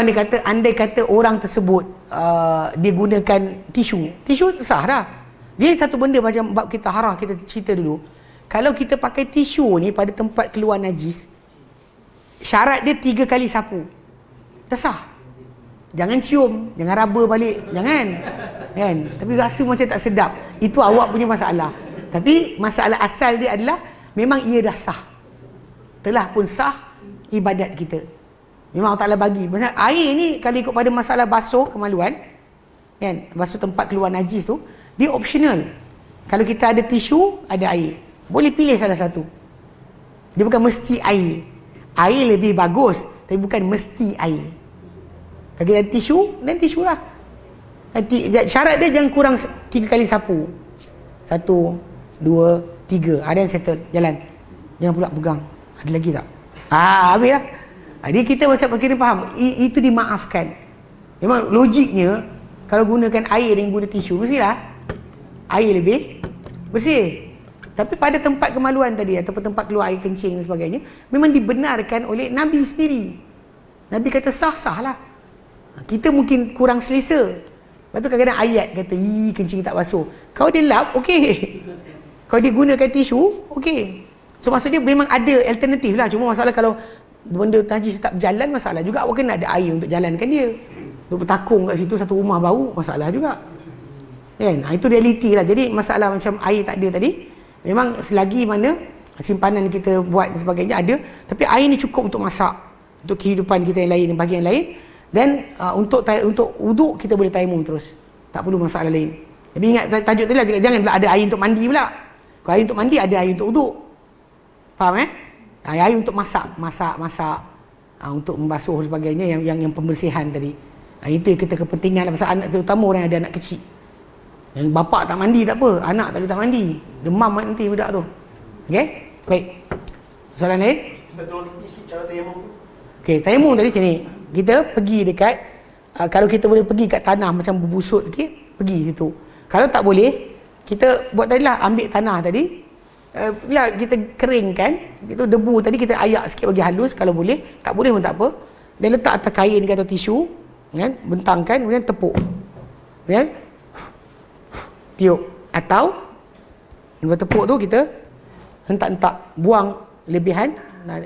andai kata orang tersebut dia gunakan tisu sah dah. Dia satu benda macam bab kita harah kita cerita dulu. Kalau kita pakai tisu ni pada tempat keluar najis, syarat dia 3 kali sapu. Dah sah. Jangan cium, jangan raba balik, jangan. Kan? Tapi rasa macam tak sedap. Itu awak punya masalah. Tapi masalah asal dia adalah memang ia dah sah. Telah pun sah ibadat kita. Memang Allah Ta'ala bagi. Maksudnya, air ni kalau ikut pada masalah basuh kemaluan, kan, basuh tempat keluar najis tu, dia optional. Kalau kita ada tisu, ada air, boleh pilih salah satu. Dia bukan mesti air. Air lebih bagus, tapi bukan mesti air. Kalau kita ada tisu, dan tisu lah. Syarat dia jangan kurang 3 kali sapu. 1, 2, 3. Ada yang settle, jalan. Jangan pula pegang. Ada lagi tak? Habis lah. Jadi kita macam kita faham, itu dimaafkan. Memang logiknya, kalau gunakan air dan guna tisu, mestilah air lebih bersih. Tapi pada tempat kemaluan tadi, ataupun tempat keluar air kencing dan sebagainya, memang dibenarkan oleh Nabi sendiri. Nabi kata sah-sah lah. Kita mungkin kurang selesa. Lepas tu kadang-kadang ayat kata, kencing tak basuh. Kalau dia lap, okey. Kalau dia gunakan tisu, okey. So maksudnya memang ada alternatif lah. Cuma masalah kalau benda najis tak berjalan, masalah juga. Awak kena ada air untuk jalankan dia. Untuk bertakung kat situ satu rumah baru, masalah juga. Kan? Itu realiti lah. Jadi masalah macam air tak ada tadi, memang selagi mana simpanan kita buat dan sebagainya ada, tapi air ni cukup untuk masak, untuk kehidupan kita yang lain, bahagian lain. Dan untuk wuduk kita boleh tayamum terus. Tak perlu masalah lain. Tapi ingat tajuk tadi lah, jangan ada air untuk mandi pula. Kalau air untuk mandi, ada air untuk wuduk. Faham air untuk masak, untuk membasuh sebagainya, yang pembersihan tadi. Itu yang kita kepentingan lah, pasal anak, terutama orang yang ada anak kecil. Yang bapak tak mandi tak apa, anak tak boleh tak mandi. Demam nanti budak tu. Okey? Baik. Soalan lain? Ustaz, tolong isi cara tayamum tu. Okey, tayamum tadi macam ni. Kita pergi dekat, kalau kita boleh pergi kat tanah macam berbusut sikit, pergi situ. Kalau tak boleh, kita buat tadilah, ambil tanah tadi, bila kita keringkan, itu debu tadi kita ayak sikit bagi halus kalau boleh, tak boleh pun tak apa. Dan letak atas kain ke atau tisu, kan, bentangkan, kemudian tepuk. Kemudian tiup. Atau lepas tepuk tu kita hentak-hentak, buang lebihan,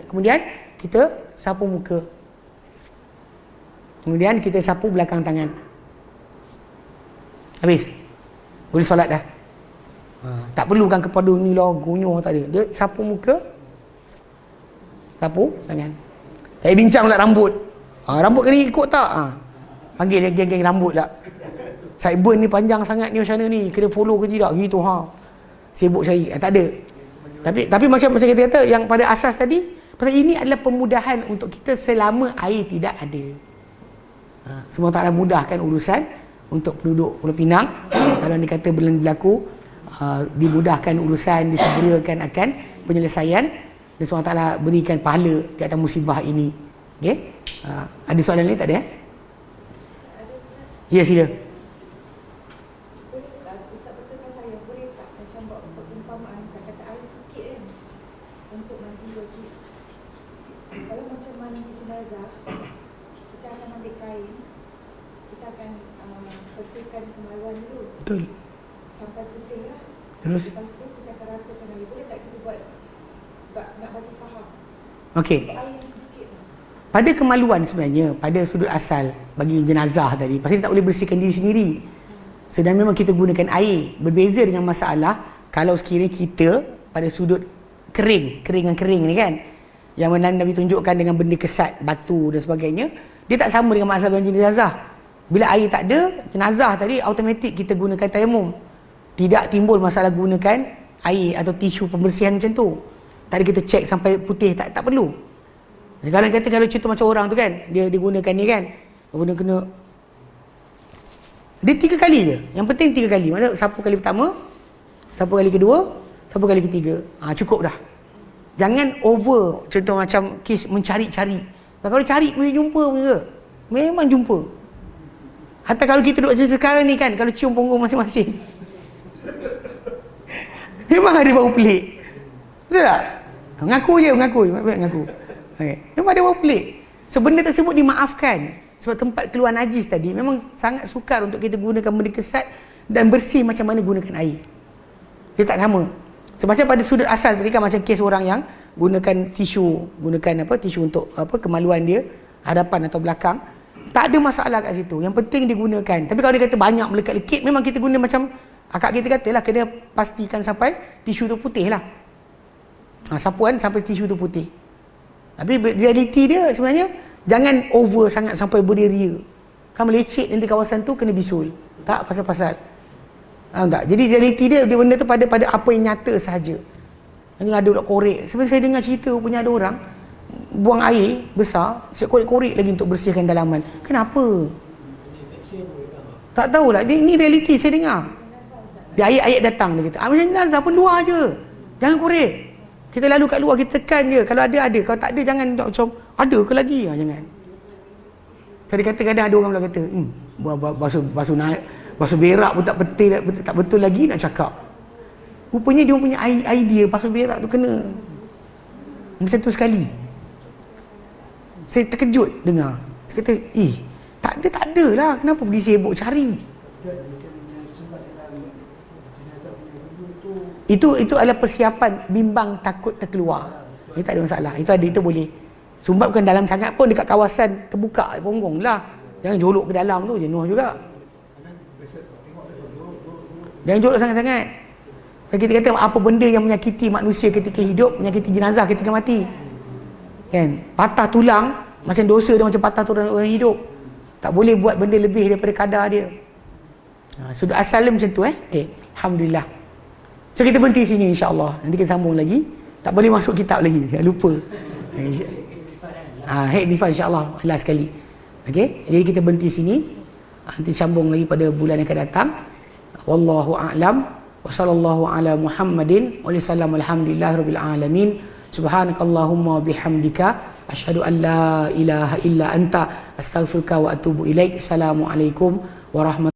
kemudian kita sapu muka. Kemudian kita sapu belakang tangan. Habis. Boleh solat dah. Tak perlukan kepada ni lah, gonyoh, tak ada. Dia sapu muka, sapu tangan. Tak bincang pula rambut. Rambut kena ikut tak? Panggil dia geng-geng rambut tak. Sideburn ni panjang sangat ni macam mana ni? Kena follow ke tidak? Gitu sibuk cari. Tak ada. Tapi macam kita kata, yang pada asas tadi, pasal ini adalah pemudahan untuk kita selama air tidak ada. Semua taklah mudahkan urusan untuk penduduk Pulau Pinang. Kalau dia kata berlaku, dimudahkan urusan, disegerakan akan penyelesaian, dan semua taklah berikan pahala di atas musibah ini. Okey? Ada soalan lain tak ada? Ya, sila. Boleh tak Ustaz betulkan saya, boleh tak macam buat perumpamaan, saya kata air sikit kan untuk mandi wajib. Kalau macam mandi jenazah, kita akan ambil kain, kita akan bersihkan kemaluan dulu Betul. sampai putih lah. Terus? Lepas tu kita akan ratakan air. Boleh tak kita buat nak bagi faham? Okey. Air yang sedikit lah. Pada kemaluan sebenarnya, pada sudut asal bagi jenazah tadi, pasal dia tak boleh bersihkan diri sendiri. Sedang memang kita gunakan air. Berbeza dengan masalah kalau sekiranya kita pada sudut kering ni kan, yang mana Nabi tunjukkan dengan benda kesat, batu dan sebagainya, dia tak sama dengan masalah jenazah. Bila air tak ada, jenazah tadi automatik kita gunakan tayamum. Tidak timbul masalah gunakan air atau tisu pembersihan macam tu. Tadi kita cek sampai putih, tak perlu. Kalau kata kalau contoh macam orang tu kan, dia gunakan ni kan, kena dia 3 kali je. Yang penting 3 kali. Maksudnya sapu kali pertama, sapu kali kedua, sapu kali ketiga. Cukup dah. Jangan over, contoh macam kes mencari-cari. Kalau cari boleh jumpa pun ke? Memang jumpa. Hatta kalau kita duduk macam sekarang ni kan, kalau cium punggung masing-masing, memang ada bau pelik. Betul tak? Mengaku je, mengaku. Okay. Memang ada bau pelik. So benda tersebut dimaafkan. Sebab tempat keluar najis tadi memang sangat sukar untuk kita gunakan benda kesat dan bersih macam mana gunakan air. Dia tak sama. So macam pada sudut asal tadi kan, macam kes orang yang gunakan tisu, tisu untuk kemaluan dia, hadapan atau belakang. Tak ada masalah kat situ. Yang penting digunakan. Tapi kalau dia kata banyak melekat-lekit, memang kita guna macam akak kita katalah, kena pastikan sampai tisu tu putih lah. Sapuan sampai tisu tu putih. Tapi realiti dia sebenarnya, jangan over sangat sampai berderia. Kan melecet nanti kawasan tu kena bisul. Tak pasal-pasal. Tak? Jadi realiti dia benda tu pada apa yang nyata sahaja. Nanti ada pula korek. Sebenarnya saya dengar cerita punya ada orang buang air besar, siap korek-korek lagi untuk bersihkan dalaman. Kenapa? Tak tahulah. Ini realiti saya dengar. Dia ayat-ayat datang dia kata, macam jenazah pun luar je. Jangan korek. Kita lalu kat luar, kita tekan je. Kalau ada. Kalau tak ada, jangan macam ada ke lagi? Jangan. Saya kata kadang ada orang pula kata, basuh berak pun tak betul lagi nak cakap. Rupanya dia punya idea basuh berak tu kena macam tu sekali. Saya terkejut dengar. Saya kata, tak ada lah. Kenapa pergi sibuk cari? Itu adalah persiapan bimbang takut terkeluar. Itu tak ada masalah. Itu boleh. Sumbat bukan dalam sangat pun, dekat kawasan terbuka ponggong lah. Jangan jolok ke dalam tu, jenuh juga. Jangan jolok sangat-sangat. Kita kata apa benda yang menyakiti manusia ketika hidup, menyakiti jenazah ketika mati. Kan? Patah tulang, macam dosa dia macam patah tulang orang hidup. Tak boleh buat benda lebih daripada kadar dia. Sudut asal dia macam tu. Okay. Alhamdulillah. So kita berhenti sini insya-Allah. Nanti kita sambung lagi. Tak boleh masuk kitab lagi. Lupa. Haid nifas insya-Allah last sekali. Okey. Jadi kita berhenti sini. Nanti sambung lagi pada bulan yang akan datang. Wallahu a'lam. Wa sallallahu ala Muhammadin wa sallam alhamdulillahirabbil alamin. Subhanakallahumma bihamdika asyhadu an la ilaha illa anta astaghfiruka wa atubu ilaik. Assalamualaikum warahmatullahi